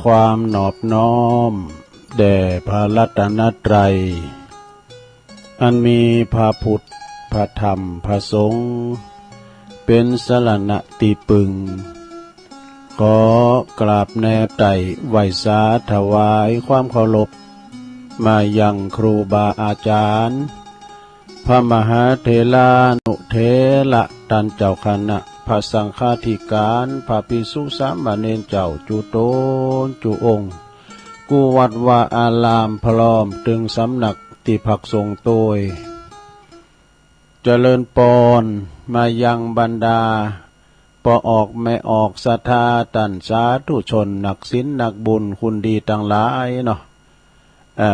ความนอบน้อมแด่พระรัตนตรัยอันมีพระพุทธพระธรรมพระสงฆ์เป็นสรณะที่พึ่งขอกราบแนบไต่ไหวสาถวายความเคารพมายังครูบาอาจารย์พระมหาเถรานุเถระท่านเจ้าคณะพระสังฆาธิการพระภิกษุสามเณรเจ้าจุโตนจุองค์กุวัดวาอารามพร้อมตึงสำนักที่พักสงฆ์โดยเจริญปอนมายังบรรดาปออกไม่ออกศรัทธาตันสาธุชนนักศีลนักบุญคุณดีทั้งหลายเนาะ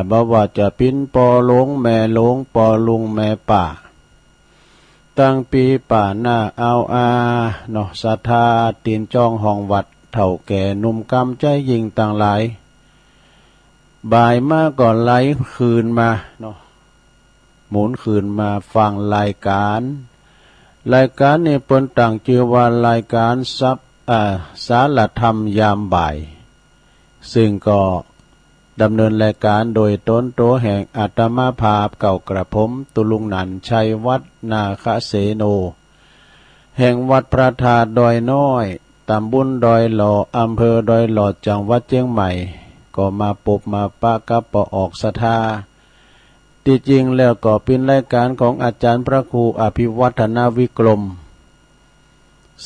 บ่ว่าจะเป็นปอหลวงแม่หลวงปอลุงแม่ป่าตั้งปีป่าหน้าเอาเนาะศรัทธาตีนจ้องห้องวัดเฒ่าแก่หนุ่มกำใจยิงต่างหลายบ่ายมาก่อนไหลคืนมาเนาะหมุนคืนมาฟังรายการนี้เปิ้นต่างชื่อว่ารายการสารธรรมยามบ่ายซึ่งก็ดำเนินรายการโดยต้นโตแห่งอาตมาภาพเก่ากระผมตุลุงนันชัยวัดนาคเสโนแห่งวัดพระธาตุดอยน้อยตำบลดอยหล่ออำเภอดอยหล่อจังหวัดเชียงใหม่ก็มาปบมาปะกับปอออกศรัทธาที่จริงแล้วก็เป็นรายการของอาจารย์พระครูอภิวัฒนาวิกรม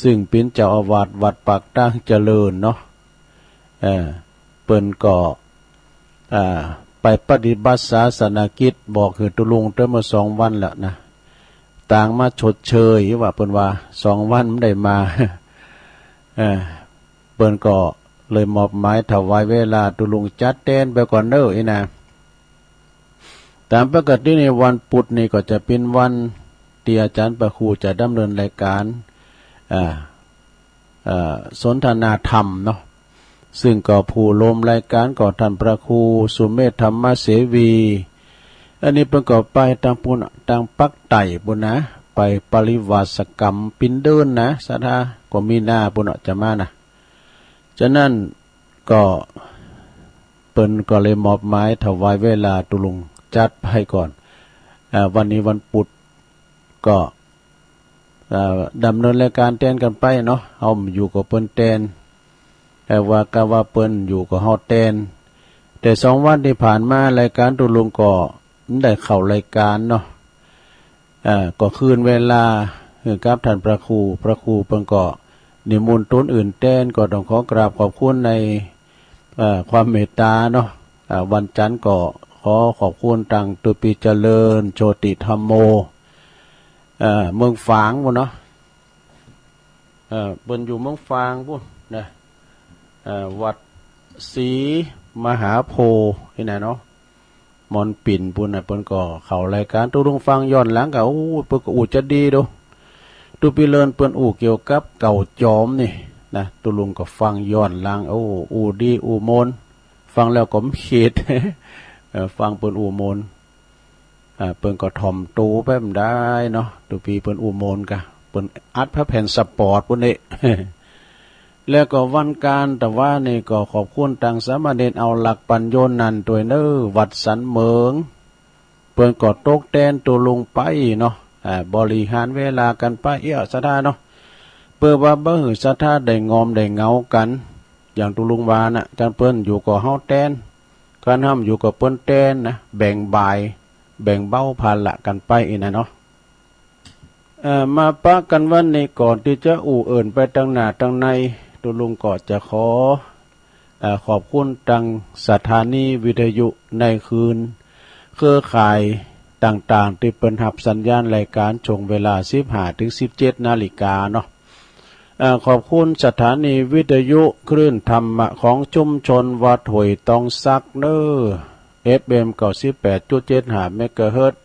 ซึ่งเป็นเจ้าอาวาสวัดปากตั้งเจริญเนาะเปิ้นก็ไปปฏิบัติศาสนกิจบอกคือตุลุงเติมมา2 วันแล้วนะต่างมาชดเชยว่าเปิ้นว่า2 วันไม่ได้มาเปิ้นก็เลยมอบหมายถวายเวลาตุลุงจัดเต้นไปก่อนเด้ออีนะตามปกติในวันพุธนี่ก็จะเป็นวันที่อาจารย์ประครูจะดำเนินรายการสนทนาธรรมเนาะซึ่งก็ผู้ลมรายการก็ท่านพระครูสุเมธธรรมเสวีอันนี้เพิ่นก็ไปทางปุ่นทางปักไต่ปุ่นนะไปปริวาสกรรมปินเดินนะสาธาก็มีหน้าปุ่นจะมานะฉะนั้นก็เปิ้นก็เลยมอบหมายถวายเวลาตุลุงจัดให้ก่อนวันนี้วันพุธก็ดำเนินรายการแทนกันไปเนาะเฮาอยู่กับเปิ้นแทนแต่ว่าก็ว่าเปิ้นอยู่กับเฮาแทนแต่2 วันที่ผ่านมารายการตุลุงก็ได้เข้ารายการเนาะก็คืนเวลากับท่านพระครูเพิ่นก็นิมนต์ตนอื่นแทนก็ต้องขอกราบขอบคุณในความเมตตาเนาะวันจันทร์ก็ขอขอบคุณทางตุปีเจริญโชติธรรมโมเมืองฝางพุ่นเนาะเปิ้นอยู่เมืองฝางพุ่นนะวัดศรีมหาโพธิ์ที่ไหนเนาะมอนปิ่นพุ่นน่ะเปิ้นก็เข้ารายการตุลุงฟังย้อนหลังก็เปิ้นก็อู้จะดีดูตุปีเลินเปิ้นอู้เกี่ยวกับเก่าจอมนี่นะตุลุงก็ฟังย้อนหลังอู้ดีอู้มนฟังแล้วก็คิด ฟังเปิ้นอูโมนเปิ้นก็ถ่อมตูไปมันได้เนาะตุปีเปิ้นอูโมนกะเปิ้นอัดพระแผ่นสปอร์ตพุ่นนี่ แล้วก็วันการแต่ว่านี่ก็ขอบคุณทางสามเณรเอาหลักปัญโยนันตัวเน้อวัดสันเมืองเปิ้นก็ตกแตนตัวลงไปเนาะบริหารเวลากันไปศรัทธาเนาะเปิ้นว่าบ่ฮือศรัทธาได้งอมได้เงากันอย่างตุลุงวาน่ะการเปิ้นอยู่ก็เฮาแตนการห้ามอยู่กับเปิ้นแตนนะแบ่งบ่ายแบ่งเบ้าภาระกันไปอีกนะเนาะมาปะกันวันนี้ก่อนที่จะเอิ่นไปทางหน้าทางในตุลุงก็จะขอขอบคุณทางสถานีวิทยุในคืนเครือข่ายต่างๆที่เปิ้นรับสัญญาณรายการช่วงเวลา 15-17 นาฬิกาเนาะขอบคุณสถานีวิทยุคลื่นธรรมะของชุมชนวัดห้วยตองซักเนอ FM 98.75 เมกะเฮิรตซ์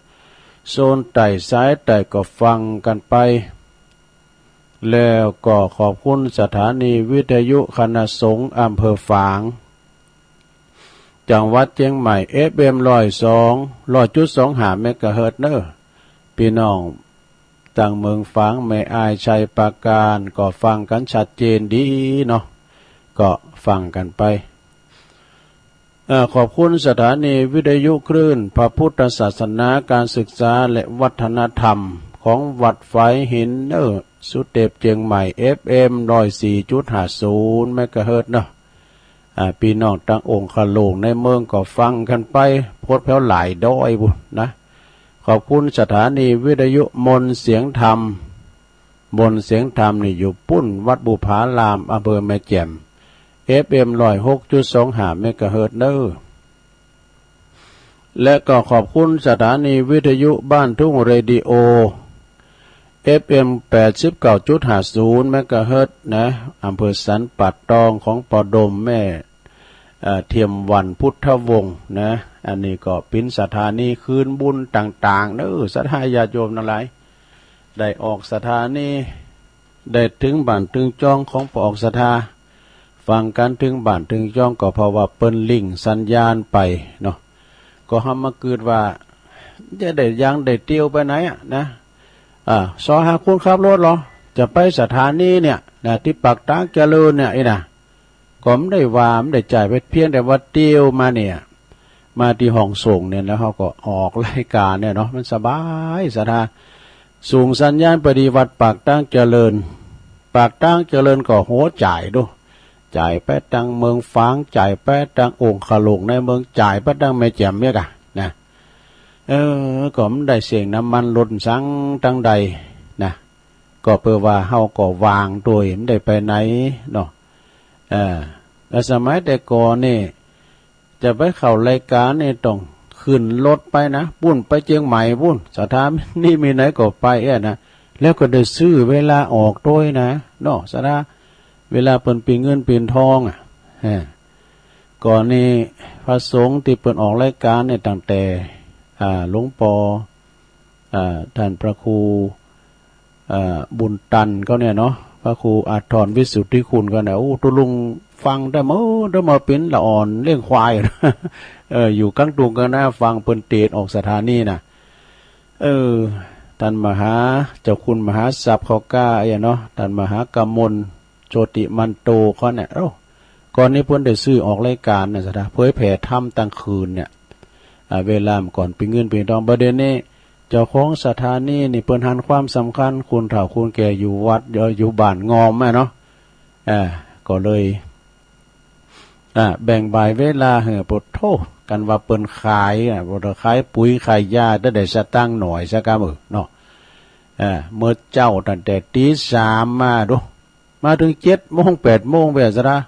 โซนใต้ซ้ายใต้ก็ฟังกันไปแล้วก็ขอบคุณสถานีวิทยุคณะสงฆ์อำเภอฝางจังหวัดเชียงใหม่ FM 102.25 เมกะเฮิรตซ์เนอพี่น้องต่างเมืองฝางแม่อายชัยปราการก็ฟังกันชัดเจนดีเนาะก็ฟังกันไป ขอบคุณสถานีวิทยุคลื่นพระพุทธศาสนาการศึกษาและวัฒนธรรมของวัดไฟหินสุเทพเชียงใหม่ FM 104.50 เมกะเฮิรตซ์เนาะพี่น้องตั้งองค์ขลงในเมืองก็ฟังกันไปโพดแผ่วหลายดอยบุญนะขอบคุณสถานีวิทยุมนเสียงธรรมมนเสียงธรรมนี่อยู่ปุ้นวัดบุพารามอำเภอแม่แจ่ม FM 106.25 เมกะเฮิรตซ์เด้อและก็ขอบคุณสถานีวิทยุบ้านทุ่งเรดิโอ FM 89.50 เมกะเฮิรตซ์นะอำเภอสันปัดตองของปอดมแม่เทียมวันพุทธวงศ์นะอันนี้ก็เป็นสถานีคืนบุญต่างๆเด้อสถาญาติโยมทั้งหลายได้ออกสถานีได้ถึงบ้านถึงจ้องของออกสถาฟังกันถึงบ้านถึงจ้องก็เพราะว่าเปิ้นลิงสัญญาณไปเนาะก็ทำมาเกิดว่าจะได้ยังได้เตียวไปไหนนะสอหาคุณขับรถเหรอจะไปสถานีเนี่ยนะที่ปากทางเจริญเนี่ยไอ้นะก็ไม่ได้ว่าไม่ได้จ่ายไปเพียงแต่ว่าเตียวมาเนี่ยมาที่ห้องส่งเนี่ยแล้วเขาก็ออกรายการเนี่ยเนาะมันสบายสถาสูงสัญญาณปฏิวัติปากทางเจริญปากทางเจริญก็โหจ่ายดูจ่ายไปตังเมืองฟางจ่ายไปตังองค์ขลงในเมืองจ่ายไปตังแม่แจ่มเนี่ยกะนะก็ไม่ได้เสียงน้ำมันลดสังตั้งใดนะก็เพื่อว่าเฮาก็วางโดยไม่ได้ไปไหนเนาะแต่สมัยแต่ก่อนนี่จะไปเข้ารายการนี่ต้องขึ้นรถไปนะบุ่นไปเชียงใหม่บุ่นสถานนี่มีไหนก็ไปนะแล้วก็ได้ซื้อเวลาออกโดยนะเนาะสถานเวลาเปิ่นปีเงินปีทองก่อนนี้พระสงฆ์ที่เปิ่นออกรายการเนี่ยตั้งแต่หลวงปอท่านพระครูบุญตันก็เนี่ยเนาะพระครูอาทรวิสุทธิคุณก็เนี่ยตุลุงฟังได้มาเป็นละอ่อนเลี้ยงควายอยู่กลางตุงกันนะฟังเปิ่นเตดออกสถานีนะท่านมหาเจ้าคุณมหาศัพท์เขาก้าเนาะท่านมหากมลโชติมันโตเขาเนี่ยก่อนนี้เพิ่นได้ซื้อออกรายการนะสถาเผยแผ่ธรรมตั้งคืนเนี่ยเวลาก่อนเป็นเงินเป็นทองประเด็นนี้เจ้าของสถานีนี่เปิ้นหันความสำคัญคุณเฒ่าคุณแก่อยู่วัดอยู่บ้านงอมเนาะก็เลยแบ่งบ่ายเวลาปดโทกันว่าเปิ้นขายบ่ได้ขายปุ๋ยขายยาได้สตางค์หน่อยซะกะมื้อเนาะเมื่อเจ้าตั้งแต่ตี 3มาดูมาถึง 7 โมง 8 โมงไปซะนะ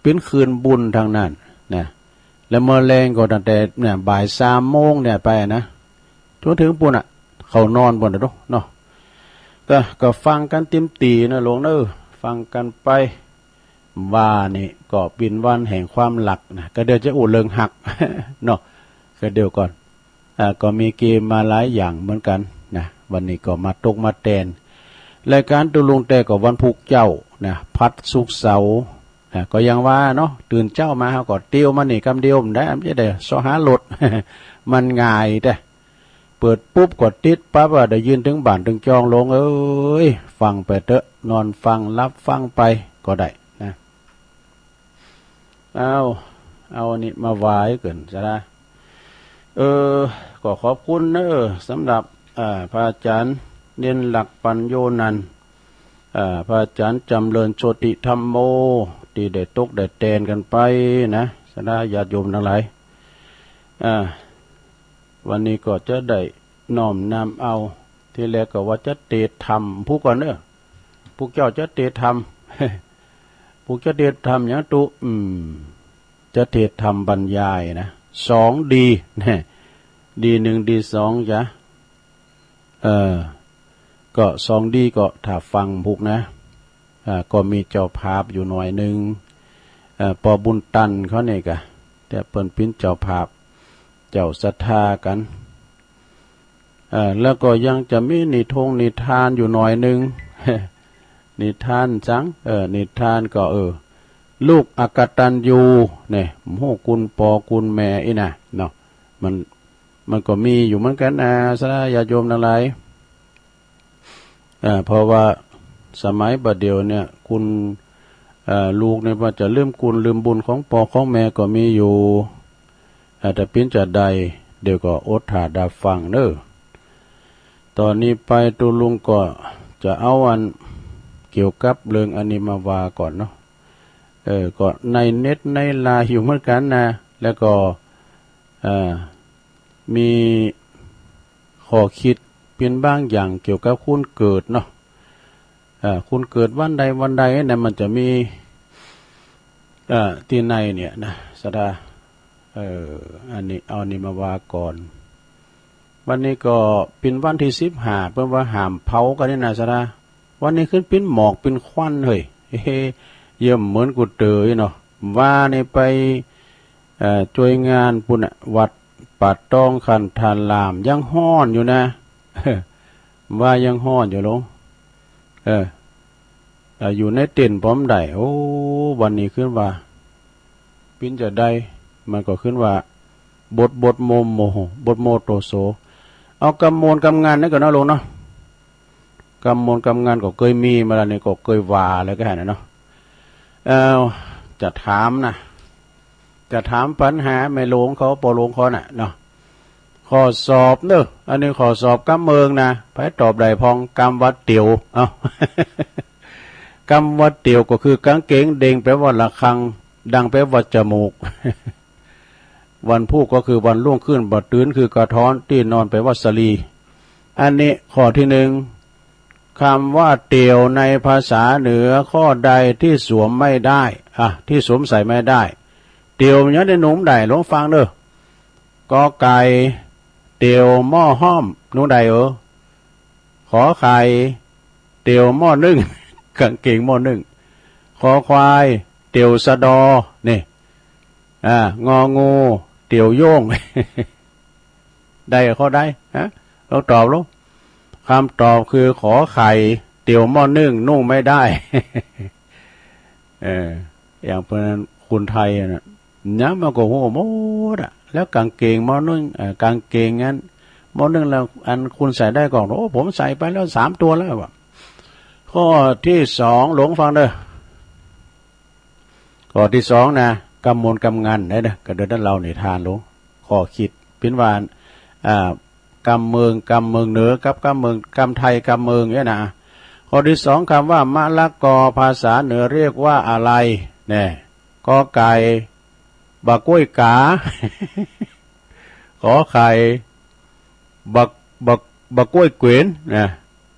เป็นคืนบุญทางนั้นนะแล้วเมื่อแรงก็ตั้งแต่เนี่ยบ่าย 3 โมงเนี่ยไปนะจนถึงปุ่นเขานอนบนเนาะก็ฟังกันติมตีนะหลวงฟังกันไปว่านี่ก็เป็นวันแห่งความหลักนะก็เดี๋ยวจะอุเลิงหัก เนาะก็เดี๋ยวก่อนก็มีเกมมาหลายอย่างเหมือนกันนะวันนี้ก็มาตกมาแตนรายการตุลุงแต่ก็วันพุกเจ้านะพัดสุกเสาร์ก็ยังว่าเนาะตื่นเจ้ามาเฮาก็เตียวมานี่คำเดียวมันได้ไม่ได้ซอหารถ มันง่ายแต่เปิดปุ๊บกดติดปั๊บได้ยืนถึงบ้านถึงจองลงฟังไปเถอะนอนฟังรับฟังไปก็ได้นะเอานี่มาไว้เกินจะได้ก็ขอบคุณสำหรับพระอาจารย์เรียนหลักปัญโยนันท์พระอาจารย์จำเริญโชติธรรมโมที่ได้ตกได้แตนกันไปนะสดาญาติโยมทั้งหลายวันนี้ก็จะได้น้อมนำเอาที่แรกก็ว่าจะเตธรรมผู้ก่อนผู้เจ้าจะเตธรรม ผู้จะเตธรรมอย่างตุจะเทศธรรมบรรยายนะ2ดีนะดี1ดี2จ้ะก็2ดีก็ถ้าฟังพวกนะก็มีเจ้าภาพอยู่หน่อยนึงปอบุญตันเขาเนี่ยกะแต่เปิ้นเป็นเจ้าภาพเจ้าศรัทธากันแล้วก็ยังจะมีนิทานอยู่หน่อยนึง นิทานจังนิทานก็ลูกอกตัญญูเนี่ยโหคุณปอคุณแม่อีน่ะเนาะมันก็มีอยู่เหมือนกันสาญาติโยมทั้งหลายเพราะว่าสมัยบัดเดียวเนี่ยคุณลูกเนี่ยว่าจะลืมคุณลืมบุญของปอของแม่ก็มีอยู่ แต่ปิ้นจะใดเดี๋ยวก็อดถาดาฟังเนอตอนนี้ไปตุลุงก็จะเอาอันเกี่ยวกับเรื่องอันนี้มาวาก่อนเนาะก็ในเน็ตในไลน์อยู่เหมือนกันนะแล้วก็มีข้อคิดเป็นบางอย่างเกี่ยวกับคุณเกิดเนาะคุณเกิดวันใดวันใดเนี่ยมันจะมีที่ในเนี่ยนะสดาอันนี้เอานี่มาวาก่อนวันนี้ก็เป็นวันที่15เพิ่นว่าห้ามเผากันนี่นะสดาวันนี้ขึ้นเป็นหมอกเป็นควันเฮ้ยเยี่ยมเหมือนกูเตยเนาะว่านี่ไปช่วยงานปุ่นวัดปัดตองขันทานลามยังฮ้อนอยู่นะว่ายังฮ้อนอยู่ลงอยู่ในเต็นท์พร้อมได้โอ้วันนี้ขึ้นว่าปิ้นจะได้มันก็ขึ้นว่าบทโมโมบทโมโตโสเอากำมวลกำงานนี่ก็น่าลงเนาะกำมวลกำงานก็เคยมีมาแล้วนี่ก็เคยว่าแล้วก็เห็นเนาะจะถามนะจะถามปัญหาไม่ลงเขาปอลงเขาน่ะเนาะข้อสอบเนอะอันนี้ข้อสอบกำเมืองนะไปตอบได้พองกำวัดเตียวเอา กำวัดเตียวก็คือกางเกงเด้งแปลว่าระฆังดังแปลว่าจมูก วันพูกก็คือวันล่วงขึ้นบัดตื่นคือกระท้อนที่นอนแปลว่าสลีอันนี้ข้อที่หนึ่งคำว่าเตียวในภาษาเหนือข้อใดที่สวมไม่ได้ที่สวมใส่ไม่ได้เตียวมันยังได้หนุ่มได้ลองฟังเด้อกอไก่เตียวหม้อห้อมนุ่งได้ขอไข่เตียวหม้อนึ่ง กางเกงหม้อนึ่งขอควายเตียวสะดอนี่งองูเตียวโย่ง ได้ข้อได้เราตอบลูกคำตอบคือขอไข่เตียวหม้อนึ่งนุ่งไม่ได้ อย่างเพราะนั้นคุณไทยนะย้ำมาก็โหหมดแล้วกางเกงหม้อนึ่งกางเกงงั้นหม้อนึ่งแล้วอันคุณใส่ได้ก่อนโอ้ผมใส่ไปแล้ว3 ตัวแล้วว่ะข้อที่2หลงฟังเด้อข้อที่2นะกำมวลกำงันได้เด้อกระเดินด้านเราในทานหลงข้อคิดเป็นวานกำเมืองเหนือกับกำเมืองกำไทยกำเมืองเนี่ยนะข้อที่2คำว่ามะละกอภาษาเหนือเรียกว่าอะไรเนี่ยกอไก่บักกล้วยกา ขอไข่บักกล้วยเกวียนนะ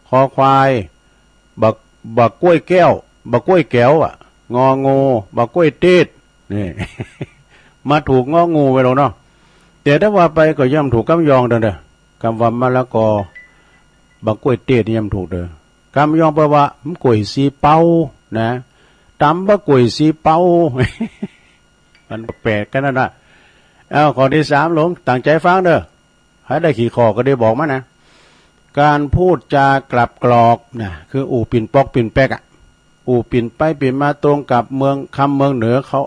คอควายบักกล้วยแก้วบักกล้วยแก้วงองูบักกล้วยเต๊ดนี่ มาถูกงองูไปแล้วเนาะแต่ถ้าว่าไปก็ย่ำถูกกำยองเด้อคำว่ามะละกอบักกล้วยเต๊ดย่ำถูกเด้อกำยองแปลว่ากล้วยสีเป้านะตำบักกล้วยสีเป้า มันแปลกกันนะข้อที่3หลงตั้งใจฟังเด้อให้ได้ขี่คอก็ได้บอกมานะการพูดจากลับกรอกนะคืออู่ปิ่นปอกปิ่นแป๊กอู่ปิ่นไปปิ่นมาตรงกับเมืองคำเมืองเหนือเขา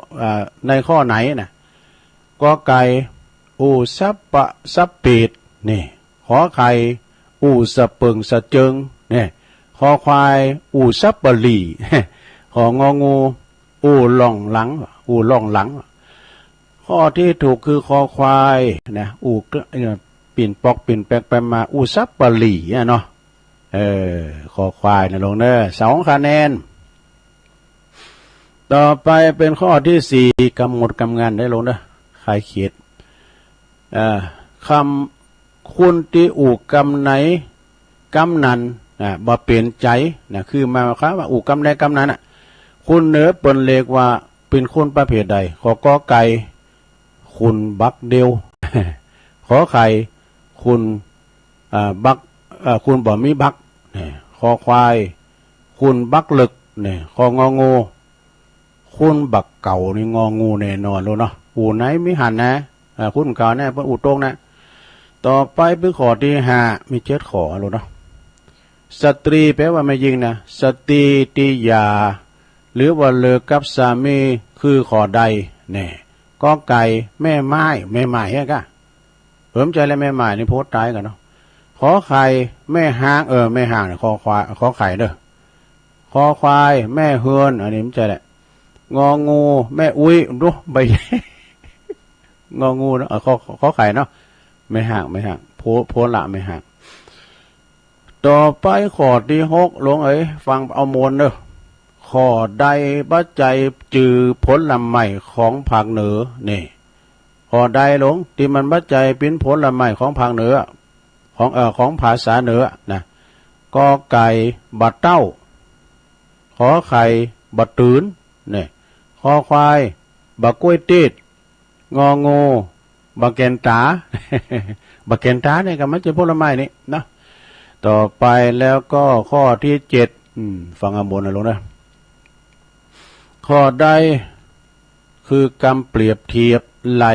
ในข้อไหนนะกอไก่อู่ซับปะซับปีดนี่ขอไข่อู่สะเปิงสะเจิงนี่ขอควายอู่ซับปะหลี่ ขององูอู่ล่องหลังอู่ล่องหลังข้อที่ถูกคือคอควายนะอู่ปิ่นปอกปิ่นแปกไปมาอู่ซับปะหลี่เนาะคอควายนะลงเนอ2 คะแนนต่อไปเป็นข้อที่4กำหนดกำงานได้ลงเนอใครเขียนคำคุณที่อู่กำไหนกำนันบ่เปลี่ยนใจนะคือมาครับว่าอู่กำไหนกำนันคุณเหนือเปิ้นเรียกว่าเป็นคุณประเภทใดขอกอไก่คุณบักเดียว ขอไข่คุณบักคุณบ่มีบักขอควายคุณบักลึกเนี่ยขององูคุณบักเก่านี่งองูแน่นอนเลยเนาะอู่ไหนมีหันนะคุณเก่าแน่เพิ่นอู่ตรงนะต่อไปเป็นข้อที่5มี7 ข้อเลยเนาะสตรีแปลว่าไม่ยิงนะสตรีติยาหรือว่าเลิกกับสามีคือข้อใดเนี่ยกอไก่แม่ไม้แฮะกะเพิ่มใจแล้วแม่ไม้นี่โพสต์ตายกันเนาะขอไข่แม่หางแม่หางเนี่ยคอควายขอไข่เด้อคอควายแม่เฮือนอันนี้มันใจแหละงองูแม่อุ้ยดูใบ งองูเนาะขอไข่เนาะไม่ห่างโพละไม่ห่างต่อไปข้อที่6หลวงเอ๋ยฟังเอามวลเด้อข้อใดปัจจัยจือผลลำไม้ของภาคเหนือนี่ข้อใดหลวงที่มันปัจจัยเป็นผลลำไม้ของภาคเหนือของภาษาเหนือนะกอไก่บัดเต้าขอไข่บัดตื่นนี่คอควายบักกล้วยตีดงองูบักแกนตา บักแกนตาเนี่ยก็มันจะผลไม้นี่นะต่อไปแล้วก็ข้อที่7ฟังอาบนนะลงนะข้อใดคือกรรมเปรียบเทียบไหล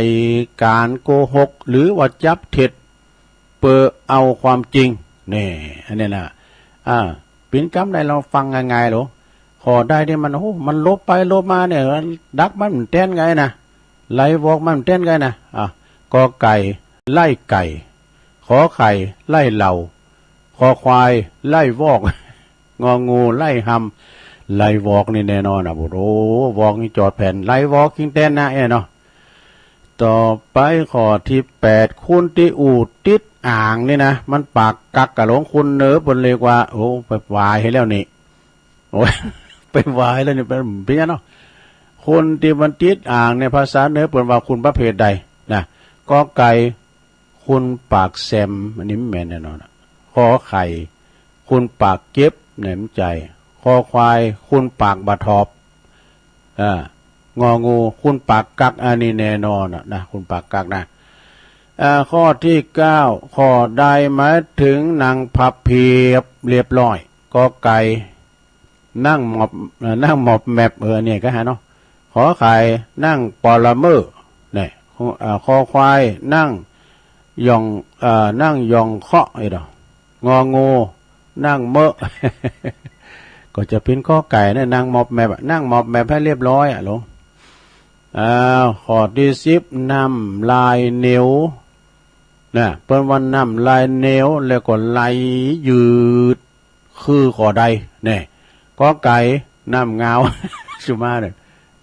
การโกหกหรือว่าจับเท็จเปิดเอาความจริงนี่อันนี้นะเป็นกรรมใดเราฟังง่ายๆหรอข้อใดที่มันมันลบไปลบมาเนี่ยดักมันเต้นไงนะไหลวอกมันเต้นไงนะกอไก่ไล่ไก่ขอไข่ไล่เหล่าคอควายไล่วอกงองูไล่หำไล่วอกนี่แน่นอนโอ้วอกนี่จอดแผ่นไล่วอกกิงเต้นนะเนาะต่อไปข้อที่8คุณที่อูดติดอ่างนี่นะมันปากกักกะหลงคุณเนื้อบนเลยว่าโอ้ไปวายให้แล้วนี่โอ้ยไปวายแล้วนี่เป็นยังเนาะคนที่มันติดอ่างในภาษาเหนือเปิดว่าคุณประเภทใดนะก็ไก่คุณปากแซมอันนี้แม่นแน่นอนขอไข่คุณปากเก็บแหนมใจคอควายคุณปากบะทอบงองูคุณปากกักอันนี้แน่นอนนะคุณปากกักนะข้อที่9ข้อใดหมายถึงนางพับเพียบเรียบร้อยก็ไก่นั่งหมอบแมปเนี่ยก็หาเนาะขอไข่นั่งปอละเมอเนี่ยคอควายนั่งยองเคาะไอ้ดอกงองูนั่งเมอะ ก็จะเป็นข้อไก่เนี่ยนั่งหมอบแมปนั่งหมอบแมปให้เรียบร้อยหลงข้อที่10นำลายเหนียวนะเปิ้นวันนำลายเหนียวแล้วก็ไหลยืดคือข้อใดเนี่ยก็ไก่น้ำเงา สุมาเนี่ย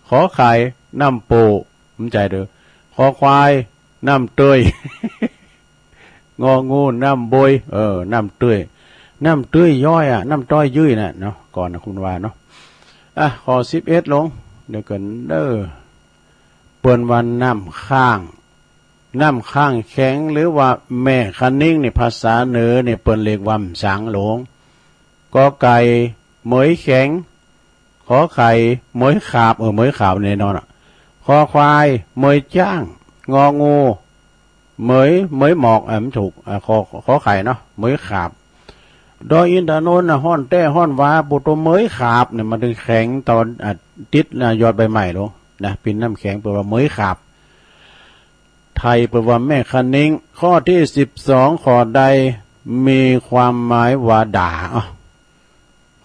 ขอไข่น้ำโปมันใจเด้อขอควายน้ำเตย งองูน้ำบอยน้ำเตยย่อยน้ำต้อยยื้ยน่ะเนาะก่อนนะคุณวาเนาะข้อ11ลงเดี๋ยวกันเปิ้นวันน้ำข้างแข็งหรือว่าแม่คันนิ่งในภาษาเหนือเนี่ยเปิ้นเรียกว่าสังหลงก็ไก่เหมยแข็งขอไข่เหมยขาบเหมยขาวแน่นอนคอควายเหมยจ้างงองูเหมยหมอกมันถูกขอไข่เนาะเหมยขาบดอยอินทนนท์ห้อนแต้ห้อนวาปุตเหมยขาบเนี่ยมันถึงแข็งตอนติดยอดใบไม้ลงนะเป็นน้ำแข็งแปลว่าเหมยขาบไทยแปลว่าแม่คันนิ่งข้อที่12ข้อใดมีความหมายว่าด่า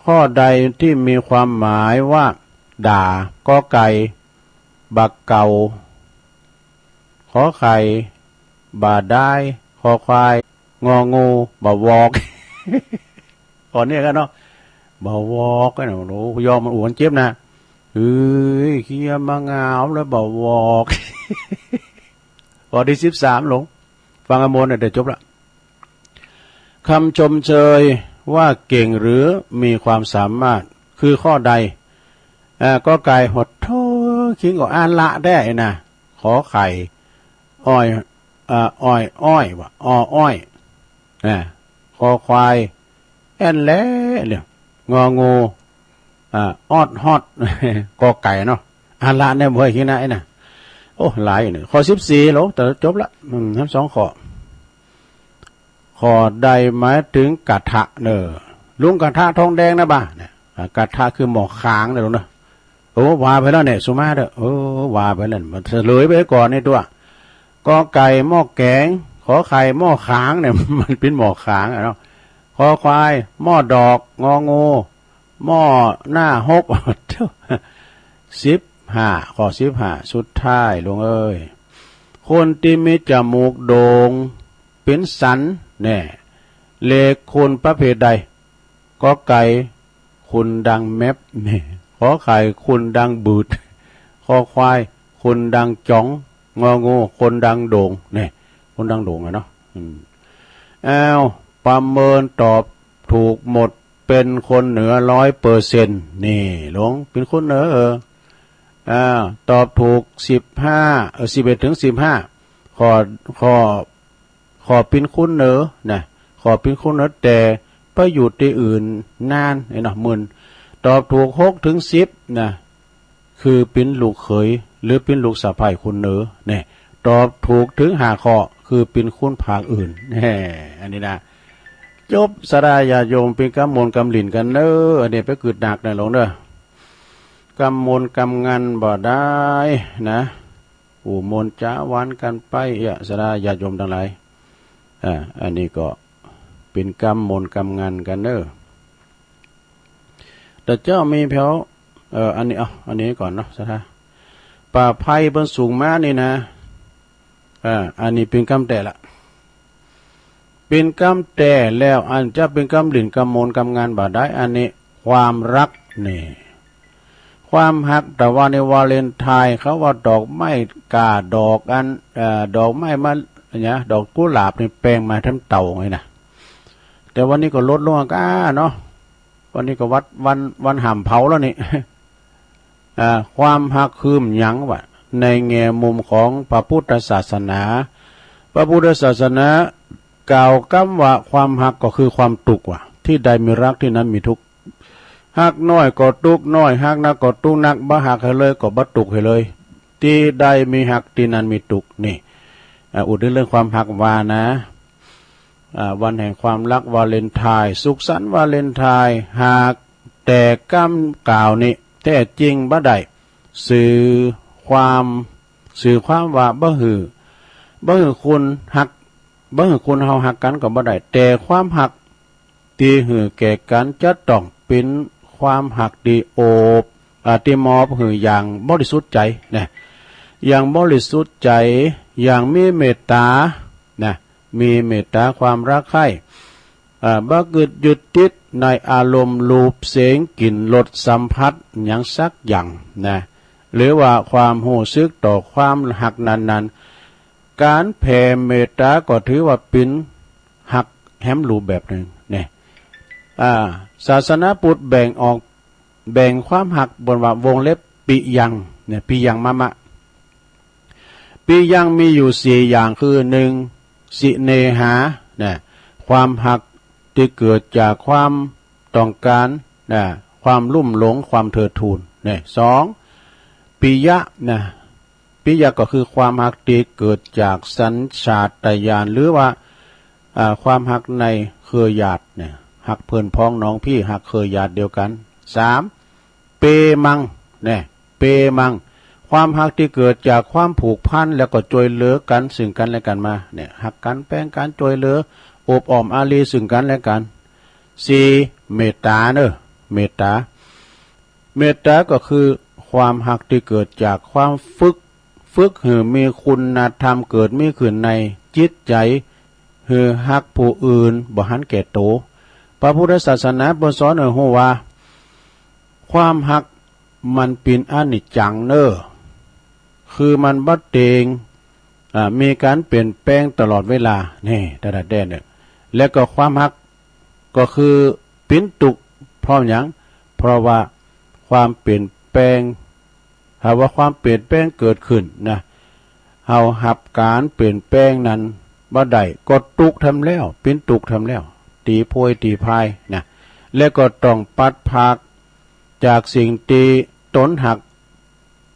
ข้อใดที่มีความหมายว่าด่าก็ไก่บักเก่าขอไข่บาได้ขอควายงองูบาวอก ก่อนนี้กันเนาะบาวอกกันโอ้ยอมมันอ้วนเจ็บนะเขี้ยมางาวแล้วบาวอก ข้อที่13หลงฟังอโมนเดี๋ยวจบละคำชมเชยว่าเก่งหรือมีความสามารถคือข้อใดก็ไก่หดโทคิงก็อ่านละได้นะขอไข่อ้อยว่ะอ้อยคอควายแอนแล้เนี่ยงองูออดฮอด กอไก่เนาะอ่านละได้บ่อยขี้นะไอ้น่ะโอ้หลายเนี่ยข้อ14หลงแต่จบละทั้ง2ข้อใดหมายถึงกระทะลุงกระทะทองแดงนะบ้าเนี่ยกระทะคือหมอค้างเนี่ยลุงนะโอ้ว่าไปแล้วเนี่ยสุมาเด้อว่าไปแล้วมันเฉลยไปก่อนในตัวก็ไก่หม้อแกงขอไข่หม้อค้างเนี่ย มันเป็นหม้อค้างเนาะขอควายหม้อดอกงองูหม้อหน้าฮก 15ข้อ15สุดท้ายลุงเอ้ยคนที่มีจมูกโด่งเป็นสันเนี่ยเลขคุณประเภทใดก็ไก่คุณดังแมปเนี่ยขอไข่คุณดังบูดขอควายคุณดังจ๋อง งองูคนดังโด่งเนี่ยคนดังโด่งอะเนาะอ้าวประเมินตอบถูกหมดเป็นคนเหนือ100%นี่หลงเป็นคนเหนือตอบถูก11 ถึง 15ขอเป็นคนเหนือนะขอเป็นคนเหนือแต่ไปอยู่ที่อื่นนานเนาะมึนตอบถูก6 ถึง 10นะคือเป็นลูกเขยหรือเป็นลูกสะใภ้คนเหนือเนี่ยตอบถูกถึง5 ข้อคือเป็นคนภาคอื่นอันนี้นะจบสรายาโยมเป็นกำมลกำหลินกันเน้ออันนี้ไปกึดหนักนะหลงเด้อกำมลกำงันบ่ได้นะอู่มนจ้าวันกันไปสรายาโยมทั้งหลายอันนี้ก็เป็นกำมลกำงันกันเน้อแต่เจ้ามีแผวอันนี้ก่อนเนาะสถาป่าไผ่บนสูงมานี่นะอันนี้เป็นกำแต่ละเป็นกำแต่แล้วอันจะเป็นกำหลินกำมลกำงานบ่ได้อันนี้ความรักนี่ความหักแต่ว่าในวาเลนไทน์เขาว่าดอกไม้กาดอกดอกไม้มันเนี่ยดอกกุหลาบนี่แปลงมาทำเต่าไงนะแต่วันนี้ก็ลดลงเนาะวันนี้ก็วันห่ำเผาแล้วนี่ความหักคืมยังวะในแง่มุมของพระพุทธศาสนาพระพุทธศาสนากล่าวกำว่าความหักก็คือความทุกข์ว่ะที่ใดมีรักที่นั้นมีทุกข์หักน้อยก็ทุกข์น้อยหักนักก็ทุกข์นักบ่หักให้เลยก็บ่ทุกข์ให้เลยที่ใดมีหักที่นั้นมีทุกข์นี่อุดเรื่องความหักว่านะวันแห่งความรักวาเลนไทน์สุขสันต์วาเลนไทน์หากแต่กำกล่าวนี้แท้จริงบ่ได้สื่อความว่าบ่หือคุณหักบ่หือคุณเฮาหักกันก็บ่ได้แต่ความหักที่หือแก่กันจะต้องเป็นความหักที่โอบที่มอบหืออย่างบริสุทธิ์ใจนะอย่างบริสุทธิ์ใจอย่างมีเมตตานะมีเมตตาความรักใคร่บ่กึดหยุดติดในอารมณ์รูปเสียงกลิ่นรสสัมผัสอย่างสักอย่างนะหรือว่าความรู้สึกต่อความหักนั้นการแผ่เมตตาก็ถือว่าเป็นหักแหมรูปแบบหนึ่งเนี่ยศาสนาพุทธแบ่งความหักบนว่าวงเล็บปิยังเนี่ยปิยังมะปิยังมีอยู่4 อย่างคือ1สิเนหาเนี่ยความหักที่เกิดจากความต้องการนะความลุ่มหลงความเถิดทูนเนี่ย2ปิยะนะปิยะก็คือความหักที่เกิดจากสัญชาตญาณหรือว่าความหักในเครือญาติเนี่ยหักเพื่อนพ้องน้องพี่หักเครือญาติเดียวกัน3เปมังเนี่ยเปมังความหักที่เกิดจากความผูกพันแล้วก็ช่วยเหลือกันซึ่งกันและกันมาเนี่ยหักกันแป้งกันช่วยเหลืออบอ้อมอารีซึ่งกันและกัน4เมตตาเมตตาก็คือความหักที่เกิดจากความฝึกหือมีคุณธรรมเกิดมีขึ้นในจิตใจหือหักผู้อื่นบ่หันแก่โตพระพุทธศาสนาสอนให้รู้ว่าความหักมันเป็นอนิจจังคือมันบ่เตงมีการเปลี่ยนแปลงตลอดเวลานี่แต่ละแดนเนี่ยแล้วก็ความหักก็คือเป็นทุกข์เพราะหยังเพราะว่าความเปลี่ยนแปลงหากว่าความเปลี่ยนแปลงเกิดขึ้นนะเฮาหับการเปลี่ยนแปลงนั้นบ่ได้ก็ทุกข์ทำแล้วเป็นทุกข์ทำแล้วตีโพยตีพายนะแล้วก็ต้องปัดภาคจากสิ่งที่ตนหัก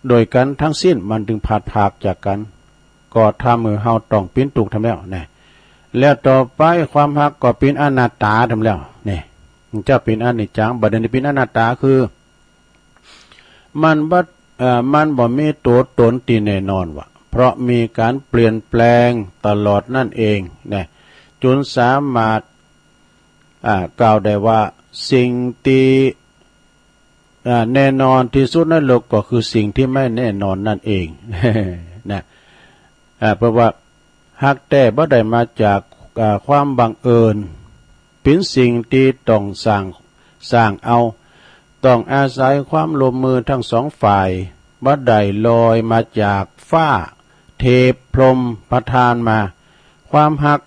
โดยกันทั้งสิ้นมันถึงผัดภาคจากกันก็ทำมือเฮาต้องเป็นทุกข์ทำแล้วนะแล้วต่อไปความหักก็เป็นอนัตตาทำแล้วนี่จะเป็นอนิจจังบัดนี้เป็นอนัตตาคือมันบ่มีตัวตนที่แน่นอนว่ะเพราะมีการเปลี่ยนแปลงตลอดนั่นเองนะจนสามารถกล่าวได้ว่าสิ่งที่แน่นอนที่สุดในโลกก็คือสิ่งที่ไม่แน่นอนนั่นเองนะเพราะว่าหักแต่บ่ได้มาจากความบังเอิญเป็นสิ่งที่ต้องสร้างเอาต้องอาศัยความร่วมมือทั้ง2 ฝ่ายบ่ได้ลอยมาจากฟ้าเท ทพพรหมประทานมาความหัก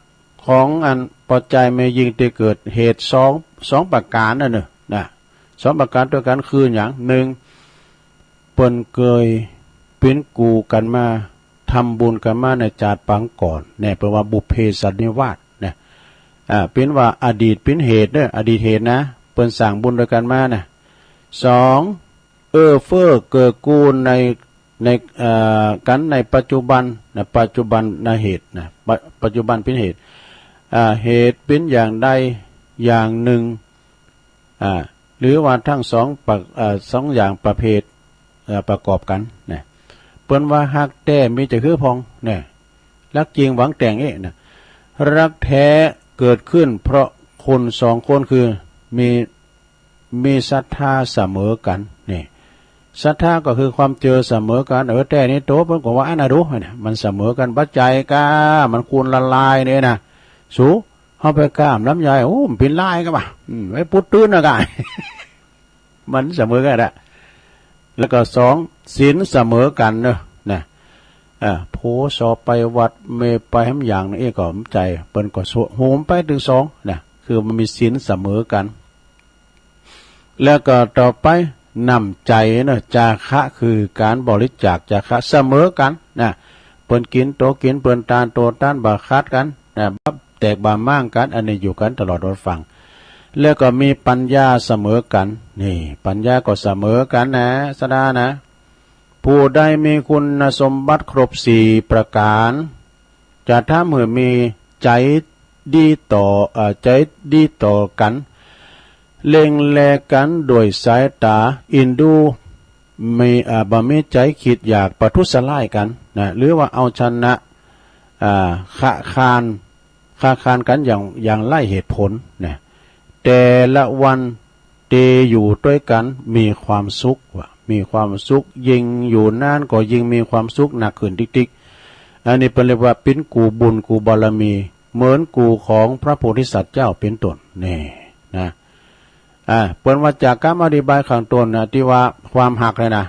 ของอันพอใจแม่ยิงที่เกิดเหตุสองประการนั่นน่ะนะสองประการด้วยกันคืออย่างหนึ่งเปิ้นเคยเป็นกูกันมาทำบุญกันมาในจาดปังก่อนเนี่ยแปลว่าบุพเพสันนิวาสเนี่ยเป็นว่าอดีตเป็นเหตุเนี่ยอดีตเหตุนะเปิ้นสั่งบุญด้วยกันมานะสองเฟ้อเกิดกูลในกันในปัจจุบันนะปัจจุบันนะเหตุนะปัจจุบันเป็นเหตุเหตุเป็นอย่างใดอย่างหนึ่งหรือว่าทั้งสองอย่างประเภทประกอบกันนะเปิ้นว่าฮักแท้มีจะคือพองเนี่ยรักจริงหวังแต่งนะรักแท้เกิดขึ้นเพราะคนสองคนคือมีศรัทธาเสมอกันนี่ศรัทธาก็คือความเจอเสมอกันแต่นี่โตเพิ่นก็ว่าอันน่ะรู้เนี่ยมันเสมอกันปัจจัยกามันคูณละลายเนี่ยนะสูเฮาไปก้ามลำไยโอ้มันเป็นลายก็บ่ไว้ปุดตื้นน่ะกายมันเสมอกันอ่ะแล้วก็สองศีลเสมอกันเนอะนะโพสอบไปวัดเมไปหำอย่างนี่ก็ใจเปิ้นก็โหมไปถึงสองนะคือมันมีศีลเสมอกันแล้วก็ต่อไปนำใจเนอะจาคะคือการบริจาคจาคะเสมอกันนะเปิ้นกินโตกินเปิ้นตานโตต้านบาคัดกันนะแตกบามั่งกันอันนี้อยู่กันตลอดรอดฟังแล้วก็มีปัญญาเสมอกันนี่ปัญญาก็เสมอกันนะสดานะผู้ใดมีคุณสมบัติครบสี่ประการจะถ้าเมื่อมีใจดีต่อกันเล็งแลกันโดยสายตาอินดูมีบ่มีใจคิดอยากประทุษร้ายกันนะหรือว่าเอาชนะคานกันอย่างไล่เหตุผลนะแต่ละวันเตอยู่ด้วยกันมีความสุขว่ะมีความสุขยิ่งอยู่นานก็ยิ่งมีความสุขหนักขึ้นติ๊กๆอันนี้เป็นเรียกว่าเป็นกูบุญกูบารมีเหมือนกูของพระโพธิสัตว์เจ้าเป็นต้นนี่นะเปิ้นว่าจากการอธิบายข้างต้นนะที่ว่าความหักเลยนะ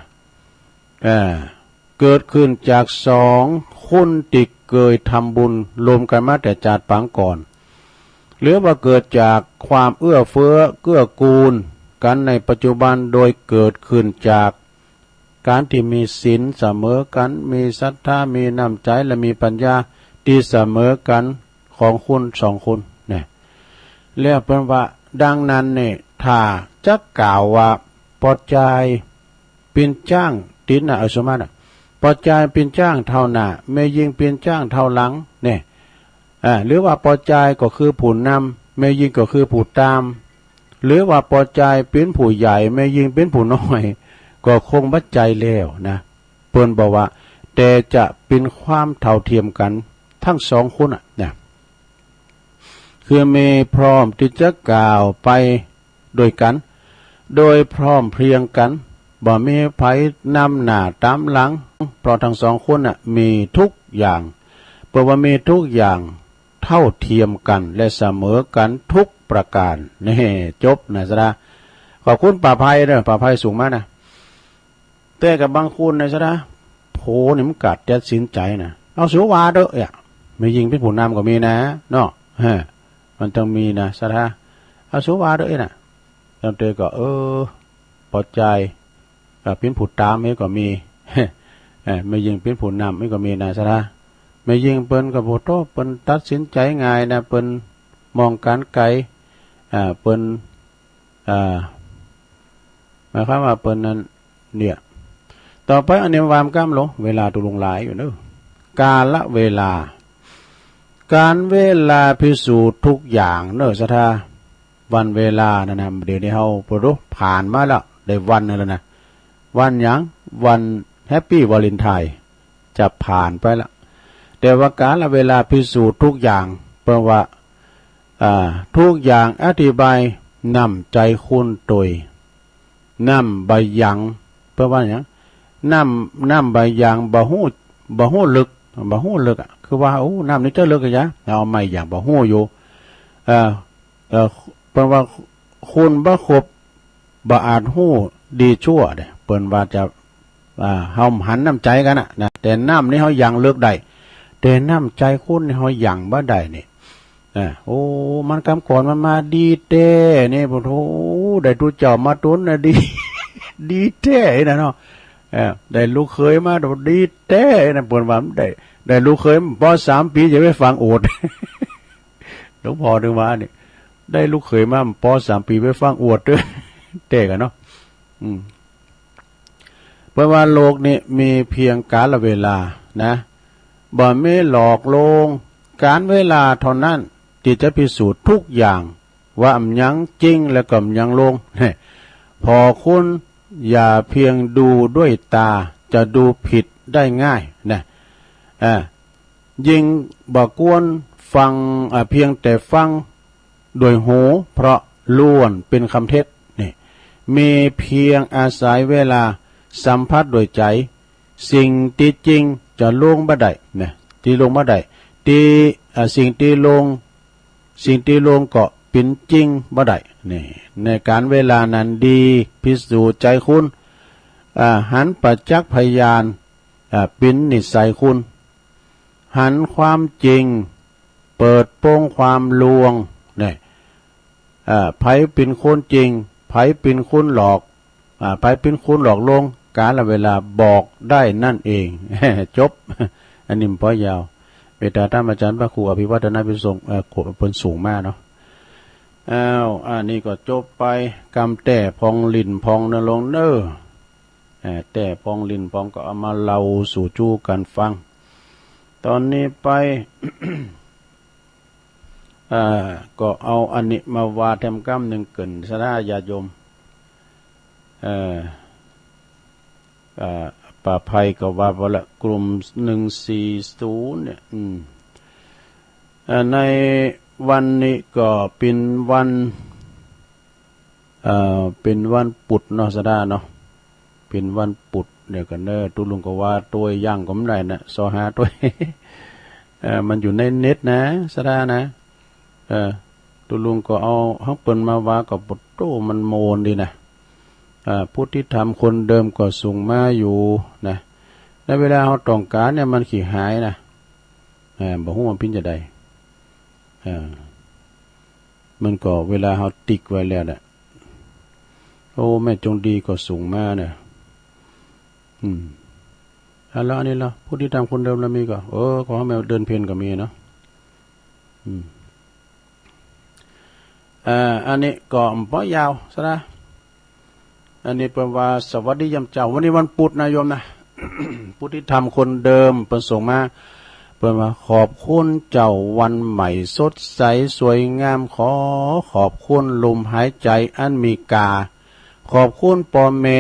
เกิดขึ้นจากสองคนที่เคยทำบุญรวมกันมาแต่จาดปังก่อนหรือว่าเกิดจากความเอื้อเฟื้อเกื้อกูลกันในปัจจุบันโดยเกิดขึ้นจากการที่มีศีลเสมอกันมีศรัทธามีน้ำใจและมีปัญญาที่เสมอกันของคุณสองคนเนี่ยเรียกเป็นว่าดังนั้นเนี่ยถ้าจะกล่าวว่าปอใจเป็นจ้างตินนะสมมติปอใจเป็นจ้างเท่าหน้าไม่ยิงเป็นจ้างเท่าหลังเนี่ยหรือว่าปอใจก็คือผู้นำไม่ยิงก็คือผู้ตามหรือว่าปอใจเป็นผู้ใหญ่ไม่ยิงเป็นผู้น้อยก็คงบัดใจแล้วนะเปิ้นบอกว่าแต่จะเป็นความเท่าเทียมกันทั้งสองคนเนี่ยคือมีพร้อมที่จะกล่าวไปโดยกันโดยพร้อมเพรียงกันบ่มีไผนำหน้าตามหลังเพราะทั้งสองคนมีทุกอย่างเพราะว่ามีทุกอย่างเท่าเทียมกันและเสมอกันทุกประการนี่จบนะสดาขอบคุณป่าภัยเด้อป่าภัยสูงมากนะแต่กับบางคนนะสดาโผนี่มันกัดตัดสินใจนะเอาสุวาเด้อไม่ยิงเป็นผู้นำก็มีนะเนาะมันต้องมีนะสดาเอาสุวาเด้อนะแล้วเตก็พอใจเป็นผู้ตามไม่ก็มีไม่ยิงเป็นผู้นำไม่ก็มีนะสดาไม่ยิงเปิ้นกับโพโตเปิ้นตัดสินใจง่ายนะเปิ้นมองการไกลเปิ้นหมายความว่าเปิ้นนั้นเนี่ยต่อไปอันนี้วามก้ามลงเวลาตุลงหลายอยู่เนอะกาลเวลาการเวลาพิสูจน์ทุกอย่างเนอะสถาวันเวลานะนะเดี๋ยวนี้เฮาพอรู้ผ่านมาแล้วได้วันนึงแล้วนะวันหยังวันแฮปปี้วาเลนไทน์จะผ่านไปแล้วแต่ว่าการเวลาพิสูจน์ทุกอย่างเพราะว่าทุกอย่างอธิบายนำใจคุณโดยนำใบยังเพราะว่าอย่างนำใบยังบ่ฮู้ลึกคือว่าโอ้น้ำนี่จะลึกกันยะเอาไม่อย่างบ่ฮู้อยู่เพราะว่าคุณบ่ครบบ่อาจฮู้ดีชั่วเด้เปิ้นว่าจะ เฮาหันน้ำใจกันนะแต่น้ำนี่เฮายังเลือกได้แต่น้ำใจคุณนี่เฮายังบ่ได้นี่โอ้มันกำก่อนมันมาดีเต้นี่บ่โธ่ได้ตูเจ้ามาตุนน่ะดีดีเต้นะเนาะได้ลูกเคยมาดีเต้นะเปิ้นว่าได้ลูกเคยพอ3 ปีจะไปฟังโอดหลวงพ่อถึงว่านี่ได้ลูกเขยมาป3 ปีไปฟังอวดด้วยเต้กันเนาะเพราะว่าโลกนี้มีเพียงกาลเวลานะบ่ไม่หลอกลวงการเวลาเท่านั้นที่จะพิสูจน์ทุกอย่างว่าอำยังจริงและก็อำยังลงพอคุณอย่าเพียงดูด้วยตาจะดูผิดได้ง่ายนะยิ่งบ่กวนฟังเพียงแต่ฟังโดยหูเพราะล้วนเป็นคำเท็จนี่มีเพียงอาศัยเวลาสัมผัสโดยใจสิ่งที่จริงจะลงบ่ได้นะที่ลงบ่ได้ที่สิ่งที่ลงก็เป็นจริงบ่ได้นี่ในการเวลานั้นดีพิสูจน์ใจคุณหันประจักษ์พยานเป็นนิสัยคุณหันความจริงเปิดโปงความลวงเนี่ยไผเป็นคนจริงไผเป็นคนหลอกไผเป็นคนหลอกลวงกาลเวลาบอกได้นั่นเอง จบอันนี้พอยาวเวทาท่านอาจารย์พระครูอภิวัฒนพิสงผลสูงมากเนาะอันนี้ก็จบไปกำแต่พองลิ่นพองนลงเนอแต่พองลิ่นพองก็เอามาเล่าสู่จู้กันฟังตอนนี้ไป ก็เอาอันนี้มาวาแทมกำหนึ่งเกินสราญาโยมป่าภัยก็ว่าพอละกลุ่ม140เนี่ยในวันนี้ก็เป็นวันปุดเนาะสราเนาะเป็นวันปุดเดี๋ยวกันเนอตุลุงก็ว่าตัวย่างก็ไม่ได้นะซอหาตัว มันอยู่ในเน็ตนะสรานะตุลุงก็เอาฮักเปิลมาว่ากับปุตโตมันโมนดีนะผู้ที่ทำคนเดิมก็ส่งมาอยู่นะในเวลาเขาต้องการเนี่ยมันขี้หายนะบอกว่ามันพิ้นจะได้มันก็เวลาเขาติ๊กไว้แล้วเนี่ยโอ้แม่จงดีก็ส่งมาเนี่ยแล้วอันนี้ล่ะผู้ที่ทำคนเดิมแล้วมีก็ขอให้แมวเดินเพลินก็มีเนาะอันนี้ก็ปอยาวซะนะอันนี้เป็นว่าสวัสดียามเจ้าวันนี้วันพุธนะโยมนะ ผู้ที่ทำคนเดิมประสงค์มาเป็นว่าขอบคุณเจ้าวันใหม่สดใสสวยงามขอบคุณลมหายใจอันมีกาขอบคุณพ่อแม่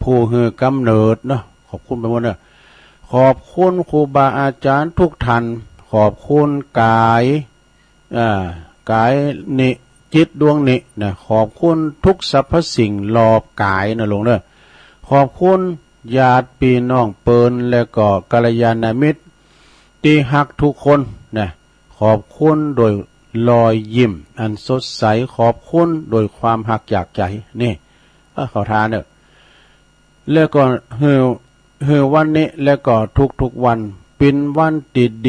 ผู้ให้กำเนิดเนาะขอบคุณไปหมดเนาะขอบคุณครูบาอาจารย์ทุกท่านขอบคุณกายนิจิตดวงนินะขอบคุณทุกสรรพสิ่งรอบกายนะลงเด้อขอบคุณญาติพี่น้องเปินและก็กัลยาณมิตรที่ฮักทุกคนนะขอบคุณโดยรอยยิ้มอันสดใสขอบคุณโดยความฮักจากใจนี่ขอทานเด้อแล้วก็เฮอวันนี้แล้วก็ทุกวันเป็นวัน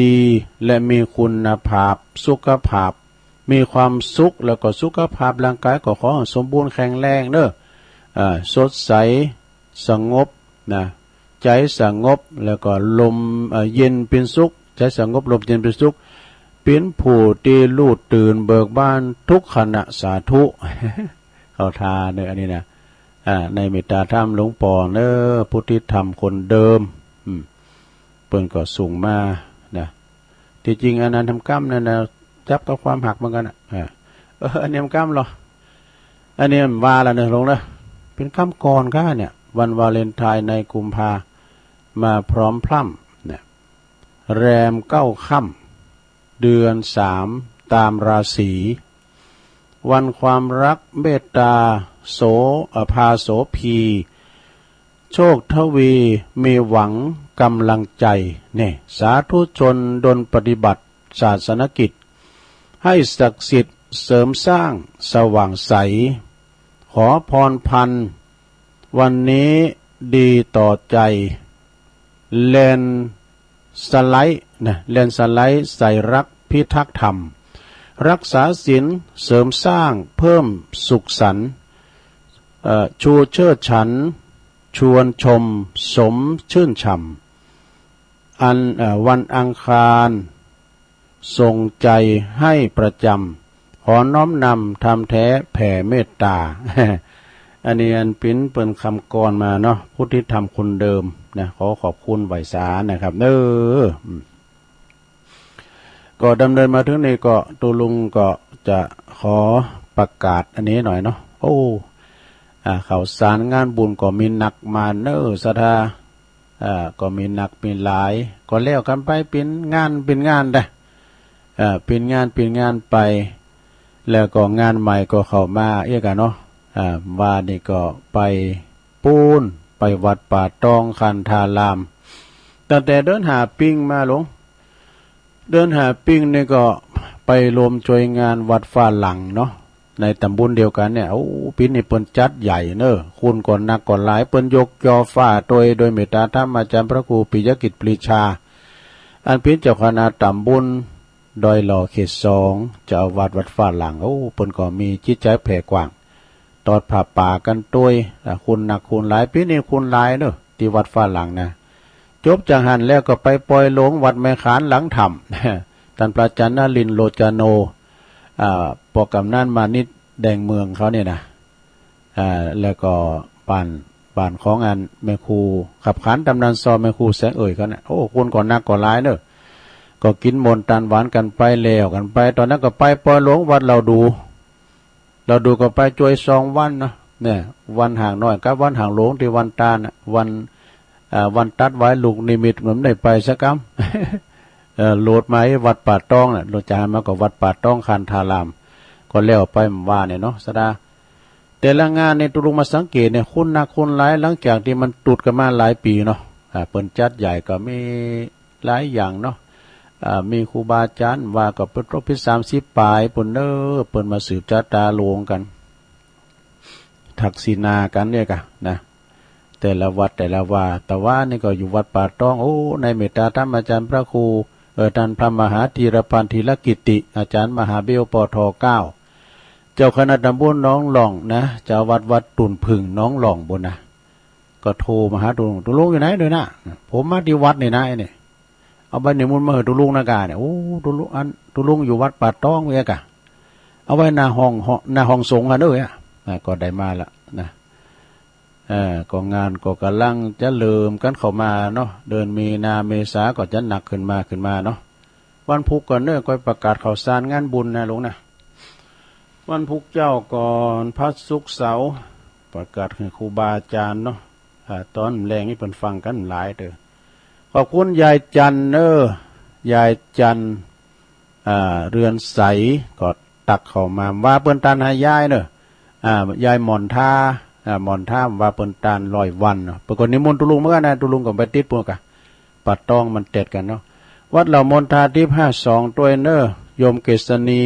ดีๆและมีคุณภาพสุขภาพมีความสุขแล้วก็สุขภาพร่างกายก็ขอสมบูรณ์แข็งแรงเด้อสดใสสงบนะใจสงบแล้วก็ลมเย็นเป็นสุขใจสงบลมเย็นเป็นสุขเป็นผู้ที่รู้ตื่นเบิกบานทุกขณะสาธุ เอาทาเด้ออันนี้นะในเมตตาธรรมหลวงปู่เด้อพุทธิธรรมคนเดิมเปิ้นก็ส่งมานะที่จริงอันนั้นทำกรรมนั่นนะจับกับความหักเหมือนกันอันนี้มันกรรมหรออันนี้มันว่าแล้วเนี่ยลงนะเป็นกรรมก่อนก้าเนี่ยวันวาเลนไทน์ในกุมภามาพร้อมพร่ำเนี่ยแรม9 ค่ำเดือน3ตามราศีวันความรักเมตตาพาโสพีโชคทวีมีหวังกำลังใจเนี่ยสาธุชนดลปฏิบัติศาสนกิจให้ศักดิ์สิทธิ์เสริมสร้างสว่างใสขอพรพันวันนี้ ดีต่อใจแลนสไลด์นะแลนสไลด์ใส่รักพิทักษ์ธรรมรักษาศีลเสริมสร้างเพิ่มสุขสันต์ชูเชิดฉันชวนชมสมชื่นฉ่ำวันอังคารทรงใจให้ประจำขอน้อมนำทำแท้แผ่เมตตา อันนี้อันปิ้นเป็นคำกรมาเนาะพุทธิธรรมคนเดิมนะขอขอบคุณไหวสานะครับก็ดำเนินมาถึงนี้ก็ตูลุงก็จะขอประกาศอันนี้หน่อยเนาะข่าวสารงานบุญก็มีหนักมาศรัทธาก็มีหนักมีหลายก็เลี้ยวกันไปเป็นงานได้เป็นงานไปแล้วก็งานใหม่ก็เข้ามากันเนาะว่านี่ก็ไปปูนไปวัดป่าตองคันธารามตั้งแต่เดินหาปิ้งมาหลงเดินหาปิ้งนี่ก็ไปรวมช่วยงานวัดฟ้าหลังเนาะในตำบลเดียวกันเนี่ยปีนี้เปิ้นจัดใหญ่คุณก่อนนักก่อนหลายเปิ้นยกยอฟ้าโดยเมตตาธรรมอาจารย์พระครูปิยกิจปรีชาอันเป็นเจ้าคณะตำบลดอยหล่อเขต2เจ้าอาวาสวัดฟ้าหลังเปิ้นก็มีจิตใจแผ่กว้างตอดผ่าป่ากันคุณหนักคุณหลายปีนี้คุณหลายที่วัดฟ้าหลังนะจบจากหันแล้วก็ไปปล่อยหลวงวัดแม่ขานหลังถ้ำท่านพระอาจารย์นฤนทร์โลจโนปกำนันมานิดแดงเมืองเขาเนี่ยนะแล้วก็บ้านของอันแม่ครูขับขานตำนานซอแม่ครูแสงเอ่ยเขาเนี่ยคุณก่อนนักก่อนหลายก็กินมนต์ตานหวานกันไปแล้วกันไปตอนนั้นก็ไปปล่อยหลวงวัดเราดูก็ไปจวย2 วันนะเนี่ยวันห่างน้อยกับวันห่างหลวงที่วันตาลวันตัดไว้ลูกนิมิตเหมือนได้ไปสักคำโหลดมาวัดป่าต้องโหลดจากมากับวัดป่าต้องคันธารามก็เลี้ยวไปว่าเนี่ยเนาะสดาแต่ละงานในตุลุงมาสังเกตเนี่ยคุณนักคุณหลายหลังจากที่มันตุดกันมาหลายปีเนาะเปิ้นจัดใหญ่ก็มีหลายอย่างเนาะมีครูบาอาจารย์ว่ากับเป็นรบพิ30 ปลายเปิ้นมาสืบจัตตาหลวงกันทักษิณากันเนี่ยกันนะแต่ละวัดแต่ละว่าแต่ว่านี่ก็อยู่วัดป่าต้องในเมตตาธรรมอาจารย์พระครูท่านพระมหาธีรพันธ์ธีรกิติอาจารย์มหาเบลปท9เจ้าคณะตำบลน้องหล่องนะเจ้าวัดตุ่นพึ่งน้องหล่องบนนะก็โทรมาหาตุลุงอยู่ไหนด้วยนะผมมาที่วัดนี่นะเนี่ยเอาใบหนึ่งมุนมาตุลุงนากาเนี่ยตุลุงอยู่วัดป่าต้องเว้ยกะเอาไว้หน้าห้องสงฆ์กันด้วยก็ได้มาละนะก็งานก็กำลังจะเริ่มกันเข้ามาเนาะเดือนมีนาเมษาก็จะหนักขึ้นมาเนาะวันพุธก่อนก็ประกาศข่าวสารงานบุญนะลุงนะวันพุธเจ้าก่อนพระศุกร์เสาร์ประกาศให้ครูบาอาจารย์เนาะตอนแรงนี่เพิ่นฟังกันหลายขอบคุณยายจันยายจันเรือนใสก็ตักเข้ามาว่าเปิ้นตานให้ยายยายหมอนท่าว่าเปิ้นตาน100 วันปรากฏนิมนต์ตุลุงเหมือนกันนะตุลุงก็ไปติดพวกปัดต้องมันเต็ดกันเนาะวัดเหล่ามนทาทิพย์52ตัวโยมเกษณี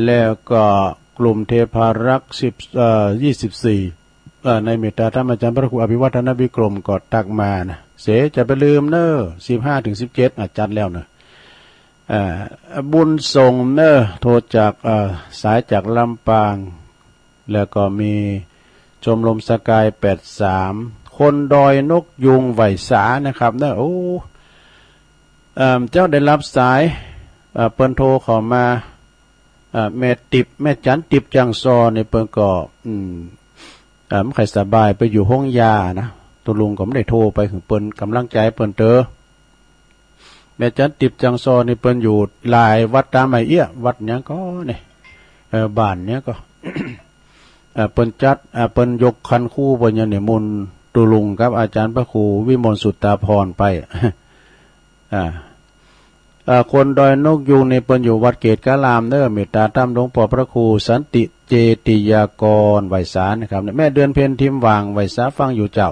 แล้วก็กลุ่มเทพารักษ์24ในเมตตาธรรมอาจารย์พระครูอภิวัฒนวิกรมก็ตักมานะเสจะไปลืม15-17จัดแล้วบุญส่งโทรจากสายจากลำปางแล้วก็มีชมรมสกาย83คนดอยนกยุงไหวสานะครับเจ้าได้รับสายเปิ้นโทรเข้ามาแม่จันติบจังซอในเปิ้นก็ไม่ค่อยสบายไปอยู่ห้องยานะตุลุงก็ไม่ได้โทรไปถึงเปิ้นกำลังใจเปิ้นแม่จันติบจังซอในเปิ้นอยู่หลายวัดตามไอเอี้ยวัดเนี้ยก็เนี่ยบ้านเนี้ยก็ เปิ้นจัดเปิ้นยกคันคู่เปิ้นยังเนี่ยมนตุลุงครับอาจารย์พระครูวิมลสุตตาพรไปคนดอยนกยูงในเปิ้นอยู่วัดเกตกะลามเมตตาธรรมหลวงพ่อพระครูสันติเจติยากรไหวสานะครับแม่เดือนเพ็ญทิมวางไหวสาฟังอยู่เจ้า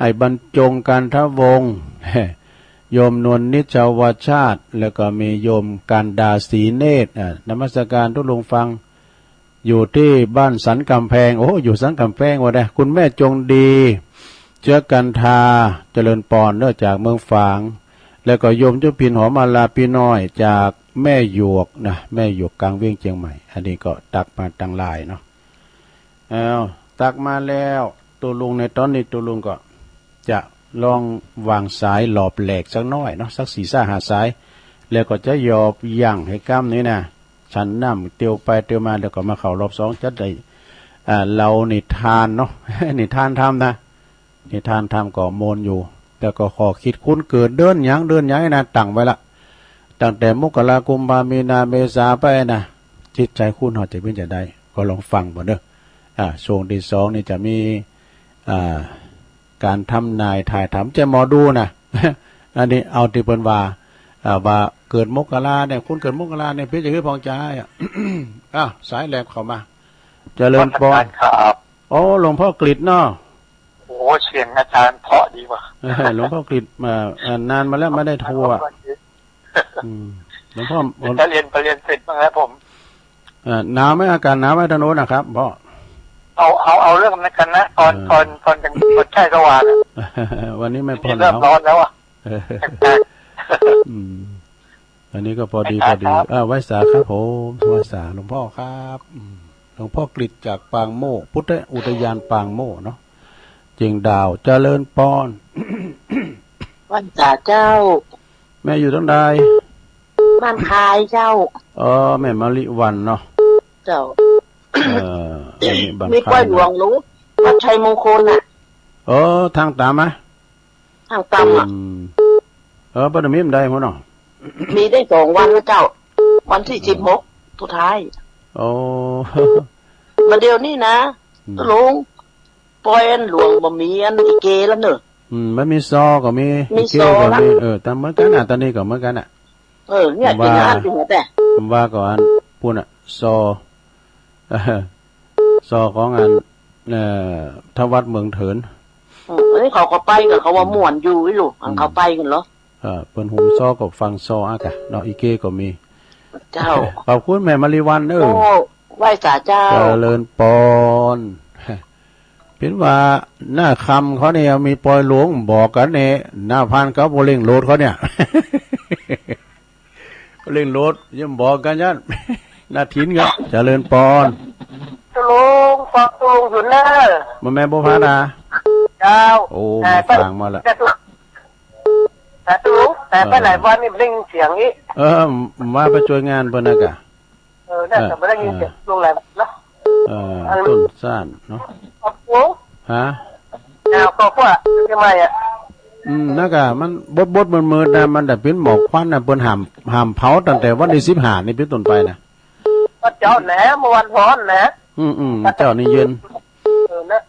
ไอ้บรรจงการทวงศ์โยมนวลนิจาวาชาติแล้วก็มีโยมการดาศรีเนตรนมัสการทุลุงฟังอยู่ที่บ้านสันกำแพงอยู่สันกำแพงว่าได้คุณแม่จงดี เจือกันทาเจริญปอนเนื่อจากเมืองฝาง แล้วก็โยมจุพินหอมมาลาปีน้อยจากแม่หยวกนะแม่หยวกกลางเวียงเชียงใหม่อันนี้ก็ตักมาตั้งหลายเนาะตักมาแล้วตัวลุงในตอนนี้ตัวลุงก็จะลองวางสายหลอบแหลกสักน้อยเนาะสัก4-5 สายแล้วก็จะยอบย่างให้กล้ามนี้นะฉันน้ำเตียวไปเตียวมาแล้วก็มาเข่ารอบ2จัดได้เรานิทานเนาะ นิทานทำนะนิทานทำก็โมนอยู่แต่ก็ขอคิดคุ้นเกิดเดินยังนะตั้งไว้ละตั้งแต่มกราคมมีนาเมษาไปนะจิตใจคุณเขาจะเป็นจะได้ก็ลองฟังบ่เด้อช่วงที่2นี่จะมีการทำนายถ่ายถามจะหมอดูนะ อันนี้เอาที่เปิ้นว่าเกิดมกราเนี่ยคุณเกิดมกราเนี่ยเพื่อจะคือพองใจสายแหลกเข้ามาเจริญปอนครับโอ้หลวงพ่อกฤษเนาะโอ้เสียงอาจารย์เพราะดีว่ะหลวงพ่อกฤษมานานมาแล้วไม่ได้โทรหลวงพ่อจะเรียนเสร็จบ้างแล้วผมหนาวไหมอากาศหนาวไหมทางโน้นนะครับพ่อเอาเรื่องนั้นกันนะตอนกันใช่สว่างวันนี้ไม่พอหนาวเริ่มร้อนแล้วอ่ะอันนี้ก็พอดีไว้สาครับผมไว้สาหลวงพ่อครับหลวงพ่อกฤษจากปางโม่พุทธอุทยานปางโม่เนาะเจียงดาวเจริญปอน วันจ่าเจ้าแม่อยู่ตรงใดบ้านคายเจ้าแม่มะลิวันเนาะเจ้ามีกล้วยหลวงรู้วัดชัยมงคลน่ะทางตามไหมทางตามปฐมีมได้มั้งเนาะมีได้2 วันแล้วเจ้าวันที่16สุดท้ายมาเดี๋ยวนี้นะลุงปอยอันหลวงบ่มีอันอีเกแล้วเนอะมันมีซอก็มีอีเกก็มีแต่เหมือนกันตอนนี้ก็เหมือนกันเนี่ยกินอาหารกินแต่ผมว่าก่อนพูดซอของอันทวัดเมืองเถินอันนี้เขาก็ไปกับเขาว่าม่วนอยู่วิลูกเขาไปกันเหรอเปิ้นหุมซอกับฟังซออะกะเนาะอีเกก็มีเจ้าขอบคุณแม่มะลิวันไหว้จ่าเจ้าเจริญปอนเป็นว่าหน้าคำเขาเนี่ยมีปอยหลวงบอกกันเนี่ยหน้าพันเขาบ่เร่งโหลดเขาเนี่ยเร่งโหลดยังบอกกันยันหน้าทิ้นครับเจริญปอนลุงอยู่เนอะแม่บ่พาดาเจ้าโอ้มาฟังมาละแต่ลุงแต่ไปไหนวันนี้เร่งเสียงนี้มาไปช่วยงานเพิ่นน่ะกะน่าจะไม่ได้ยินเสียงลุงแหลมเนาะต้นซ่านเนาะฮะก็ว่าทำไมนั่นกะมันบดมืดๆนะมันแต่เป็นหมอกควันน่ะเปิ้นห้ามเผาตั้งแต่วันที่15นี่เป็นต้นไปนะก็เจ้าแหนเมื่อวันร้อนแหนเจ้านี่เย็นนะ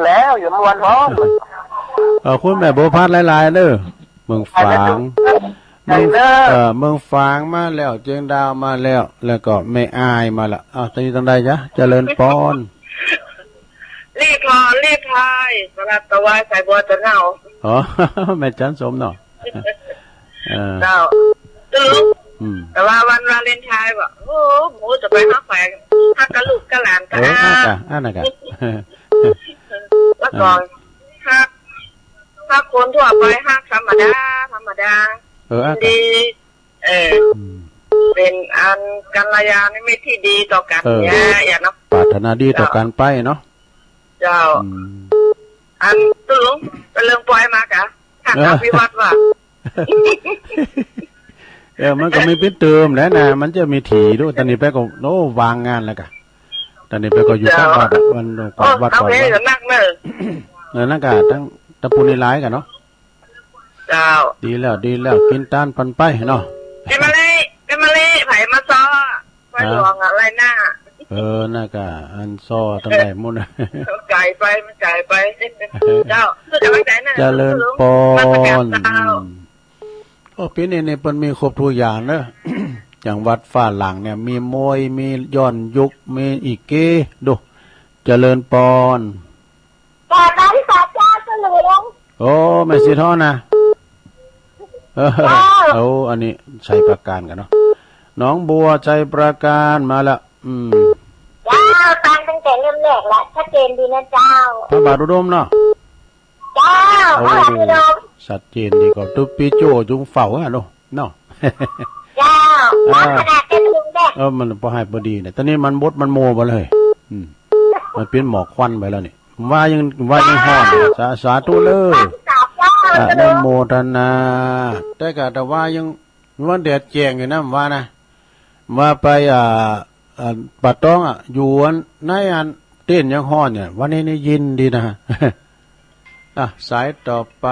แล้วอยู่เมื่อวันร้อนคุณแม่โบพัดหลายๆเด้อเมืองฝางเมืองฝางมาแล้วเจียงดาวมาแล้วก็แม่อายมาละตอนนี้ตั้งใดจ๊ะเจริญปอนรีบพายสลัดตะวายใส่บัวตะเนาแม่จันสมเนาะเจ้าแต่ว่าวันวาเลนไทน์บอกโอ้หมูจะไปหาแฝงถ้ากระลูกกระหลานกันน่ะแล้วก่อนถ้าคนทั่วไปฮักธรรมดาดีเป็นอันกัลยาณมิตรที่ดีต่อกันอย่าเนาะปรารถนาดีต่อกันไปเนาะเจ้าอันตุ้งเป็นเรื่องปล่อยมากะทางอภิวัตว่ามันก็ไม่เป็นเติมแล้วนะมันจะมีถี่ด้วยตอนนี้ไปก็วางงานแล้วกะตอนนี้ไปก็อยู่ข้างวัดวันวัดก่อนว่านักเนอะนั่นกะทั้งตะปูในร้ายกันเนาะเจ้าดีแล้วกินต้านปันไปเนาะแกมาเลยไผ่มาซ้อไปหลวงอะไรหน้าน่ากะอันซ้อตั้งแต่มุ่นไก่ไปมันไก่ไปเจ้าจะไปไหนน่ะเจริญปอนปีนี้เนี่ยมันมีครบทุกอย่างเนอะ อย่างวัดฝ้าหลังเนี่ยมีมวยมีย้อนยุคมีอีกเกดูเจริญปอนต่อกันต่อจ้าเฉลิมโอ้ไม่สิท่อนะอันนี้ชัยประการกันเนาะน้องบัวชัยประการมาละเจ้าตั้งแต่เริ่มแรกละชัดเจนดีนะเจ้าพระบาทอุดมเนาะ จ้า โอ้ พี่น้อง ชัดเจนดีก็ตุ๊ปีโจจุงเฝ้าอะเนาะเนาะ จ้าว่าขนาดเต็มลุงเด้ มันพอให้พอดีเนี่ยตอนนี้มันบดมันโมไปเลยมันเป็นหมอกควันไปแล้วนี่ว่ายังห้อนสาธุเลยนะโมทนาแต่ว่ายังวันแดดแจ้งอยู่นะว่านะว่าไปปัดต้องอยู่ในเต้นยังห้อนเนี่ยวันนี้นี่ยินดีนะสายต่อไป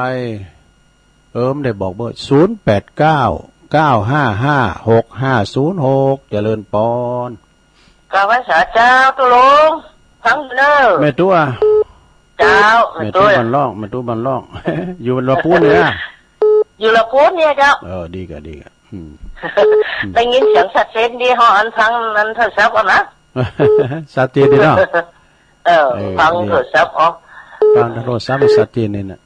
ได้บอกเบอร์0899556506เจริญปอนกาวัสาเจ้าตุลุงทั้งเนอแม่ตัวเจ้าแม่ตัวบันล่องแม่ตัวบันล่อง อยู่บนละปูนเนี่ยอยู่ละปูนเนี่ยเจ้าดีกะได้ยินเสียงสัตว์เซนดีฮอนฟังนั้นเถอะซับอ่ะนะสัตว์ดีเนาะฟังเถอะซับอ๋อฟังโทรศัพท์สัตว์นี่น่ะ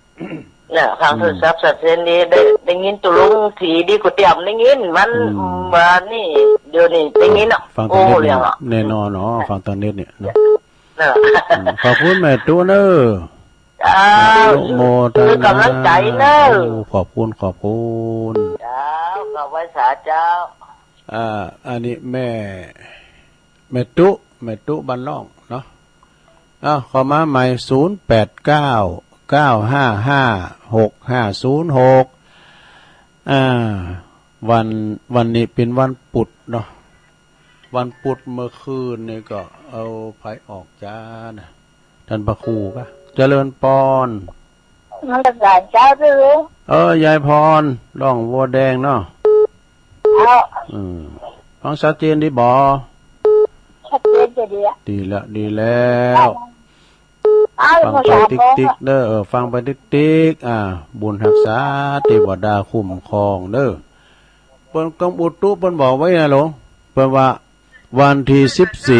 เนี่ยฟังเถอะซับสัตว์เซนดีได้ยินตุลุงถีดีกว่าเตียมได้ยินมันนี่เดี๋ยวนี้ได้ยินอ่ะฟังตอนนี้แน่นอนเนาะฟังตอนนี้เนี่ยขอบคุณแม่ตัวเนอะโมทนากำลังใจเนอะขอบคุณเจ้าขอบไว้สาเจ้าอันนี้แม่ตุบันล่องเนาะขอมาใหม่0899556506วันนี้เป็นวันปุดเนาะวันปุดเมื่อคืนนี่ก็เอาไผออกจ้านะท่านพระครูก็เจริญปอนมันจะสายเจ้าด้วยยายพรร้องวัวแดงเนาะฟังชัดเจนดีบ่ชัดเจนจะดีแล้วฟังไปติ๊กเด้อฟังไปติ๊กบุญรักษาเทวดาคุ้มครองเด้อเปิ้นกำอุตุเปิ้นบอกไว้นะหลวงเปิ้นว่าวันที่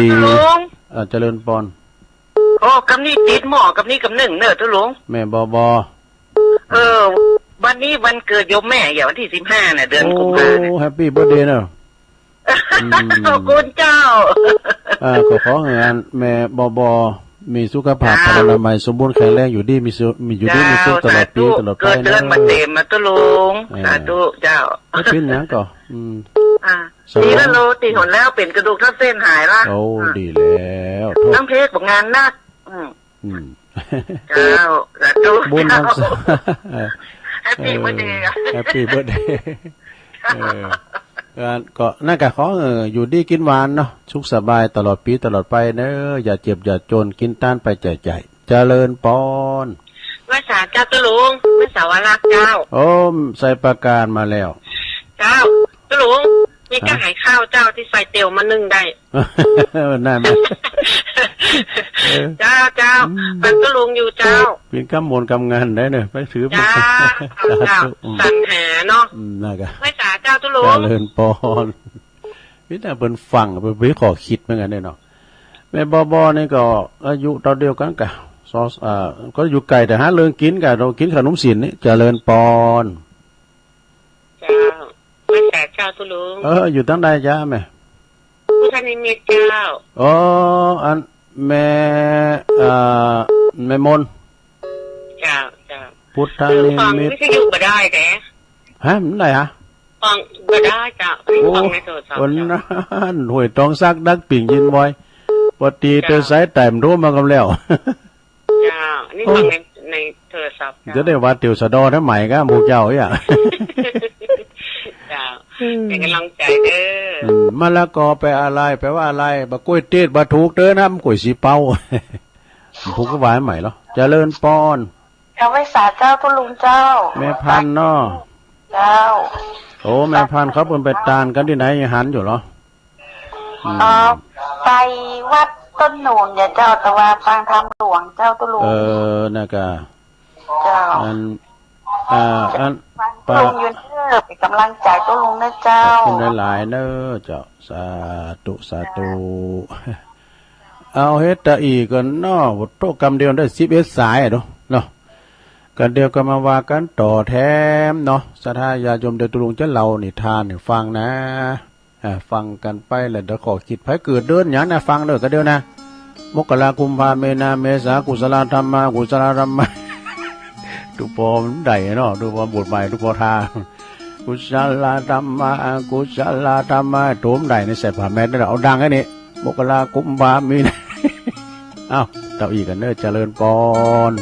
14เจริญปอนกำนี้ติดหมอกำนี้กำหนึ่งเนอะทุลุงแม่บวันนี้วันเกิดโยมแม่อย่างวันที่15น่ะเดือนกุมภาพันธ์แฮปปี้เบิร์ธเดย์เนอะขอบคุณเจ้าขอให้แม่บมีสุขภาพพลามัยสมบูรณ์แข็งแรงอยู่ดีมีสุขตลอดปีตลอดไปเกิดเดือนมาเต็มมาตุลุงสาธุเจ้าเป็นยังก่อดีแล้วโลตีหนแล้วเป็นกระดูกทับเส้นหายละโอ้ดีแล้วน้ำเพชรบอกงานนักเจ้าสาธุบุญทั้งแฮปปี้เบิร์ธเดย์แฮปปี้เบิร์ธเดย์ก็น่าจะขออยู่ดีกินหวานเนาะสุขสบายตลอดปีตลอดไปเนอะอย่าเจ็บอย่าจนกินต้านไปใจเจริญปอนว่าสาเจ้าตุลุงว่าสาวรักเจ้าใส่ประการมาแล้วเจ้าตุลุงมีกระหายข้าวเจ้าที่ใส่เตียวมานึ่งได้นั่นเจ้าเป็นตุลุงอยู่เจ้าเป็นกำมลกำงานได้เนอะไปถือเจ้าสังหาเนาะน่าก็ไม่สาเจ้าตุลุงเจริญปอนพี่น่าเป็นฟังเป็นขอคิดเหมือนกันเนาะแม่บอนี่ก็อายุตอนเดียวกันกะก็อยู่ไกลแต่หาเรื่องกินกันเรากินขนมศีลนี่เจริญปอนเจ้าไม่สาเจ้าตุลุงอยู่ตั้งใดจ้าแม่พุทธนิมิตเจ้าอันแม่มนเจ้าพุทธนิมิตไม่ใช่อยู่บ่ได้แต่มันได้ฮะฟังบ่ได้เจ้าฟังในโทรศัพท์คนนั้นห่วยตองซักดักปิ่งยินบ่อยปกติเธอสายแต่มรู้มากันแล้วเจ้านี่ฟังในโทรศัพท์จะได้ว่าติวสะดอทั้งใหม่ก็หมู่เจ้าอ่ะเป็นกำลังใจเด้อมะละกอไปอะไรแปลว่าอะไรบะกล้วยเตี้ยบะถูกเด้อน้ำกล้วยสีเป้าผูกก็หวานใหม่เหรอเจริญปอนเอาไว้สาเจ้าตุลุงเจ้าแม่พันเนาะเจ้าแม่พันเขาเป็นไปตานกันที่ไหนหันอยู่เหรอไปวัดต้นหนูนอย่าเจ้าแต่ว่าฟังธรรมหลวงเจ้าตุลุงน่ะกะเจ้าปลุงยืนเด้อเป็นกำลังใจตุลุงนะเจ้าขอบคุณหลายๆเด้อเจ้าสาธุเอาเฮ็ดตะอีกันเนาะโตกรรมเดียวได้11สายเนาะกันเดียวก็มาว่ากันต่อแถมเนาะศรัทธาญาติโยมเดี๋ยวตุลุงจะเล่านิทานให้ฟังนะฟังกันไปแล้วเดี๋ยวขอคิดไผเกิดเดือนหยังนะฟังเด้อก็เดี๋ยวนะมกรากุมภาเมนาเมษากุศลธรรมากุศลธรรมะ ดูพอมันได้เนาะดูพอบทใหม่ดูพอทากุศลธรรมะกุศลธรรมะโถมได้ในใส่ผ้าแมสนั่นเอาดังไอ้นี่มกรากุมภามีนาเอ้าเต่าอีกกันเนอเจริญปอน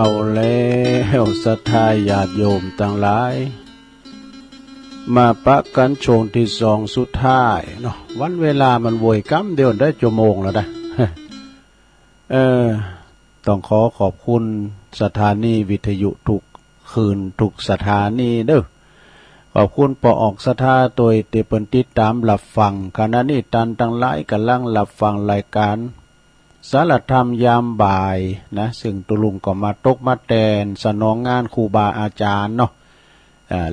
เอาแล้วศรัทธาญาติโยมทั้งหลายมาปะกันช่วงที่สองสุดท้ายเนาะวันเวลามันโวยกำเดียวได้ชั่วโมงแล้วนะ ต้องขอบคุณสถานีวิทยุทุกคืนทุกสถานีเด้อขอบคุณปอออกสถาตัวเตเปินติดตามหลับฟังขณะนี้ตันทั้งหลายกำลังหลับฟังรายการสารธรรมยามบ่ายนะซึ่งตุลุงก็มาตกมาแตนสนองงานครูบาอาจารย์เนาะ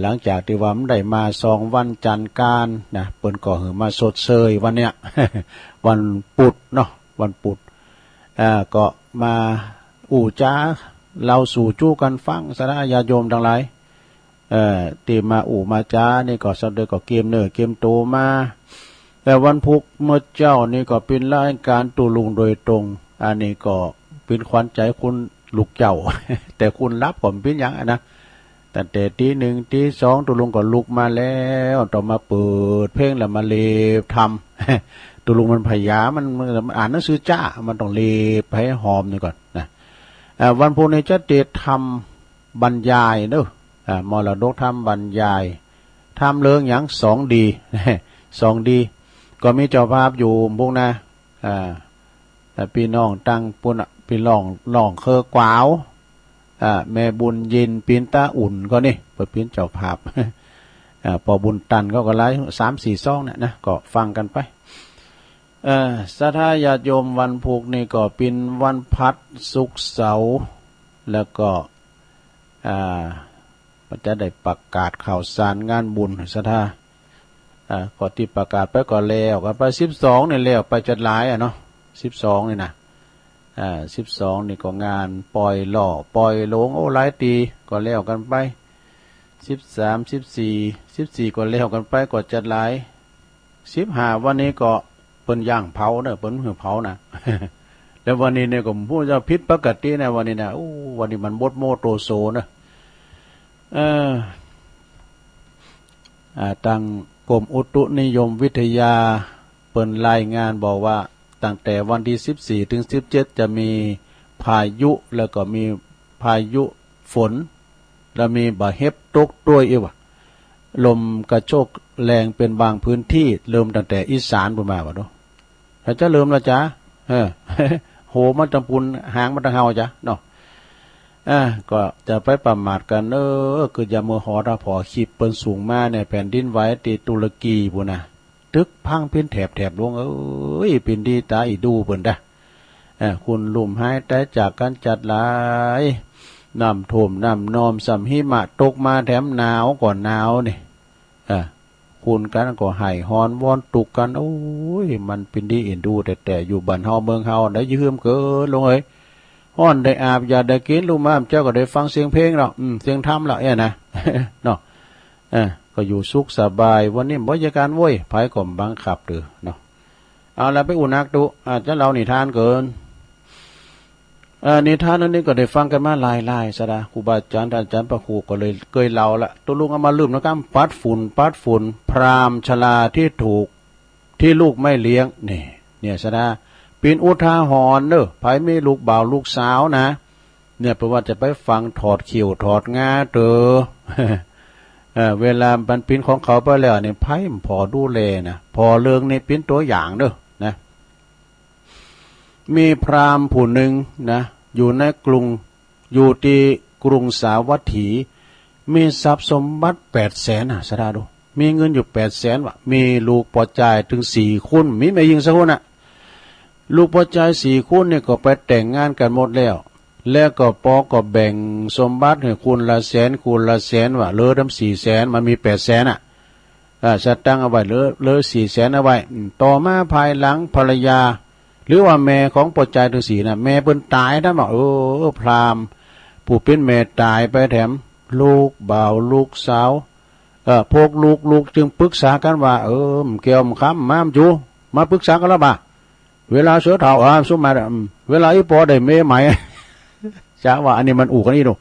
หลังจากที่ว่ามันได้มา2 วันจันทร์การนะเปิ้นก็หือมาสดเชยวันเนี้ย วันปุดเนาะวันปุดก็มาอู่จ้าเราสู่จู้กันฟังสาระญาติโยมทั้งหลายตีมาอู่มาจ้านี่ก็สะดวกก็เกมเนื้อเกมโตมาแต่วันพุธเมื่อเจ้านี่ก็เป็นรายการตุลุงโดยตรงอันนี้ก็เป็นขวัญใจคุณลูกเจ้า แต่คุณรับผมเป็นอย่างนะแต่ตี 1 ตี 2ตุลุงก็ลุกมาแล้วต่อมาเปิดเพลงแล้วมาเลบทำ ตุลุงมันพยามันอ่านหนังสือจ้ามันต้องเลบให้หอมนี่ก่อนนะวันพุธนี้จะเดททำบรรยายเด้อมรดกทำบรรยายทำเรื่องอย่าง2 ดี2 ดีก็มีเจ้าภาพอยู่พวกนะพี่น้องตั้งปุ่นพี่น้องเคอกวาวแม่บุญยินปีนตาอุ่นก็นี่เปิดปีนเจ้าภาพ ปอบุญตันก็ไล่3-4 ซองเนี่ยนะก็ฟังกันไปศรัทธาญาติโยมวันพุธนี่ก็เป็นวันพัดศุกร์เสาร์แล้วก็มันจะได้ประกาศข่าวสารงานบุญศรัทธาก็ที่ประกาศไปก็แล้วกันไป12นี่แล้วไปจัดหลายเนาะ12นี่นะ12นี่ก็งานปล่อยหล่อปล่อยโลงโอ้หลายตีก็แล้วกันไป13 14ก็แล้วกันไปก็จัดหลาย15วันนี้ก็เปิ้นย่างเผาเด้อเปิ้นหือเผานะ แล้ววันนี้เนี่ยก็ผู้จะผิดปกตินะวันนี้นะวันนี้มันบดโมโตโซนะตั้งกรมอุตุนิยมวิทยาเปิดรายงานบอกว่าตั้งแต่วันที่14 ถึง 17จะมีพายุแล้วก็มีพายุฝนแล้วมีบะเฮ็บตกด้วยอีกว่าลมกระโชกแรงเป็นบางพื้นที่เริ่มตั้งแต่อีสานพุ่นมาว่าเนาะถ้าจะเริ่มแล้วจ้ะ โหมันตำปุนหางมันตะเฮาจ้ะเนาะก็จะไปประมาทกันคืออย่ามัวหอระพอขีบเปิ้นสูงมาเนี่ยแผ่นดินไหวที่ตุรกีพุ่นน่ะตึกพังเป็นแถบลงเป็นดีตาอีดูเปิ้นดะคุณลุ่มหายแต่จากการจัดหลายน้ำท่วมน้ำนอมสัมหิมะตกมาแถมหนาวก่อนหนาวนี่คุณกันก็ไห้ฮอนวอนตุกกันมันเป็นดีเอ็นดูแต่อยู่บ้านเฮาเมืองเฮาได้ยืมเกินลงเอ้ยฮ้อนได้อาบยาได้กินลูกม้ามเจ้าก็ได้ฟังเสียงเพลงแล้วเสียงธรรมแล้วนะ เนาะก็อยู่สุขสบายวันนี้บ่มีการโว้ยไผก็บังคับเด้อเนาะเอาละไปอุนักดูอาจจะเล่านิทานเกินนิทานนั้นนี่ก็ได้ฟังกันมาหลายซะนะครูบาอาจารย์ท่านอาจารย์พระครูก็เลยเคยเล่าละตัวลุงเอามาลืมนะครับปัดฝุ่นพราหมณ์ชราที่ถูกที่ลูกไม่เลี้ยงเนี่ยซะนะเป็นอุทาหรณ์เด้อไผมีลูกบ่าวลูกสาวนะเนี่ยเพราะว่าจะไปฟังถอดขิวถอดงาเด้อ เวลามันเป็นของเขาไปแล้วเนี่ยไพ่พอดูแลนะพอเรื่องนี่เป็นตัวอย่างเด้อนะมีพราหมณ์ผู้หนึ่งนะอยู่ในกรุงอยู่ที่กรุงสาวัตถีมีทรัพย์สมบัติ800,000สะดาดูมีเงินอยู่800,000ว่ะมีลูกปอจ่ายถึง4 คนมีแม่ยิงสักคนน่ะลูกปอจ่าย4 คนเนี่ยก็ไปแต่งงานกันหมดแล้วก็ปอก็แบ่งสมบัติให้คุณละ100,000คุณละ100,000ว่ะเหลือทั้ง400,000มันมี800,000สตังค์เอาไว้เหลือ400,000เอาไว้ต่อมาภายหลังภรรยาหรือว่าแม่ของปอจ่ายถึง4น่ะแม่เพิ่นตายนะบอกพราหมณ์ผู้เป็นแม่ตายไปแถมลูกบ่าวลูกสาวพวกลูกจึงปรึกษากันว่าเกี่ยวมค้ำมามจูมาปรึกษากันแล้วบ่าเวลาเสือเฒ่าสมมาเวลาอีปอได้เมใหม่จ้าว่าอันนี้มันอู่กันนี่ดู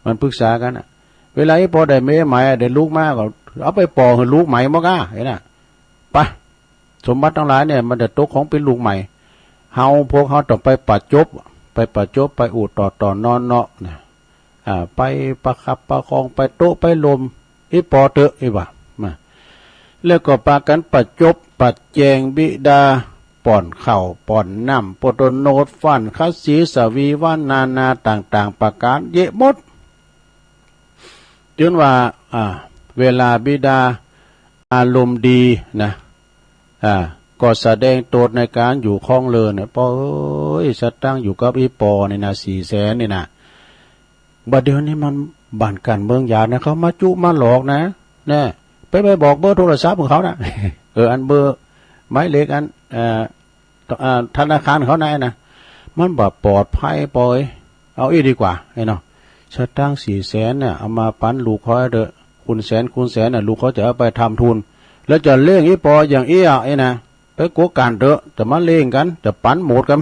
มันปรึกษากันเวลาอีปอได้เมใหม่ได้ลูกมากก็เอาไปปอให้ลูกใหม่บ่กะเห็นน่ะไปสมบัติทั้งหลายเนี่ยมันจะตกของเป็นลูกใหม่พวกเฮาต้องไปประจบไปอู่ต่อนอนเนาะ ไปประคับประคองไปโต๊ะไปลมอีปอเตอะอีว่ามาแล้วก็ปากันปัจจบปัจแจงบิดาป่อนเข่าป่อนน้ำปตโนดฟันคัสสีสวีวานาต่างๆประการเยอะหมดจนว่าเวลาบิดาอารมณ์ดีนะก็แสดงตนในการอยู่คล้องเลินเนี่ยปอเอ้ยสตั้งอยู่กับอีปอนี่นะ400,000นี่นะบัดเดี๋ยวนี้มันบ้านกันเมืองยานะเขามาจุมาหลอกนะเนี่ยไปบอกเบอร์โทรศัพท์ของเขานะ อันเบอร์หมายเลขอันธนาคารเขาไหนนะมันแบบปลอดภัยปอยเอาอีกดีกว่าไอ้เนาะสตั้ง400,000เนี่ยเอามาปั้นลูกเขาเด้อคุณแสนน่ะลูกเขาจะเอาไปทำทุนแล้วจะเลี้ยงอีปออย่างไอ้นะไปกวกันเถอะจะมาเลี้ยงกันจะปั้นหมดกัน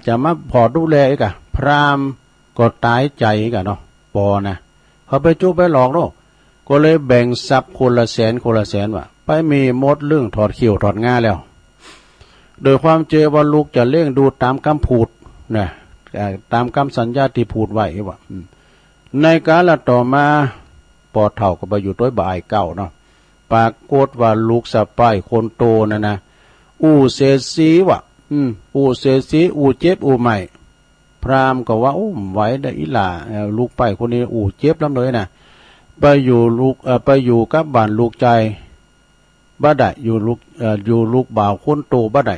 จะมาพอดูแลอีกอะพรามก็ตายใจกันเนาะปอนะเขาไปจุไปหลอกเนาะก็เลยแบ่งทรัพย์คนละแสนว่ะไปมีมดเรื่องถอดเขี้ยวถอดง่าแล้วโดยความเจอว่าลูกจะเลี้ยงดูตามคำพูดนะตามคำสัญญาที่พูดไว้ว่าในกาลต่อมาปอเฒ่าก็ไปอยู่ต้วยบ่ายเก่าเนาะปรากฏว่าลูกสะใภ้คนโตนะเสสีว่ะเสสีเจ็บใหม่พรามก็ว่าไหวได้อีหล่าลูกไปคนนี้เจ็บล้ำเลยนะไปอยู่กับบ้านลูกใจบ้าได้อยู่ลูกบ่าวคนโตบ้าได้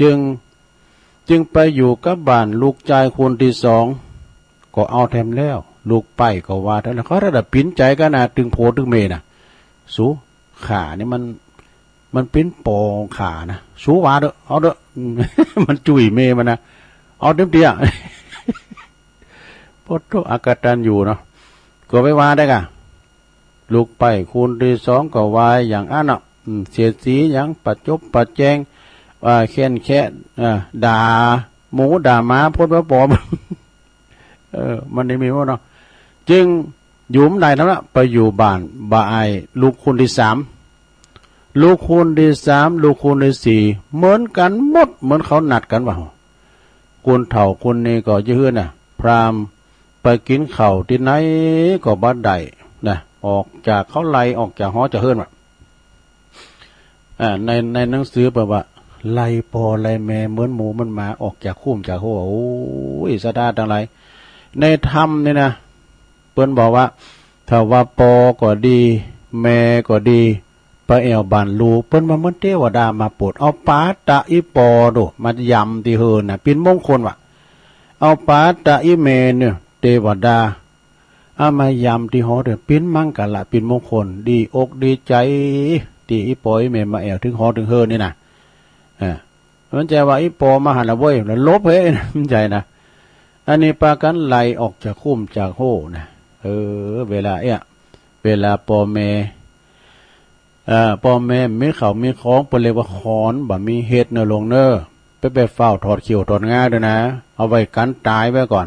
จึงไปอยู่กับบ้านลูกใจคนที่2ก็เอาแถมแล้วลูกไปก็ว่าแต่เขาระดับปิ้นใจกันนะตึงโพตึงเมนะสูขานี่มันปิ้นปองขานะสูว่าเด้อเอาเด้อ มันจุยเมมันนะเอาเต็มเตี้ย พอทุกอากาศตันอยู่เนาะก็ไปว่าได้กะลูกไปคูณที่2ก็วายอย่างอันเนาะเสียสีอย่างปัจจบปัจแจงแค้นแค่ด่าหมูด่าหมาพูดว่าปอม มันได้มีว่าเนาะจึงอยู่มได้ทั้งนั้นไปอยู่บ้านบ่ายลูกคนที่3ลูกคนที่3ลูกคนที่4เหมือนกันหมดเหมือนเขานัดกันว่าคนเฒ่าคนนี้ก็ยืนน่ะพรามไปกินข้าวที่ไหนก็บ่ได้นะออกจากเขาไล่ออกจากหอจะเฮิรนว่ะในหนังสือแบบว่าไล่ปอไล่แม่เหมือนหมูมันหมาออกจากคุ้มจากหัวโอ้ยสะดาดังไรในธรรมนี่นะเปิ้นบอกว่าถ้าว่าปอก็ดีแม่ก็ดีไปแอวบานลูเปิ้นมาเหมือนเทวดามาโปรดเอาปาตะอีปอดูมายำที่เฮินน่ะเป็นมงคลว่ะเอาปาตะอีเมเนี่ยเทวดาเอามายำที่หอเด้อเป็นมังกรเป็นมงคลดีอกดีใจที่อีปออีเมมาแอวถึงหอถึงเฮินนี่น่ะมันใจว่าอีปอมาหันละเว้ยแล้วลบเฮ้ยมันใจนะอันนี้ปากันไล่ออกจากคุ้มจากโหนะเวลาปอแม่มีเขามีของเปเรียกว่าขอนบ่มีเฮ็ดเนอลงเนอไปเฝ้าถอดเขี้ยวถอดง่าด้วยนะเอาไว้กันตายไว้ก่อน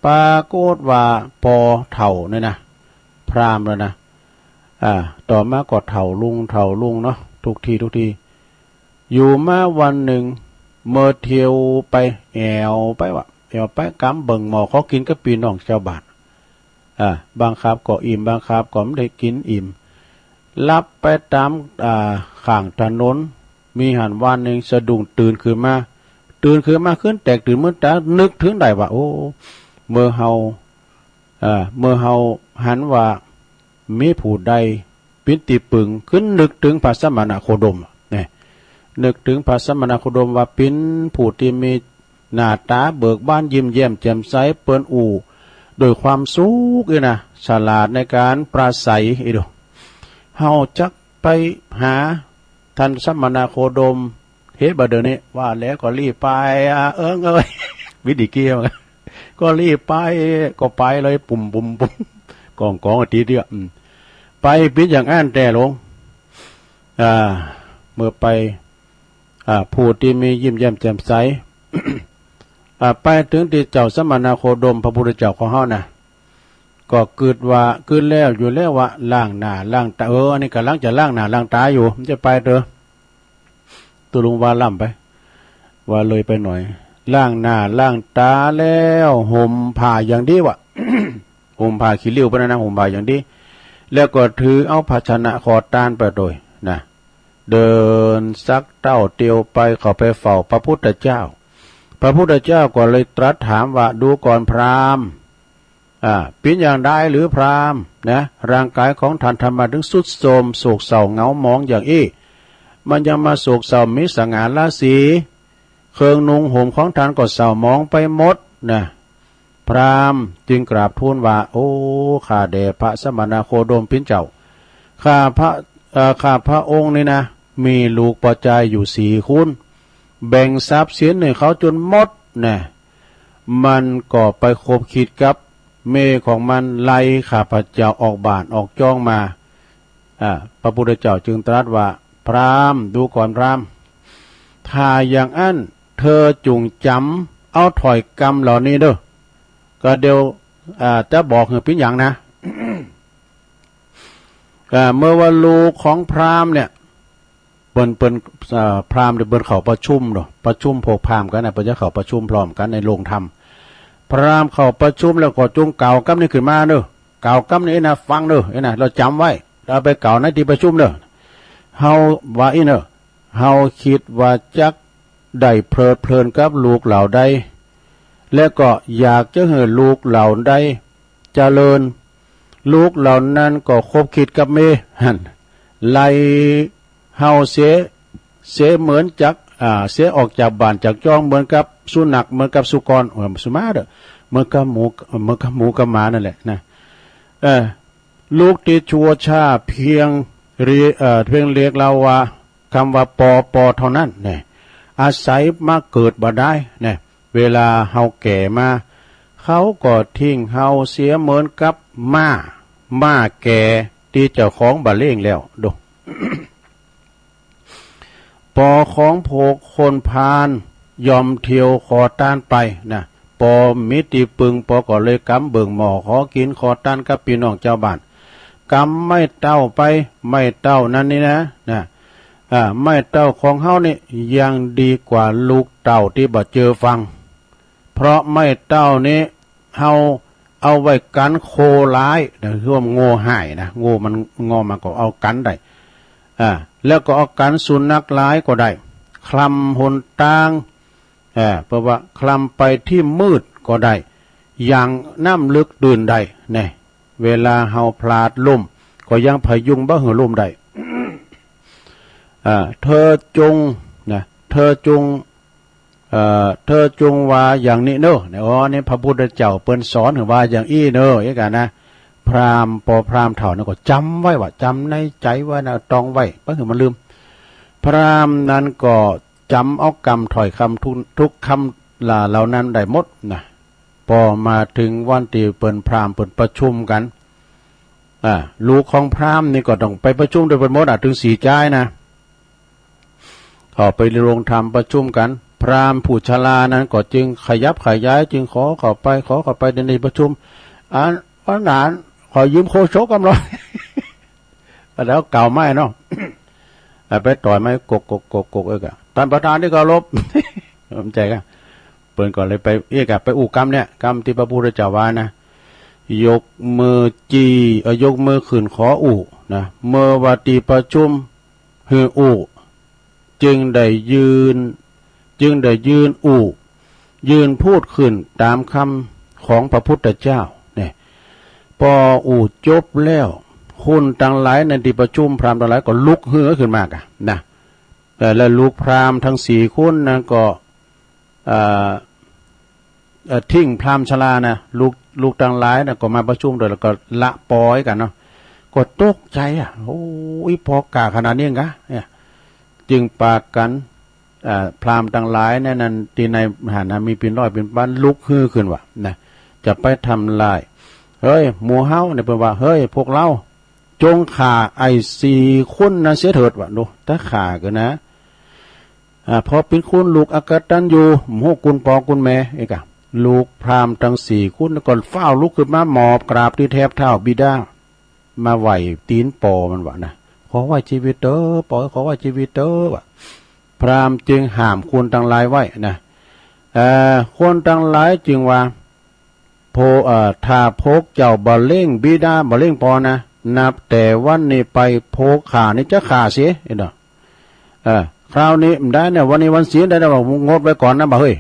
ปรากฏว่าปอเฒ่าเนี่ยนะพรามแล้วนะต่อมาก็เฒ่าลุงเนาะทุกทีอยู่มาวันหนึ่งเมื่อเที่ยวไปแอวไปกำเบิ่งหมอเขากินก็ปีน้องชาวบ้านบางครับก็อิ่มบางครับก็ไม่ได้กินอิ่มลับไปตามข้างถนนมีหันวันหนึ่งสะดุ้งตื่นขึ้นมาขึ้นแตกตื่นเมื่อตานึกถึงได้ว่าโอ้เมื่อเฮาหันว่ามีผู้ใดปิติปึงขึ้นนึกถึงพระสมณโคดมเนี่ยนึกถึงพระสมณโคดมว่าเป็นผู้ที่มีหน้าตาเบิกบานยิ้มแย้มแจ่มใสเปิ้นโดยความสุขเลยนะฉลาดในการปราศัยอีดูเฮาจักไปหาท่านสมณโคดมเฮ็ดบ่เดี๋ยวนี้ว่าแล้วก็รีบไปวิธีเกี่ยวก็รีบไปก็ไปเลยปุ่มกองทีเดียวไปปิดอย่างอันแต่ลงเมื่อไปผู้ที่มียิ้มแย้มแจ่มใส ไปถึงที่เจ้าสมณโคดมพระพุทธเจ้าของเฮานะก็เกิดแล้วอยู่แล้วว่าล้างหน้าล้างตาอันนี้กำลังจะล้างหน้าล้างตาอยู่มันจะไปเด้อตุลุงว่าล่ำไปว่าเลยไปหน่อย ล้างหน้าล้างตาแล้วห่มผ้าอย่างดีวะ ห่มผ้าขี้ริ้วไปนะห่มผ้าอย่างดีแล้วก็ถือเอาภาชนะขอตานไปโดยนะเดินซักเต้าเตียวไปเข้าไปเฝ้าพระพุทธเจ้าพระพุทธเจ้าก็เลยตรัสถามว่าดูก่อนพราหมณ์เป็นอย่างใดหรือพราหมณ์นะร่างกายของท่านทำมาถึงสุดโทรมโศกเศร้าเหงาหมองอย่างอี้มันยังมาโศกเศร้ามิสง่าราศีเครื่องนุ่งห่มของท่านก็เศร้าหมองไปหมดนะพราหมณ์จึงกราบทูลว่าโอ้ข้าแด่พระสมณโคดมพินเจ้าข้าพระองค์นี่นะมีลูกปัจจัยอยู่4คนแบ่งทรัพย์สินให้เขาจนหมดนะมันก็ไปคบคิดกับเมของมันไล่ข้าพเจ้าออกบานออกจ้องมาพระพุทธเจ้าจึงตรัสว่าพราหมณ์ดูก่อนพราหมณ์ถ้าอย่างอั้นเธอจุงจำเอาถอยกรรมเหล่านี้เด้อก็เดี๋ยวจะบอกให้เป็นอย่างนะ เมื่อว่าลูกของพราหมณ์เนี่ยเปิ้นพราหมณ์เปิ้นเข้าประชุมเนาะประชุมพวกพราหมณ์กันนะเปิ้นจะเข้าประชุมพร้อมกันในโรงธรรมพราหมณ์เข้าประชุมแล้วก็จงกล่าวกำนี้ขึ้นมาเด้อกล่าวกำนี้นะฟังเด้อนะเราจำไว้เราไปกล่าวในที่ประชุมเด้อเฮาว่าอีเด้อเฮาคิดว่าจักได้เพลิดเพลินกับลูกเหล่าใดแล้วก็อยากจะให้ลูกเหล่าใดเจริญลูกเหล่านั้นก็คบคิดกับเมหั่นไล่เฮาเสียเหมือนจักเสียออกจากบ้านจากจ้องเหมือนกับสุนัขเหมือนกับสุกรสุมาเด้อเหมือนกับหมูกับหมานั่นแหละนะลูกที่ชั่วช้าเพียงเรียกเราว่าคำว่าปอเท่านั้นเนี่ยอาศัยมาเกิดบ่ได้เนี่ยเวลาเฮาแก่มาเขาก็ทิ้งเฮาเสียเหมือนกับม้าแก่ที่เจ้าของบ่เลี้ยงแล้วดู ปอของโผกคนพานยอมเที่ยวขอต้านไปนะปอมิติปึงปอก็เลยกำเบิ่งหมอขอกินขอต้านกับพี่น้องเจ้าบ้านกำไม่เต้าไปไม่เต้านั้นนี่นะไม่เต้าของเฮานี่ยังดีกว่าลูกเต้าที่บ่เจอฟังเพราะไม่เต้านี้เฮาเอาไว้กันโคร้ายนะร่วมโง่หายนะโง่มันงอมาก็เอากันได้แล้วก็เอากันสุนัขร้ายก็ได้คลำหนตางเพราะว่าคลำไปที่มืดก็ได้อย่างน้ำลึกดื่นได้เนี่ยเวลาเฮาพลาดลุ่มก็ยังพยุงบ่หือลุ่มได้ เธอจงว่าอย่างนี้เนอะนี่พระพุทธเจ้าเปิ้นสอนว่าอย่างอี้เนอะอย่างกันนะพราหมณ์เถ่านั่นก็จำไว้ว่าจำในใจไว้นะตองไว้บ่หือมันลืมพราหมณ์นั้นก็จำเอากรรมถอยคำทุกคำเหล่านั้นได้หมดนะพอมาถึงวันที่เปิ้นพราหมณ์เปิ้นประชุมกันลูกของพราหมณ์นี่ก็ต้องไปประชุมโดยเปิ้นหมดถึง4จ่ายนะเข้าไปโรงธรรมประชุมกันพราหมณ์ผู้ชรานั้นก็จึงขยับขยายจึงขอเข้าไปในประชุมวันนั้นขอยืมโคชกกันหน่อยแล้วเก่าไม้เนาะไปต่อยไม้กกท่านประธานที่เคารพสนใจกันเปิ้นก่อนเลยไปไปอุกรรมเนี่ยกรรมที่พระพุทธเจ้าว่านะยกมือยกมือขึ้นขอนะเมื่อวัติประชุมฮือจึงได้ยืนยืนพูดขึ้นตามคำของพระพุทธเจ้าเนี่ยพอจบแล้วคนทั้งหลายในที่ประชุมพราหมณ์ทั้งหลายก็ลุกฮือขึ้นมากะนะแต่ละลูกพราหมณ์ทั้ง4คนนะก็ทิ้งพราหมณ์ชรานะลูกทั้งหลายนะก็มาประชุมโดยแล้วก็ละปอยกันเนาะก็ตกใจโอ้ยพอกาขนาดนี้กะเนี่ยจึงปากกันพราหมณ์ทั้งหลายนั้นที่ในมหานามีเป็นร้อยเป็นพันลุกฮือขึ้นว่านะจะไปทำลายเฮ้ยหมู่เฮาเนี่ยเป็นว่าเฮ้ยพวกเราจงฆ่าไอ้4คนนะเสียเถิดว่าดูถ้าฆ่ากันนะพอเป็นคุณลูกอกตัญญูโมกุลปอกุลแม่ลูกพราหมณ์ทั้ง4คนก่อนเฝ้าลุกขึ้นมาหมอบกราบที่แทบเท้าบิดามาไหวตีนปอมันว่านะขอไว้ชีวิตเด้อปอขอไว้ชีวิตเด้อว่ะพราหมณ์จึงห้ามคุณทั้งหลายไว้นะ คนทั้งหลายจึงว่าถ้าพกเจ้าบ่เล่งบิดาบ่เล่งปอนะนับแต่วันนี้ไปโพกขานี่จะขาเสียเนาะคราวนี้ได้เนี่ยวันนี้วันศีลได้แล้วบอกงดไว้ก่อนนะบ่เฮ้ย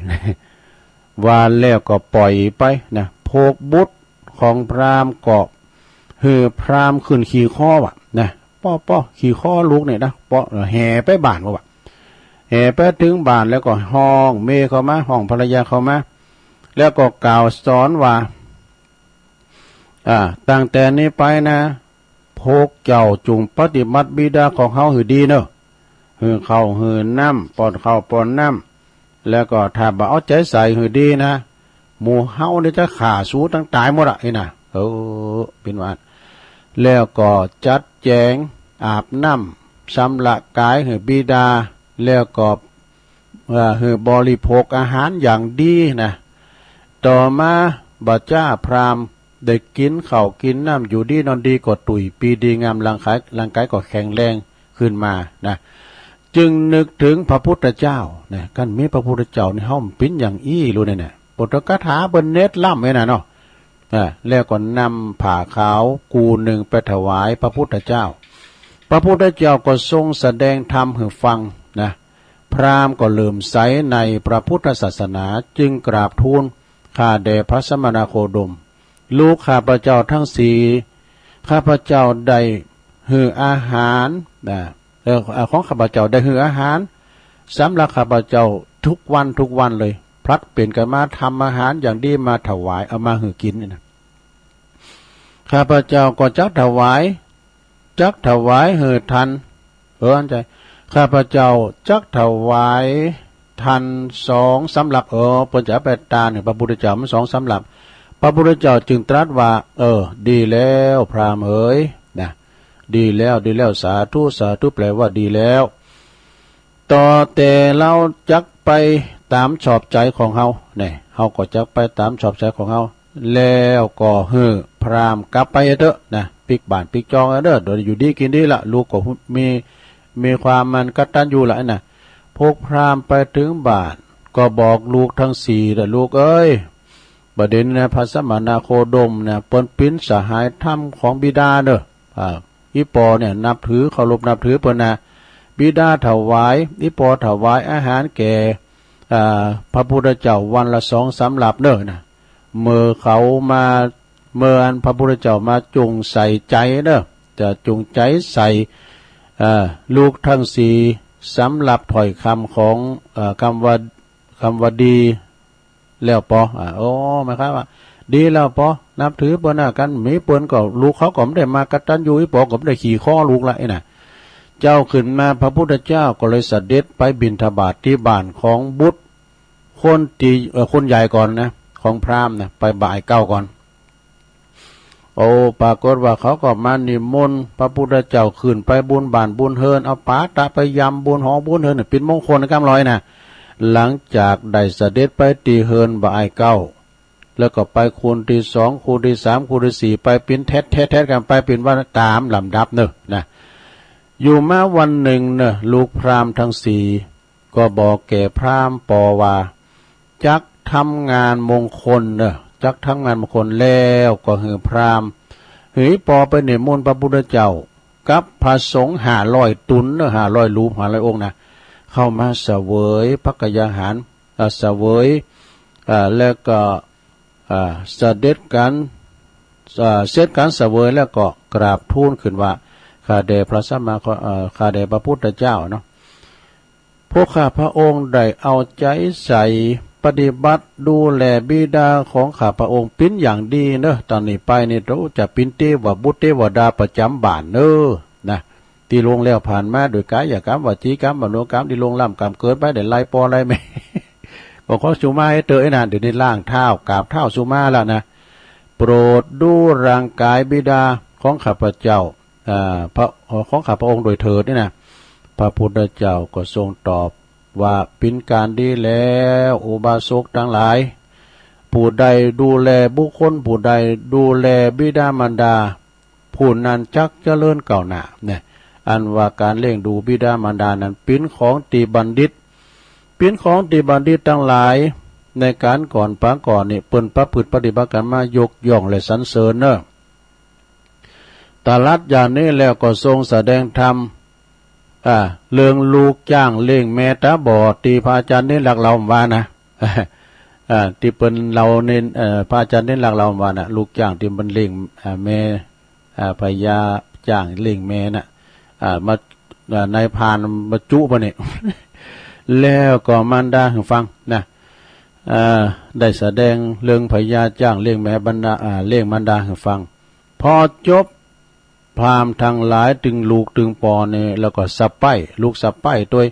ว่าแล้วก็ปล่อยไปนะโพกบุตรของพราหมณ์ก็พราหมณ์ขึ้นขี่ข้อว่ะนะป้อขี่ข้อลูกเนี่ยนะป้อแห่ไปบ้านว่ะแห่ไปถึงบ้านแล้วก็ห้องเมเข้ามาห้องภรรยาเข้ามาแล้วก็กล่าวสอนว่าตั้งแต่นี้ไปนะพวกเจ้าจงปฏิบัติบิดาของเขาหือดีเนอะหือเข้าหือน้ำป้อนเข้าป้อนน้ำแล้วก็ถ้าบ่เอาใจใส่หือดีนะหมู่เฮาเนี่ยจะขาสู้ตั้งตายหมดอ่ะไอ้น่ะเป็นว่าแล้วก็จัดแจงอาบน้ำสำละกายหือบิดาแล้วก็หือบริโภคอาหารอย่างดีนะต่อมาบัจจ้าพราหมณ์ได้กินข้าวกินน้ำอยู่ดีนอนดีก็ตุยปีดีงามร่างกายก็แข็งแรงขึ้นมานะจึงนึกถึงพระพุทธเจ้านะกันมีพระพุทธเจ้าในห้องปิ้นอย่างอี้รู้เนี่ยบทคาถาบนเน็ตล่ำไว้น่ะเนาะแล้วก็นำผ้าขาวกูหนึ่งไปถวายพระพุทธเจ้าพระพุทธเจ้าก็ทรงแสดงธรรมให้ฟังนะพราหมณ์ก็เลื่อมใสในพระพุทธศาสนาจึงกราบทูลข้าแด่พระสมณโคดมลูกข้าพเจ้าทั้งสี่ข้าพเจ้าได้หืออาหารของข้าพเจ้าได้หืออาหารสำหรับข้าพเจ้าทุกวันเลยพลัดเปลี่ยนกันมาทำอาหารอย่างดีมาถวายเอามาหือกินนี่นะข้าพเจ้าก็จักถวายหือทันอันใจข้าพเจ้าจักถวายทัน2สำหรับเพิ่นจะไปตาเนี่ยพระพุทธเจ้ามัน2สำหรับพระพุทธเจ้าจึงตรัสว่าดีแล้วพราหมณ์เอ๋ยนะดีแล้วสาธุแปลว่าดีแล้วต่อแต่เราจักไปตามชอบใจของเฮาเนี่ยเฮาก็จักไปตามชอบใจของเฮาแล้วก็พราหมณ์กลับไปเถอะนะปิกบ้านปิกจองเด้อโดยอยู่ดีกินดีละลูกก็มีความมันกตัญญูละนะพวกพราหมณ์ไปถึงบ้านก็บอกลูกทั้ง4แต่ลูกเอ้ยประเด็นนะพระสมณโคดมเนี่ยเปิ้นปิ้นสหายธรรมของบิดาเด้ออีปอเนี่ยนับถือเคารพนับถือเปิ้นนะบิดาถวายอีปอถวายอาหารแก่พระพุทธเจ้าวันละ2สำหรับเด้อนะเมื่อเขามาอันพระพุทธเจ้ามาจงใส่ใจเด้อจะจงใจใส่ลูกทั้ง4สำหรับถ้อยคำของคำว่าดีแล้วปอหมายความว่าดีแล้วปอนับถือเปิ้นกันมีเปิ้นก็ลูกเขาก็ไม่ได้มากตัญญูอีปอก็ไม่ได้ขี่ข้อลูกละไอ้น่ะเจ้าขึ้นมาพระพุทธเจ้าก็เลยเสด็จไปบิณฑบาตที่บ้านของบุตรคนใหญ่ก่อนนะของพราหมณ์นะไปบ่ายเก้าก่อนปรากฏว่าเขาก็มานิมนต์พระพุทธเจ้าขึ้นไปบุญบานบุญเฮินเอาปาตะไปยำบุญหอบุญเฮินเป็นมงคลกำลอยนะหลังจากได้เสด็จไปตีเฮินบ่ายเก้าแล้วก็ไปคูณที่2คูณที่3คูณที่4ไปเป็นแท้กันไปเป็นว่าตามลำดับเนอะนะอยู่มาวันหนึ่งเนอะลูกพราหมณ์ทั้ง4ก็บอกแก่พราหมณ์ปอว่าจักทำงานมงคลเนอะจักทำงานมงคลแล้วก็พราหมณ์ปอไปนิมนต์พระพุทธเจ้ากับพระสงฆ์500 ตุนเนอะ500 รูป500 องค์นะเข้ามาเสวยภักยาหารเสวยแล้วก็เสด็จกันเสวยแล้วก็กราบทูลขึ้นว่าข้าแต่พระสัมมาข้าแต่พระพุทธเจ้าเนาะพวกข้าพระองค์ได้เอาใจใส่ปฏิบัติดูแลบิดาของข้าพระองค์เป็นอย่างดีเนอะตอนนี้ไปนี่เราจะเป็นเทวบุตรเทวดาประจำบ้านเนอะนะที่ลงแล้วผ่านมาโดยกายกรรมวจีกรรมมโนกรรมที่ลงล่ำกรรมเกิดไปได้ไล่ปอไล่แม่บอกเขาสุมาให้เตยนะเดี๋ยวนี้ล่างเท้ากราบเท้าสุมาแล้วนะโปรดดูร่างกายบิดาของข้าพเจ้าของข้าพระองค์โดยเถิดนี่นะพระพุทธเจ้าก็ทรงตอบว่าเป็นการดีแล้วอุบาสกทั้งหลายผู้ใดดูแลบุคคลผู้ใดดูแลบิดามารดาผู้นั้นจักเจริญก้าวหน้าเนี่ยอันว่าการเลี้ยงดูบิดามารดานั้นเป็นของตีบัณฑิตทั้งหลาย ในการก่อนปางก่อนนี่เปิ้นประพฤติปฏิบัติกันมายกย่องและสรรเสริญเนอะตรัสอย่างนี้แล้วก็ทรงแสดงธรรมเรื่องลูกจ้างเลี้ยงแม่ตาบอดตีพระอาจารย์นี่หลักเราว่านะที่เปิ้นเราเน้นพระอาจารย์นี่หลักเราว่านะลูกจ้างที่มันเลี้ยงแม่พญาจ้างเลี้ยงแม่น่ะมาในพานมาจุปะเนี่ย แล้วก็มันได้ฟังนะได้แสดงเรื่องพญาจ้างเลี้ยงแม่บรรดาเลี้ยงมันดาให้ฟังพอจบพราหมณ์ทั้งหลายถึงลูกถึงปอเนี่ยแล้วก็สะใภ้ลูกสะใภ้ตัว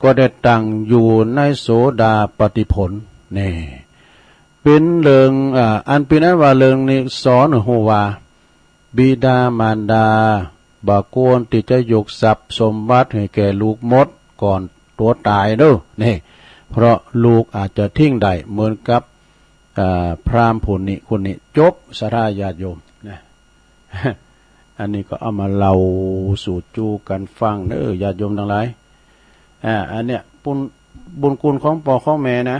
ก็ได้ตั้งอยู่ในโสดาปฏิผลนี่เป็นเรื่องอันเป็นนั้นว่าเรื่องนี้สอนหัวว่าบิดามารดาบาโกนที่จะยกทรัพย์สมบัติให้แก่ลูกมดก่อนตัวตายเด้อนี่เพราะลูกอาจจะทิ้งได้เหมือนกับพราหมณ์ผู้นี้คนนี้จบสาราญาติโยมนะอันนี้ก็เอามาเล่าสู่จูกันฟังเด้อญาติโยมทั้งหลายอันเนี้ยบุญคุณของพ่อของแม่นะ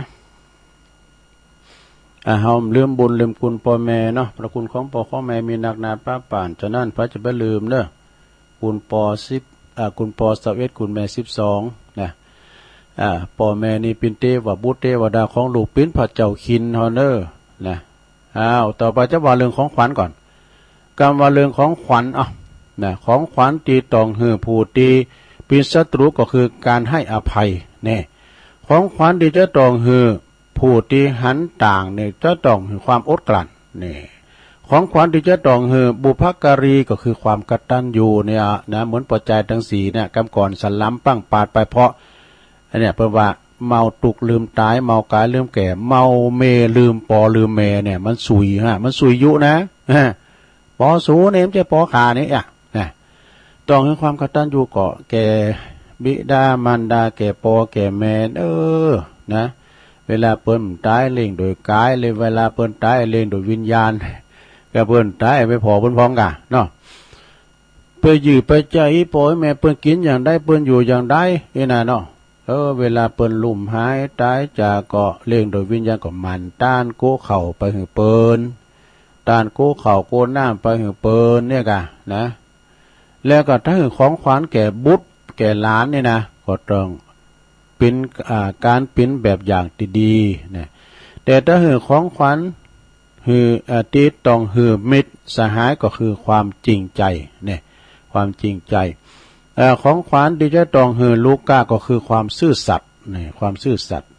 เฮาลืมบุญลืมคุณพ่อแม่เนาะพระคุณของพ่อของแม่มีนักหนาป้าป่านฉะนั้นพระจะไม่ลืมเด้อคุณพ่อ10คุณพ่อ11คุณแม่12นะพ่อแม่นี่เป็นเทวบุตรเทวดาของลูกเป็นพระเจ้าคินเฮาเด้อนะต่อไปจะว่าเรื่องของขวัญก่อนกำว่าเรื่องของขวัญนะของขวัญตีตองหือผู้ตีเป็นศัตรูก็คือการให้อภัยเนี่ยของขวัญที่จะตองหือผู้ที่หันต่างเนี่ยจะต้องหือความอดกลั้นเนี่ยของขวัญที่จะต้องหือบุพการีก็คือความกตัญญูเนี่ยนะเหมือนปัจจัยทั้งสี่เนี่ยกำก่อนสลัมปั้งปาดไปเพราะเนี่ยเพิ่นว่าเมาตุกลืมตายเมากายลืมแก่เมาเมลืมปอลืมเมเนี่ยมันสุยมันสุยยุนะปอสูเนี่ยไม่ใช่ปอขาเนี่ยต้องให้ความกตัญญูเกาะแก่บิดามารดาแก่ปอแก่แม่นะเวลาเปิ้นตายเลี้ยงโดยกายเลยเวลาเปิ้นตายเลี้ยงโดยวิญญาณก็เปิ้นตายไปพอเปิ้นพ้องกะเนาะไปยื้อไปใจปอยแม่เปิ้นกินอย่างใดเปิ้นอยู่อย่างใดนี่น่ะเนาะเวลาเปิ้นลุ่มหายตายจากก็เลี้ยงโดยวิญญาณก็มันต้านโกเข่าไปหือเปิ้นต้านโกเข่าโกน้ำไปหือเปิ้นเนี่ยกะนะแล้วก็ถ้าของขวัญแก่บุตรแก่หลานนี่นะก็ต้องเป็นการเป็นแบบอย่างที่ดีนะแต่ถ้าของขวัญติดต้องมิตรสหายก็คือความจริงใจเนี่ยความจริงใจของขวัญที่จะต้องลูกก้าก็คือความซื่อสัตย์เนี่ยความซื่อสัตย์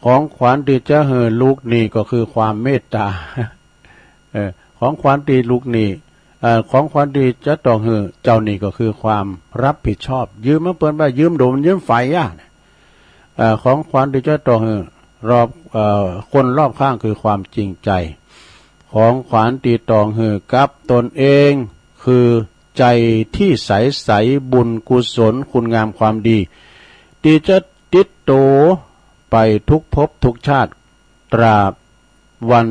ของขวัญที่จะลูกนี่ก็คือความเมตตาของขวัญที่ลูกนี่ของขวัญที่จะต้องเจ้านี่ก็คือความรับผิดชอบยืมมาเปิ้นว่ายืมโดมยืมไฟของขวัญที่จะต้องรอบคนรอบข้างคือความจริงใจของขวัญที่ต้องกับตนเองคือใจที่ใสบุญกุศลคุณงามความดีที่จะติดโตไปทุกภพทุกชาติตราบวัน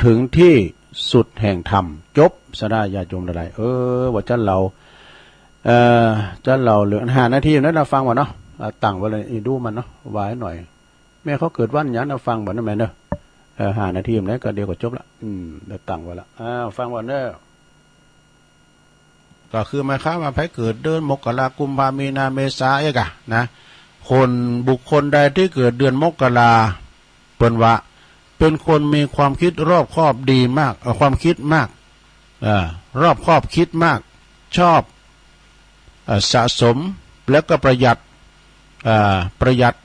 ถึงที่สุดแห่งธรรมจบสดาญาโยมอะไรว่าจะเราเหลือ5 นาทีนั้นเราฟังว่าเนาะตั้งไว้เลยดูมันเนาะไว้หน่อยแม่เขาเกิดวันยันเราฟังบ่นั่นแม่เนอะ5 นาทีนั้นก็เดียวก็จบละเดี๋ยวตั้งไว้ละฟังวันเนอะก็คือหมายความว่าไผเกิดเดือนมกราคมกุมภาพันธ์มีนาเมษายนนะคนบุคคลใดที่เกิดเดือนมกราเปิ้นว่าเป็นคนมีความคิดรอบคอบดีมากความคิดมากรอบคอบคิดมากชอบสะสมแล้วก็ประหยัด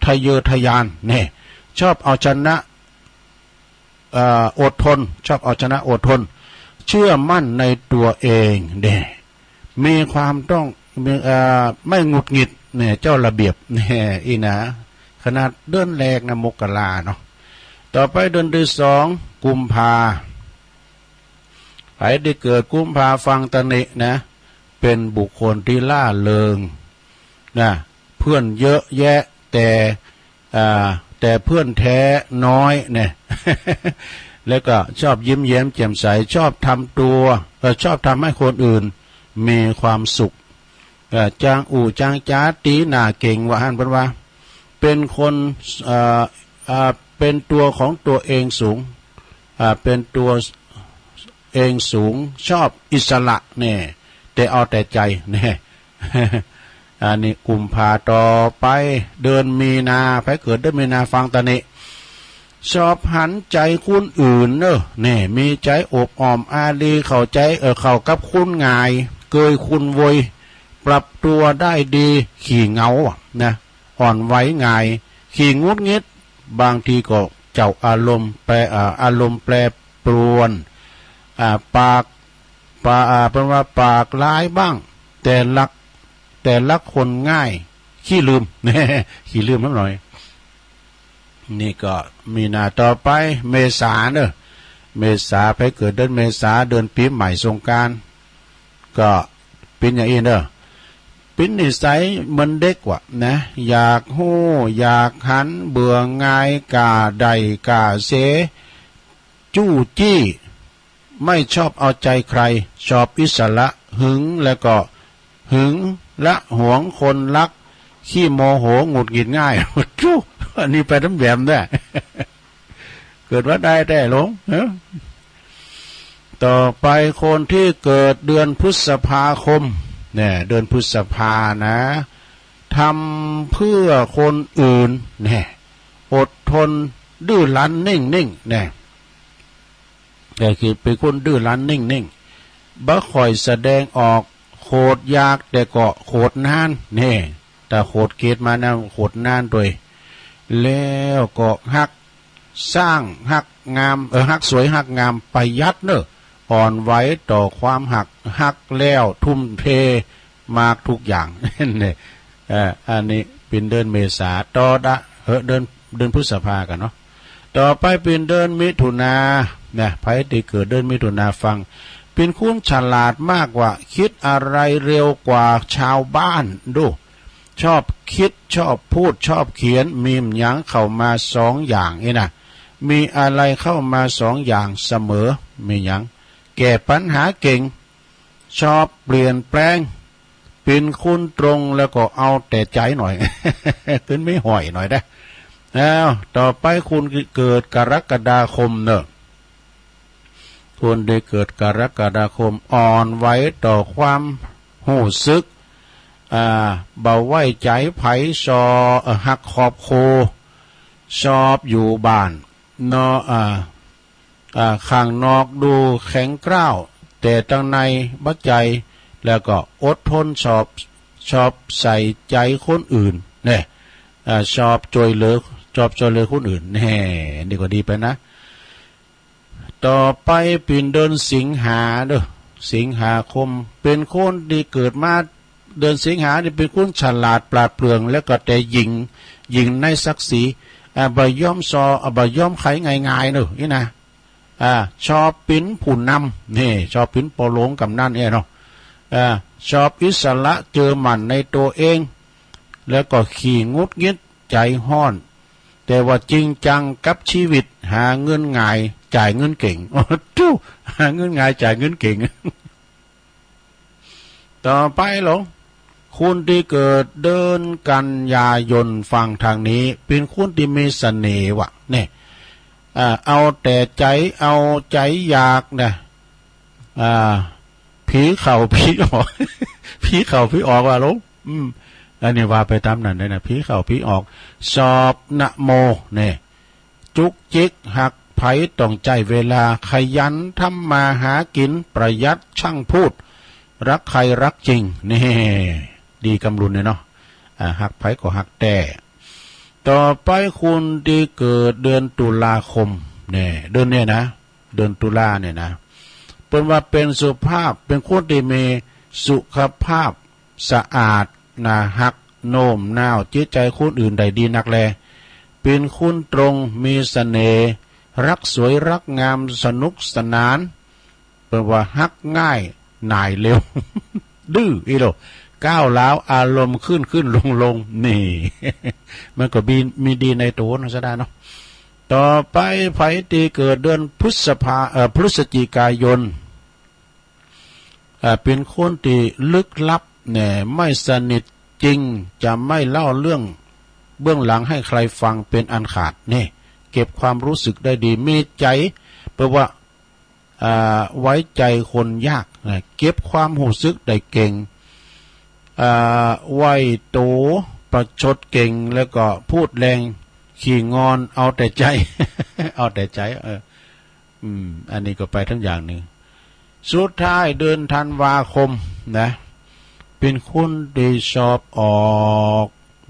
ทะเยอทะยานเนี่ยชอบเอาชนะอดทนชอบเอาชนะอดทนเชื่อมั่นในตัวเองเนี่ยมีความต้องไม่หงุดหงิดเนี่ยเจ้าระเบียบเนี่ยอีนะขนาดเดือนแรกนะมกราเนาะต่อไปเดือนที่2กุมภาใครได้เกิดกุมภาฟังตะนินะเป็นบุคคลที่ล่าเริงนะเพื่อนเยอะแยะแต่เพื่อนแท้น้อยเนี่ย แล้วก็ชอบยิ้มแย้มแจ่มใสชอบทำตัวชอบทำให้คนอื่นมีความสุขจางอู่จางจ้าตีหน้าเก่งว่าฮั่นเป็นว่าเป็นคน เป็นตัวของตัวเองสูงเป็นตัวเองสูงชอบอิสระเนี่ยแต่เอาแต่ใจเนี่ยอันนี้กุมภาต่อไปเดือนมีนาไปเกิดเดือนมีนาฟังตอนนี้ชอบหันใจคุณอื่นเนอะเนี่ยมีใจอบอ้อมอารีเข้าใจเข้ากับคุณง่ายเกยคุณโวยปรับตัวได้ดีขี่เงานะอ่อนไหวง่ายขี่งุดงิดบางทีก็เจ้าอารมณ์แปรปรวนปากเป็นว่าปากร้ายบ้างแต่ละคนง่ายขี้ลืมขี้ลืมนิดหน่อยนี่ก็มีนาต่อไปเมษาเนอะเมษาไปเกิดเดือนเมษาเดือนปีใหม่สงกรานต์ก็เป็นอย่างนี้เนอะเป็นนิสัยมันเด็กว่ะนะอยากหู้อยากหันเบื่อง่ายกาใดกาเสจู้จี้ไม่ชอบเอาใจใครชอบอิสระหึงแล้วก็หึงและหวงคนรักขี้โมโหหงุดหงิดง่ายจู้อันนี้ไปทั้งแบบได้เกิดว่าได้หลงต่อไปคนที่เกิดเดือนพฤษภาคมเนี่ยเดือนพฤษภานะทำเพื่อคนอื่นเนี่ยอดทนดื้อรั้นนิ่งเนี่ยแต่คือเป็นคนดื้อรั้นนิ่งบ่ค่อยแสดงออกโคตรยากแต่ก็โคตรนานเนี่ยแต่โคตรเกตมานะโคตรนานด้วยแล้วก็ฮักสร้างฮักงามฮักสวยฮักงามประหยัดเนอะอ่อนไหวต่อความฮักแล้วทุ่มเทมากทุกอย่างเนี่ยอันนี้เป็นเดือนเมษาต่อเดือนพฤษภากันเนาะต่อไปเป็นเดือนมิถุนาเนี่ยไผที่เกิดเดือนมิถุนาฟังเป็นคุณฉลาดมากกว่าคิดอะไรเร็วกว่าชาวบ้านดูชอบคิดชอบพูดชอบเขียนมีมยังเข้ามาสองอย่างนี่นะมีอะไรเข้ามาสองอย่างเสมอมียังแก้ปัญหาเก่งชอบเปลี่ยนแปลงเป็นคุณตรงแล้วก็เอาแต่ใจหน่อย ขึ้นไม่ห่อยหน่อยได้แล้วต่อไปคุณเกิดกรกฎาคมเนอะคุณได้เกิดกรกฎาคมอ่อนไหวต่อความหู้สึกเบาไว้ใจไผชอหักขอบโคชอบอยู่บ้านนอข้างนอกดูแข็งกร้าวแต่ตั้งในบัดใจแล้วก็อดทนชอบใส่ใจคนอื่นเนี่ยชอบช่วยเหลือคนอื่นแน่นี่ก็ดีไปนะต่อไปปีเดือนสิงหาเด้อสิงหาคมเป็นคนที่เกิดมาเดือนสิงหานี่เป็นคนฉลาดปราดเปรื่องแล้วก็แต่หญิงในศักดิ์ศรีบย่อมบย่อมไขง่ายๆเนอะนี่นะชอบปิ้นผู้นำนี่ชอบปิ้นปอหลงกับนั่นเนาะชอบอิสระเจอมันในตัวเองแล้วก็ขี้งุดงิดใจห้อนแต่ว่าจริงจังกับชีวิตหาเงินง่ายจ่ายเงินเก่งโอ้ทูหาเงินง่ายจ่ายเงินเก่ง ต่อไปหลงคุณที่เกิดเดือนกันยายนฟังทางนี้เป็นคุณที่มีเสน่ห์ว่ะเนี่ยเอาแต่ใจเอาใจอยากนะผีเข่าผีออก ผีเข่าผีออกว่าหลงอันนี้ว่าไปตามนั้นเลยนะผีเข่าผีออกสอบนะโมเนี่ยจุกจิกหักไผต้องใจเวลาขยันทำมาหากินประหยัดช่างพูดรักใครรักจริงนี่ดีกำลุนเนี่ยเนาะหักไผก็หักแต่ต่อไปคุณที่เกิดเดือนตุลาคมเนี่ยเดือนเนี่ยนะเดือนตุลาเนี่ยนะเป็นว่าเป็นสุภาพเป็นคนที่มีสุขภาพสะอาดนะหักโน้มน้าวจิตใจคนอื่นได้ดีนักแลเป็นคุณตรงมีเสน่ห์รักสวยรักงามสนุกสนานเป็นว่าหักง่ายหน่ายเร็ว ดื้ออีโลก้าวล้าวอารมณ์ขึ้นลงนี่ มันก็มีดีในตัวนะซะได้เนาะต่อไปไผที่เกิดเดือนพฤศจิกายนเป็นคนที่ลึกลับเนี่ยไม่สนิทจริงจะไม่เล่าเรื่อง เบื้องหลังให้ใครฟังเป็นอันขาดนี่เก็บความรู้สึกได้ดีมีใจเพราะว่าไว้ใจคนยากนะเก็บความรู้สึกได้เก่งไหวโตประชดเก่งแล้วก็พูดแรงขี่งอนเอาแต่ใจ เอาแต่ใจอันนี้ก็ไปทั้งอย่างหนึ่งสุดท้ายเดือนธันวาคมนะเป็นคนที่ชอบออก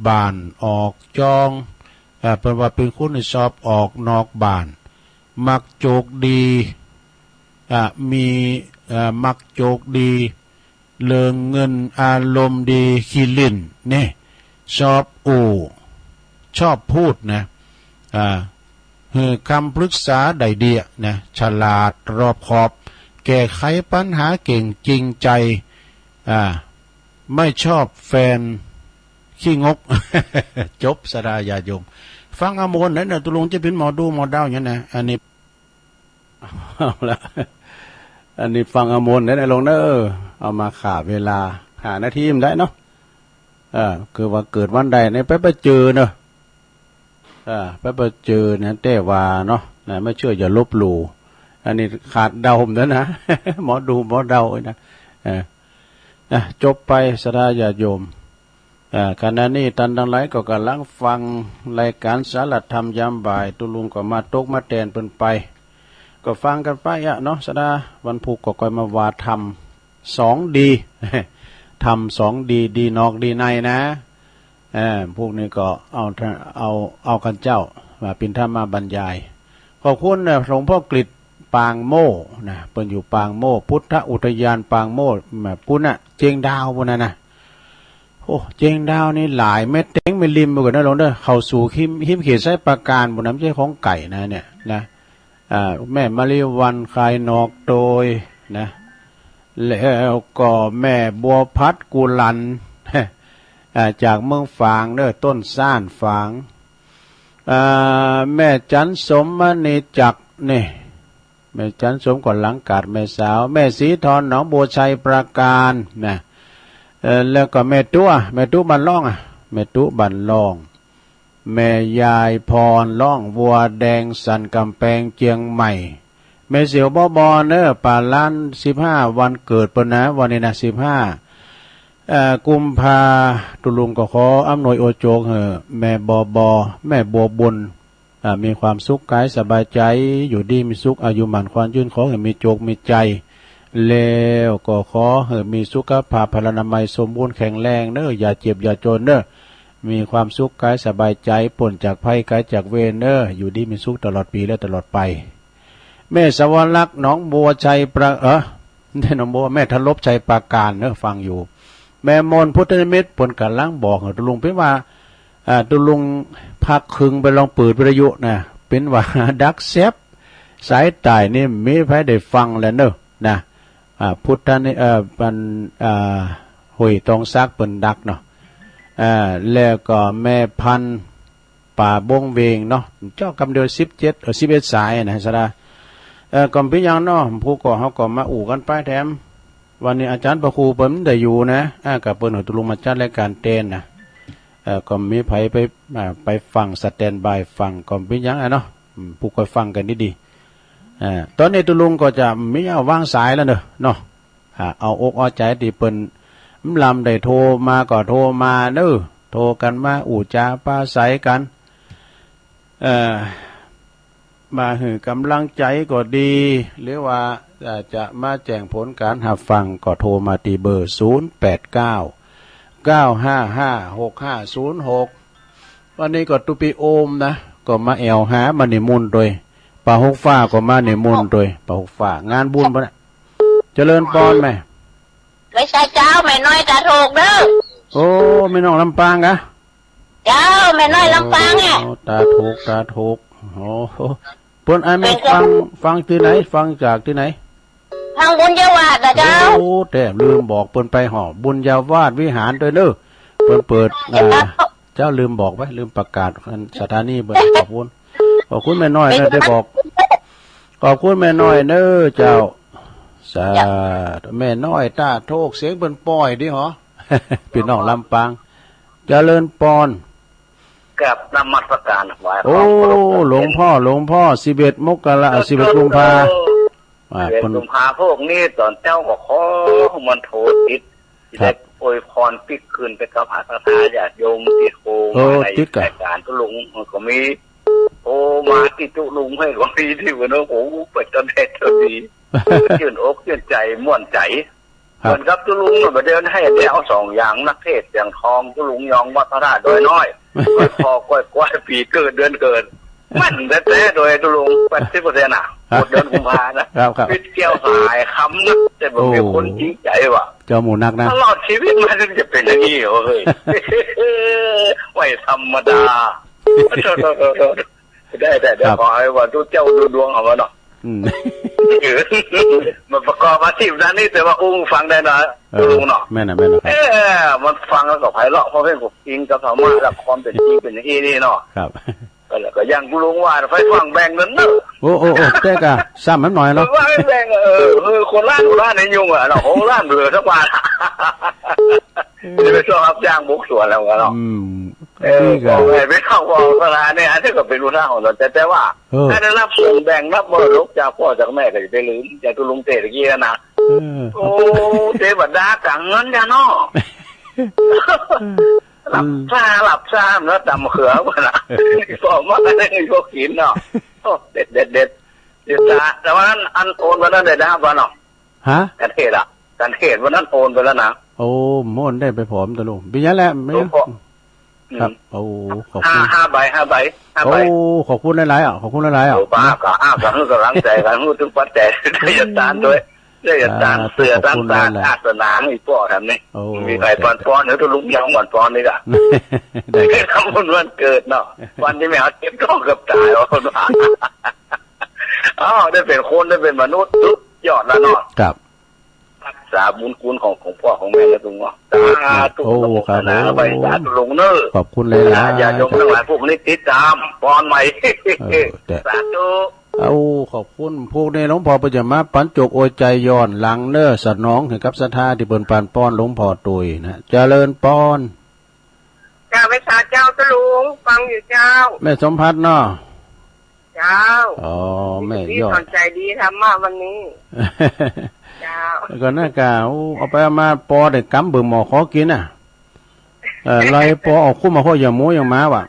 บ้านออกจองเป็นว่าเป็นคนที่ชอบออกนอกบ้านมักโจกดีมีมักโจกดีเลิงเงินอารมณ์ดีขี้ลิ่นนี่ชอบชอบพูดนะคำปรึกษาได้เดียนะฉลาดรอบขอบแก้ไขปัญหาเก่งจริงใจไม่ชอบแฟนขี้งก จบสดายาโยมฟังอโมนนั่นนะตุลงจะเป็นหมอดูหมอดาวอย่างนั้นอันนี้เอาละอันนี้ฟังอโมนนั่นลงเนอะเอามาขาเวลาหานาทีมได้เนาะคือว่าเกิดวันใดในไปเจอเนอะไปเจอนะแต่ว่าเนาะนะไม่เชื่ออย่าลบหลู่อันนี้ขาดเดาผมแล้วนะ หมอดูหมอเดานะจบไปสดาญาโยมขณะนี้ท่านทั้งหลายก็กำลังฟังรายการสารธรรมยามบ่ายตุลุงก็มาตกมาแตนเป็นไปก็ฟังกันไปเนาะสดาวันพุธก็ค่อยมาวาธรรม2 ดี ทำ2 ดีดีนอกดีในนะพวกนี้ก็เอากันเจ้ามาเป็นธรรมาบรรยายขอบคุณหลวงพ่อกฤษปางโม่นะเปิ่นอยู่ปางโม่พุทธอุทยานปางโม่ปุณณะเจียงดาวพุ่นนะโอ้เจียงดาวนี่หลายเม็ดเต็งไม่ริมไปกว่านั้นหลวงเด้อเข้าสู่หิมเขตไส้ปราการบนน้ำใจของไก่นะเนี่ยนะแม่มาริวันคายนอกโดยนะแล้วก็แม่บัวพัดกุลัน จากเมืองฝางเด้อต้นซ่านฝางแม่จันสมมณีจักนี่แม่จันสมก่อนหลังกาดแม่สาวแม่สีทอนหนองบัวชัยปราการนะแล้วก็แม่ตู้บันล่องแม่ตู้บันล่องแม่ยายพรล่องวัวแดงสันกำแพงเจียงใหม่แม่เสียวบอเนอป่าล้าน15วันเกิดปนะวันนี้นะ15กุมภาตุลุงก็ขออำนวยโอโจกแม่แม่บัวบุญมีความสุขกายสบายใจอยู่ดีมีสุขอายุหมันความยืนขอให้มีโจกมีใจแล้วก็ขอให้มีสุขภาพพลานามัยสมบูรณ์แข็งแรงเนอะอย่าเจ็บอย่าจนเนอะมีความสุขกายสบายใจพ้นจากภัยกายจากเวรเนอะอยู่ดีมีสุขตลอดปีและตลอดไปแม่สวรรค์หนองบัวชัยแม่หนองบัวแม่ทลบชัยปราการเนอะฟังอยู่แม่มนพุทธนิมิตผลกันล้างบอกตุลุงเป็นว่าตุลุงพักคึงไปลองเปิดวิทยุนะเป็นว่าดักเซฟสายตายนี่มีใครได้ฟังแล้วเนอะนะพุทธนี่เป็นหุยตองซักเป็นดักเนาะแล้วก็แม่พันป่าบงเวงเนาะเจ้ากำเดือน11 สายนะสดาก่อนพี่ยังเนาะผู้ก่อเขาก็มาอู่กันไปแถมวันนี้อาจารย์ประครูเปิ้นได้อยู่นะกับเปิ้นตุลุงมาจัดรายการเต้นนะก็มีไผไปฟังสแตนบายฟังก่อนพี่ยังเนาะผู้คอยฟังกันดีตอนนี้ตุลุงก็จะมีเอาวางสายแล้วเนาะเอาอกเอาใจที่เปิ้นลำได้โทรมาก็โทรมาเด้อโทรกันมาอู่จาปาใสกันมาหือกำลังใจก็ดีหรือว่าจะมาแจ้งผลการหับฟังก็โทรมาที่เบอร์0899556506วันนี้ก็ตุปีโอมนะก็มาแอวหามาในมุนโดยป่าหกฟ้าก็มาในมุนโดยป่าหกฟ้างานบุญปะเนี่ยเจริญปอนไหมไม่ใช่เจ้าแม่น้อยตาถูกเด้อโอ้ไม่น้องลำปางกะเจ้าแม่น้อยลำปางเนี่ยตาถูกโอ้เปิ้นไม่ฟังที่ไหนฟังจากที่ไหนทางบุญญาวาสนะเจ้าโอ้แต่ลืมบอกเปิ้นไปหอบุญญาวาสวิหารด้วยเด้อเปิ้นเปิดเจ้าลืมบอกไว้ลืมประกาศสถานีเปิ้นขอบคุณแม่น้อยนะได้บอกขอบคุณแม่น้อยเด้อเจ้าสาแม่น้อยตาโทกเสียงเปิ้นปล่อยดิหรอพี่น้องลำปางเจริญปอน กับนมัสการไหว้ โอ้หลวงพ่อ11 มกราคม11 กุมภา11 กุมภาพวกนี้ตอนเจ้าก็ขอมันโทษติดได้อวยพรปิกคืนไปกับหาคาญาติโยมติดโอมาในรายการตุลุงก็มีโอมาติตุลุงให้ก็มีที่ว่าโอ้โหเปิดจนเด็ดจนดีชื่นอกชื่นใจม่วนใจเหมือนกับตุลุงมาเดินให้ได้เอา2อย่างนักเทศอย่างทองตุลุงยองวัดพระธาตุโดยน้อยก้อยคอก้อยปีเกิดเดือนเกิดมันแต่โดยตุลุง80%น่ะหมดเดือนกุมภานะพิษเกี่ยวหายคำนะแต่บ่มีคนจริงใจว่ะเจ้าหมูนักนะตลอดชีวิตมันจะเป็นอย่างนี้เฮ้ยไม่ธรรมดาได้ขอให้ว่าทุกเจ้าดูดวงเอาไว้เนาะมันประกอบอาชีพด้านนี้แต่ว่าอุ้งฟังได้นะลุงเนาะแม่น่ะมันฟังแล้วก็ไพเราะเพราะเป็นผมจริงกับธรรมะและความเป็นจริงเป็นอย่างนี้นี่เนาะครับก็ยังลุงว่าไฟฟังแบ่งเงินเนอะโอ้แจ๊กอะซ้ำมันหน่อยเนาะว่าแบ่งคนล้านในยุ่งอ่ะเนาะโอ้ล้านเรือทั้งวันจะไปชอบรับจ้างบุกสวนแล้วกันเนาะไม่เข้าว่าเวลาเนี่ยอันนี้ก็เป็นรู้ท่าของเราแต่ว่าถ้าได้รับส่วนแบ่งรับมรดกจากพ่อจากแม่ก็จะไปลืมจากตุลุงเตะตะกี้นะโอ้เตะบัดดากังเงินจ้ะเนาะหลับซ่าแล้วตำเขือวะนะบอกว่าได้พวกหินเนาะเด็ดแต่ว่านั้นอันโอนวันนั้นได้ด้าป่ะเนาะฮะการเทศวันนั้นโอนไปแล้วนะโอ้โม่นได้ไปผอมตะลุงปีนี้แหละไม่ครับโอ้ขอบคุณ5 ใบโอ้ขอบคุณหลายๆขอบคุณหลายๆป้าก็กันกำลังใจกันพูดถึงปัจจัยได้ยันตานด้วยได้ยันตานเสือตั้งตาอาสนาอีป้อทำนี่มีใครปอนหรือตุลุงยังปอนนี่กะได้ทำวันเกิดเนาะวันที่แม่เจ็บท้องกับตายได้เป็นคนได้เป็นมนุษย์ทุกยอดแล้วเนาะครับรักษาบุญคุณของพ่อของแม่แล้วตรงว่าสาธุนะไปสาธุลงเนอขอบคุณเลยนะอย่ายกทั้งหลายพวกนี้ติดตามปอนใหม่สาธุขอบคุณพวกนี้หลวงพ่อปัญญามาปันจกโอยใจย้อนหลังเน้อสัตว์น้องถึงกับศรัทธาที่เปิ่นปานป้อนหลวงพ่อตุยนะเจริญป้อนเจ้าไปสาเจ้าตะลุงฟังอยู่เจ้าแม่สมพัฒน์เนาะเจ้าแม่ยอดใจดีทำมาวันนี้เจ้าก็น่ากาเอาไปมาปอได้กำเบิ่งหมอขอกินน่ะไรปอออกคู่มาข้ออย่างหมูอย่างม้าว่ะ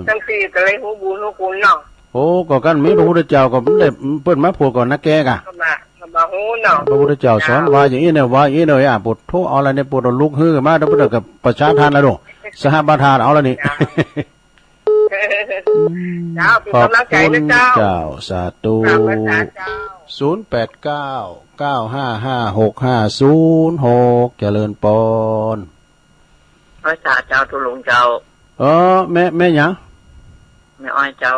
จังสี่ก็เลยหูบุญหูคุณเนาะโอ้ก็กันมีพระพุทธเจ้าก็ได้เปิ้นมาพูดก่อนนะแกกะมาหูเนาะพระพุทธเจ้าสอนว่าอย่างนี้เนี่ยว่าอย่างนี้เลยปุถโธเอาอะไรเนี่ยปุถลุกฮือมาแล้วพุทธกับประชาทานแล้วดูสหบาทานเอาแล้วนี่เจ้าเป็นกำลังใจนะเจ้าสาธุ0899555650เจริญปอนพระเจ้าตุลุงเจ้าแม่หยังแม่อ้อยเจ้า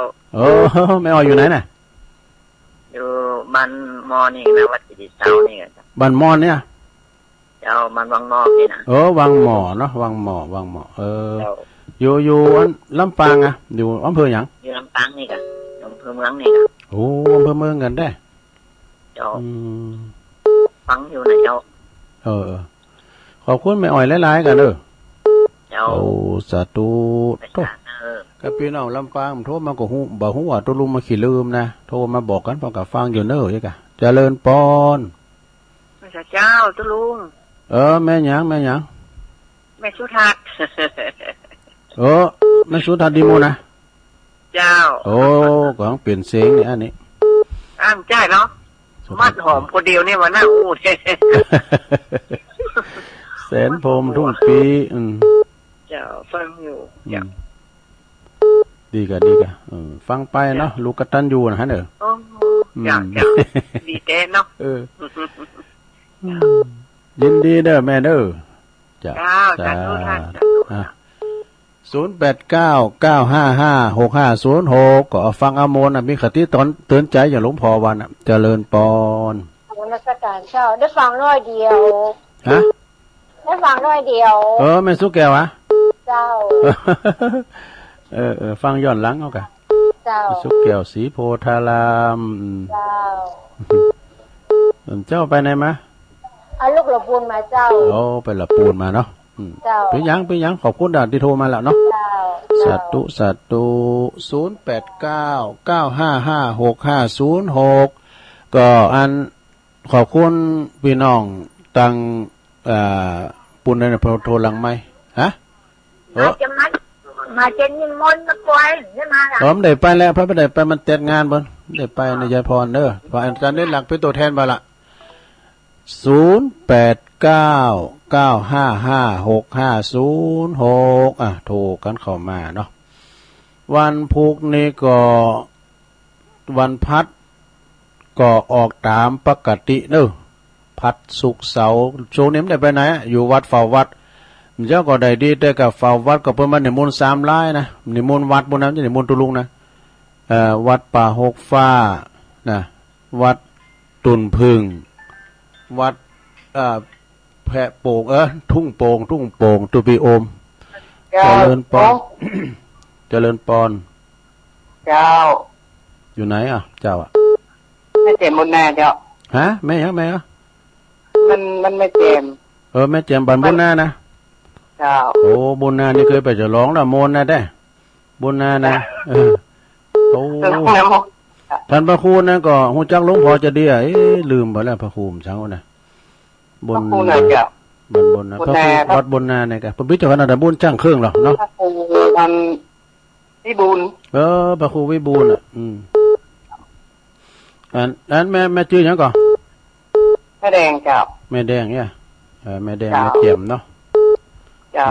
แม่อ้อยอยู่ไหนน่ะอยู่บ้านมอนี่นะวัดสิริเจ้านี่บ้านมอเนี่ยเจ้ามันวังมอนี่นะวังหมอเนาะวังหมออยู่ลำปางอ่ะอยู่อำเภอหยังอยู่ลำปางนี่กะอำเภอเมืองนี่กะโอ้อำเภอเมืองกันได้เจ้าฟังอยู่นะเจ้าขอบคุณแม่อ้อยหลายๆกันเจ้าสาธุกับพี่น้องลำปางโทรมาก็ฮู้บ่ฮู้ว่าตัวลุงมาขี้ลืมนะโทรมาบอกกันพอกับฟังอยู่เน้ออีกอะเจริญปอนพระเจ้าตัวลุงแม่หยังแม่สุทัศน์แม่สุทัศน์ดีโมนะเจ้าของเปลี่ยนเสียงนี่อันนี้ใช่เนาะมัดหอมคนเดียวนี่ว่าน่าอู้แสนพรมทุ่งปีเจ้าฟังอยู่เจ้าดีกะฟังไปเนาะลูกกตัญญูนะฮะอยากดีแท้เนาะยินดีเด้อแม่เด้อจ้า0899555650ก็ฟังอโมนมีคติตอนเตือนใจอย่างหลวงพ่อวันเจริญปอนนมัสการเจ้าได้ฟังร้อยเดียวฮะได้ฟังร้อยเดียวแม่สุแก้วอะเจ้าฟังย้อนหลังเอากะเจ้าสุแก้วสีโพธารามเจ้าไปไหนมาเอาลูกหลับปูนมาเจ้าไปหลับปูนมาเนาะเป็นยังขอบคุณดาที่โทรมาแล้วเนาะ สาธุสาธุ0899555656ก็อันขอบคุณพี่น้องตังปุ่นในโทรหลังไหมฮะมาเจนยินมนต์มาปล่อยใช่ไหมล่ะผมได้ไปแล้วพระไม่ได้ไปมันเต็ดงานบนได้ไปในยายพรเด้อพออันการเล่นหลักเป็นตัวแทนมาละ0899555656โทรกันเข้ามาเนาะวันพุธนี้ก็วันพัดก็ออกตามปกติเนอะพัดสุกเสาร์ช่วงนี้ไม่ได้ไปไหนอยู่วัดเฝ้าวัดเจ้าก็ได้ดีแต่กับเฝ้าวัดก็เพิ่มมาในมูล3 ล้านนะในมูลวัดบนนั้นจะในมูลตุลุงนะวัดป่าหกฟ้านะวัดตุนพึ่งวัดแพะโป่งทุ่งโป่งตุปีโอมเจริญปอนเจริญปอนเจ้าอยู่ไหนอ่ะเจ้าอ่ะไม่เจ็บบนหน้าเจ้าฮะแม่ยังมันไม่เจ็บแม่เจ็บบันบนหน้านะเจ้าโอ้บนหน้านี่เคยไปจะร้องละโมนนะได้บนหน้านะโอ้ท่านพระครูนะก็หูจักหลวงพ่อจะดีลืมไปแล้วพระครูช่างนะบนบนนะพระครูวัดบนนาเนี่ยกันพระพิจารณาบุญจ้างเครื่องหรอเนาะพระครูมันวิบูลพระครูวิบูลอันแม่ชื่อยังก่อนแม่แดงเจ้าแม่แดงเนี่ยแม่แดงแม่เจียมเนาะเจ้า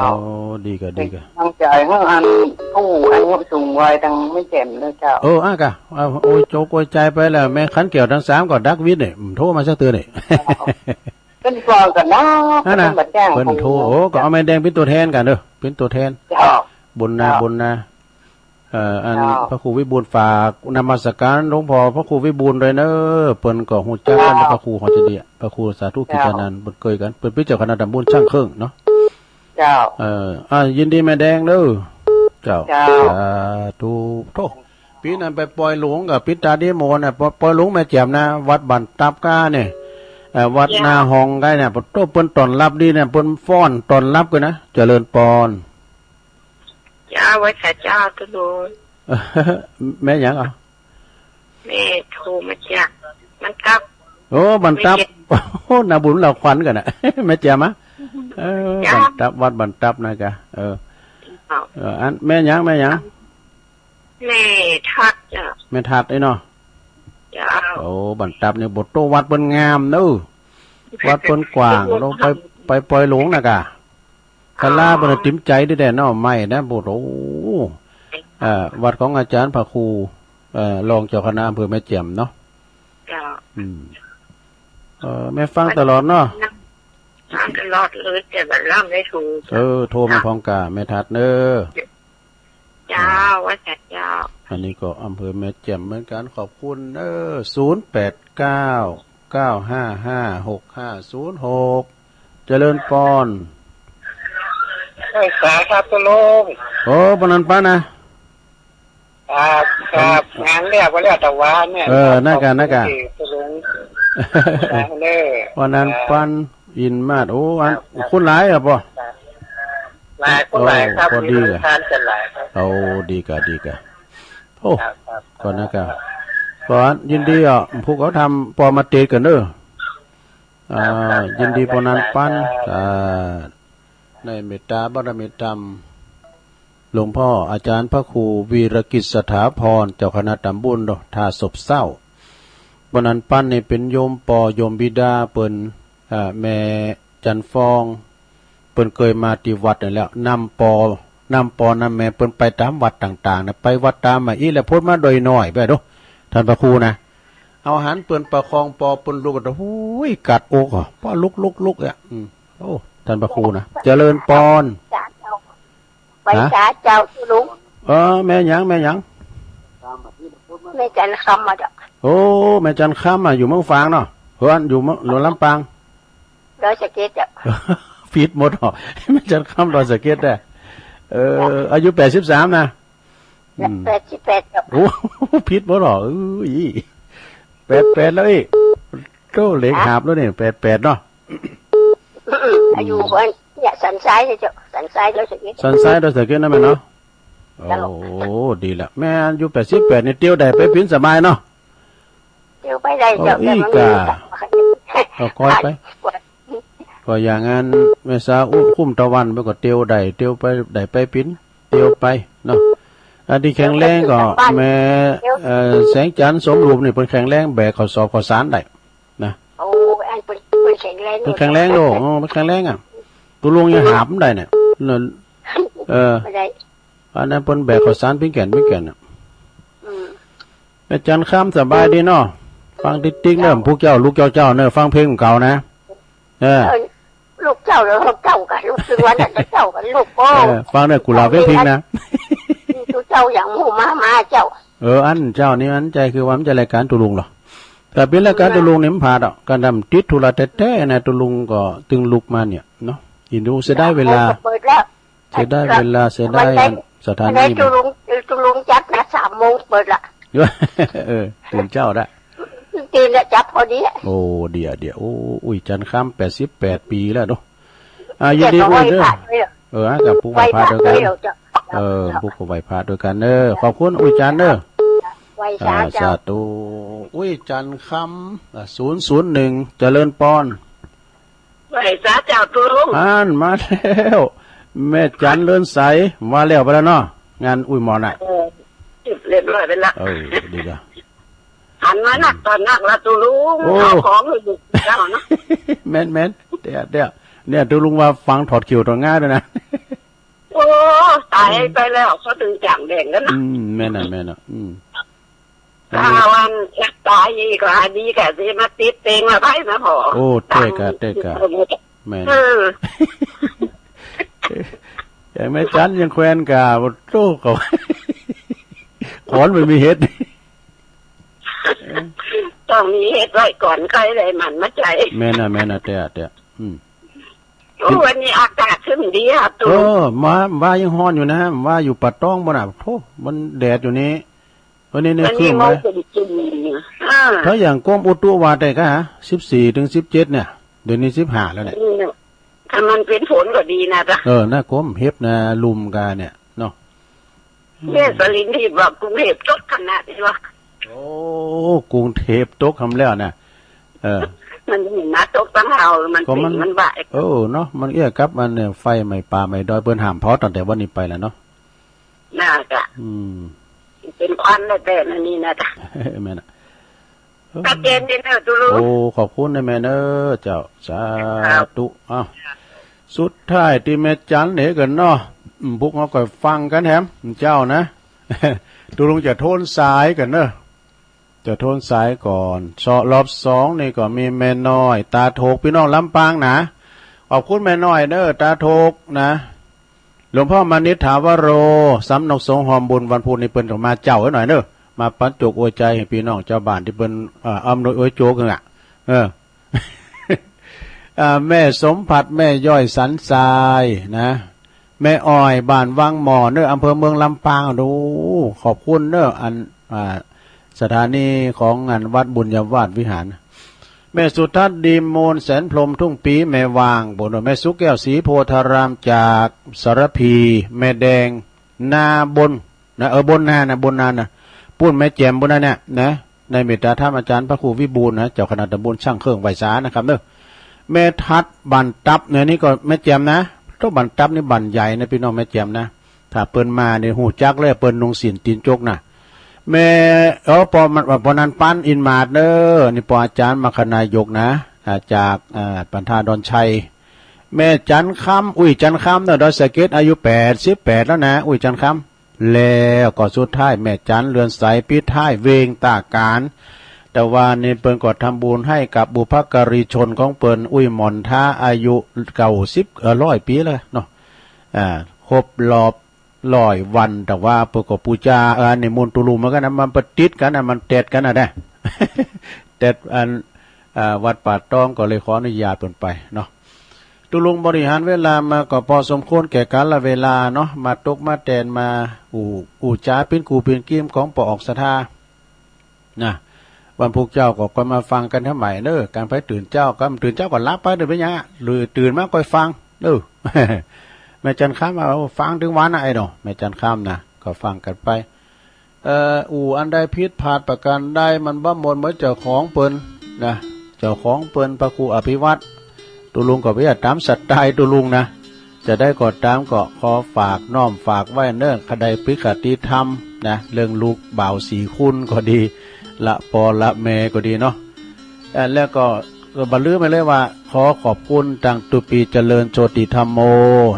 ดีกันตั้งใจให้อันผู้อายุสูงวัยตั้งไม่เจ็บเลยเจ้ากะโอ้ยโจกโวยใจไปแล้วแม่ขันเกี่ยวทั้ง3ก่อนดักวิทย์เนี่ยโทรมาสักเตือนเนี่ยเป็นกองกันนะเป็นโทรก็เอาแม่แดงเป็นตัวแทนกันเด้อเป็นตัวแทนบนนาอันพระครูวิบูลฝากนมัสการหลวงพ่อพระครูวิบูลเลยเนอะเปิ้นก็ฮู้จักกันพระครูของจะดีพระครูสาธุกิจนันท์เปิ้นเคยกันเปิ้นพิจารณาบุญช่างเครื่องเนาะเจ้ายินดีแม่แดงเด้อเจ้าสาธุโธ่ปีนั้นไปปล่อยหลวงกับปิตาดิโมน่ะปล่อยหลวงแม่แจ่มนะวัดบันตับก้าเนี่ยวัดนาหองได้เนี่ยโตเปิ้นต้อนรับดีเนี่ยเปิ้นฟ้อนต้อนรับกันนะเจริญปอนจ้าไว้แต่เจ้าตุลุงแม่หยังแม่โทรมาจากมันตับบันตับนาบุญเราขวัญกันน่ะแม่แจ่มบันตับวัดบันตับนะกะอันแม่หยังแม่ทัดจ้ะแม่ทัดไอ้เนาะจ้าบันตับเนี่ยบทโตวัดเปิ้นงามเด้อวัดเปิ้นกว้างลงไปปล่อยหลวงนะกะคลาเปิ้นติ๋มใจได้แต่เนาะไม่นะโบโตวัดของอาจารย์พระครูรองเจ้าคณะอำเภอแม่แจ่มเนาะจ้าแม่ฟังตลอดเนาะฟังตลอดเลยแต่บัดล่ำได้ถูกโทรมาพร้อมกะแม่ทัดเด้อเจ้าว่าจัดเจ้าอันนี้ก็อำเภอแม่แจ่มเหมือนกันขอบคุณ0899555656เจริญปอนสาครับตุลุงปนันป้านะครับงานเรียกว่าเรียกตะวันเนี่ยน่ากันตุลุงวันนั้นปันอินมาดอันคุณหลายอ่ะป่ะหลายคนหลายครับพอดีทานกันหลายดีกะก่อนนะกะก่อนยินดีพวกเขาทำปอมาเตกันเด้อยินดีปนันปันในเมตตาบารมีธรรมหลวงพ่ออาจารย์พระครูวีรกิจสถาพรเจ้าคณะตำบลท่าศพเศร้าปนันปันนี่เป็นโยมปอโยมบิดาเปิ้นแม่จันฟองเปิ้นเคยมาที่วัดนั่นแล้วนำปอนำแม่เปิ้นไปตามวัดต่างๆนะไปวัดตามมาอีแล้วพ้นมาโดยน้อยไปดูท่านพระครูนะเอาอาหารเปิ้นประคองปอเปิ้นลูกหูยกัดอกป้อลุกอ่ะท่านพระครูนะเจริญปอนไปจ้าเจ้าลุงแม่หยังแม่จันคำมาจ้ะแม่จันคำอยู่เมืองฝางเนาะเฮือนอยู่หลวงลำปางดอยสะเก็ดจ้ะฟีดหมดแม่จันคำดอยสะเก็ดได้อายุ83นะ88ครับผิดหมด88แล้วก็เล็กหาบแล้วนี่88เนาะอายุคนเนี่ยสันซ้ายเจ้าสันซ้ายดอยสะเก็ดนั่นแม่เนาะ ตลก โอ้ดีละแม่อายุ88นี่เตียวได้ไปพินสบายเนาะ เดี๋ยวไปได้เจ้า เอาอีกอะ เอาคอยไป ก็อย่างนั้นแม่สาวคุ้มตะวันไปก็เตียวได้เตียวไปได้ไปพินเตียวไปเนาะอันที่แข็งแรงก็แม่แสงจันทร์สมรูปนี่เพิ่นแข็งแรงแบกข้อสอบข้อสารได้นะ โอ้อันเป็นแข็งแรง เพิ่นแข็งแรงโลเพิ่นแข็งแรงอ่ะตุลุงยังหามได้เนี่ยนั่นไม่ได้ อันนั้นเพิ่นแบกข้อสารพิงแก่นน่ะ อืม แม่จันค่ำสบายดีเนาะฟังติ๊กๆเด้อพวกเจ้าลูกเจ้าเด้อฟังเพลงของเก่านะลูกเจ้าแล้วลูกเจ้ากันลูกคือวันนั้นเจ้ากันลูกโอ้ฟังเด้อกุหลาบเพลงนะลูกเจ้าอย่างหมู่มาเจ้าอันเจ้านี่อันใจคือว่ามันจะรายการตุลุงเหรอแต่เป็นรายการตุลุงนี่มันผ่าดอกการทำติดธุระแท้ๆนะตุลุงก็ตึงลุกมาเนี่ยเนาะอินดูเสียได้เวลาเสียได้เวลาเสียได้สถานที่ตุลุงจัดนะ3 โมงเปิดละตื่นเจ้าได้ตื่นแล้วจับพอดีโอ้เดี๋ยวโอ้ยจันทร์ค่ำ88 ปีแล้วเนาะยินดีด้วยเด้อกับผู้ไหว้พระด้วยกันผู้ไหว้พระด้วยกันเด้อขอบคุณอุ้ยจันเด้อสาธุอุ้ยจันทร์ค่ำ001เจริญปอนไหว้สาเจ้าตุลุงมาแล้วแม่จันเลื่อนใสมาแล้วไปแล้วเนาะงานอุ้ยหมอน่ะเรียบร้อยไปละดีจ้ะหันมานักตอนนักละตุลุงเอาของให้ดูเจ้านะแม่นเดี๋ยวเนี่ยตุลุงว่าฟังถอดคิวตอนง่ายด้วยนะโอ้ตายไปแล้วเขาถึงจางแดงกันนะแม่น่ะวันตายอีกว่าดีแก่สิมาติดเต็งมาไปนะพ่อโอ้เตะกะแม่อย่างแม่จันยังแควนกาบโต้เขาขอนไม่มีเฮ็ดต้องมีเฮ็ดไว้ก่อนใครเลยมันมาใจแม่น่ะเตะวันนี้อากาศขึ้นดีครับตัวว่ายังฮ้อนอยู่นะว่าอยู่ปัดต้องบ่น่ะโธ่มันแดดอยู่นี้วันนี้เนี่ยคืนเลยถ้าอย่างกรมอุตุว่าได้ก็14 ถึง 17เนี่ยเดี๋ยวนี้15แล้วเนี่ยถ้ามันเป็นฝนก็ดีนะจ๊ะน่ากรมเฮ็บนะลุมกาเนี่ยเนาะสลินที่บอกกรุงเทพตกขนาดนี้วะโอ้กรุงเทพตกคำแล้วนะมันหิมะตกตั้งเฮามันบ่ายเนาะมันกับมันเนี่ยไฟไม่ป่าไม่ดอยเปิ้นห้ามเผาตั้งแต่วันนี้ไปแล้วเนาะน่าจะเป็นควันแต่นี่นะจ๊ะแม่น่ะตะเกนดินตุลุโอ้ขอบคุณนะแม่เด้อเจ้าสาธุสุดท้ายที่แม่จันเห็นกันเนาะพวกเราก็ฟังกันแฮมเจ้านะตุลุงจะโทนสายกันเนอะจะโทนสายก่อนรอบ2นี่ก็มีแม่น้อยตาโถกพี่น้องลำปางนะขอบคุณแม่น้อยเด้อตาโถกนะหลวงพ่อมานิษฐาวโรสำนักสงฆ์หอมบุญวันพุธนี่เปิ้นก็มาเจ้าไว้หน่อยเด้อมาปัจจุกอวยใจให้พี่น้องเจ้าบ้านที่เปิ้นอำนวยอวยโจกอ่ะแม่สมผัดแม่ย่อยสันทรายนะแม่อ้อยบ้านวังหมอเด้ออำเภอเมืองลำปางดูขอบคุณเด้ออันสถานีของงานวัดบุญญาวาสวิหารแม่สุทัศน์ดีมนแสนพรมทุ่งปีแม่วางบนแม่สุกแก้วศรีโพธารามจากสารพีแม่แดงนาบนนะบนนานะบนนานะปุ้นแม่แจ่มบนนั้นเนี่ยนะในเมตตาธรรมอาจารย์พระครูวิบูลนะเจ้าคณะตำบลช่างเครื่องไวสานะครับเด้อแม่ทัดบันตับเนี่ยนี่ก็แม่แจ่มนะต้องบันตับนี่บันใหญ่นะพี่น้องแม่แจ่มนะถ้าเปิ้นมาเนี่ยหูจักเลยเปิ้นนงศิลตีนจกนะแม่ปอนันปั้นอินมาดเด้อนี่ปออาจารย์มคณายกนะจากปันธาดอนชัยแม่จันคำอุ้ยจันคำเนาะดอยสะเก็ดอายุ88แล้วนะอุ้ยจันคำแล้วก็สุดท้ายแม่จันเรือนใสปิดท้ายเวงตาการแต่ว่านี่เปิ้นก็ทำบุญให้กับบุพการีชนของเปิ้นอุ้ยหมอนท่าอายุ100 ปีแล้วเนาะครบรอบ100 วันแต่ว่าเปิ้นก็ปูจาในมณฑลตุลุมมันก็มันปฏิดกันมันแตดกันได้แตดวัดป่าตองก็เลยขออนุญาตเปิ้นไปเนาะตุลุงบริหารเวลามาก็พอสมควรแก่กาลเวลาเนาะมาตกมาแตนมาอู่จ้าเป็นกูเป็นกิ้มของปออกศรัทธานะวันพวกเจ้าก็มาฟังกันทำไมเด้อการไปตื่นเจ้าก็ตื่นเจ้าก็รับไปเด้อไปยังหรือตื่นมาก็ฟังเด้อแม่จันข้ามมาฟังถึงวันไอ้เนาะแม่จันข้ามนะ ก็ฟังกันไปอันใดผิดพลาดประการใดมันบ่หมดเหมือนเจ้าของเปิ้นนะเจ้าของเปิ้นพระครูอภิวัตรตุลุงก็พยายามตามสัตย์ใดตุลุงนะจะได้กดตามก็ขอฝากน้อมฝากไว้เนิ่นคดปิกติธรรมนะเรื่องลูกบ่าวสีคุณก็ดีละปอละแม่ก็ดีเนาะแล้วก็บรรลือไปเลยว่าขอขอบคุณทางตุปีเจริญโชติธรรมโม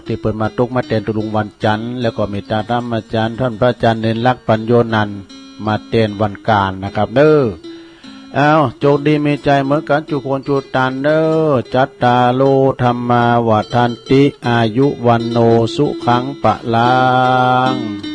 ที่เปิดมาตุกมาเตนตุลุงวันจันทร์แล้วก็เมตตาธรรมอาจารย์ท่านพระอาจารย์เนรลักษณ์ปัญโยนันท์มาเตนวันการนะครับเด้อโจดีมีใจเหมือนกันจุโคนจุตานเด้อจัตตาโลธรรมาวัฏันติอายุวันโนสุขังปะลัง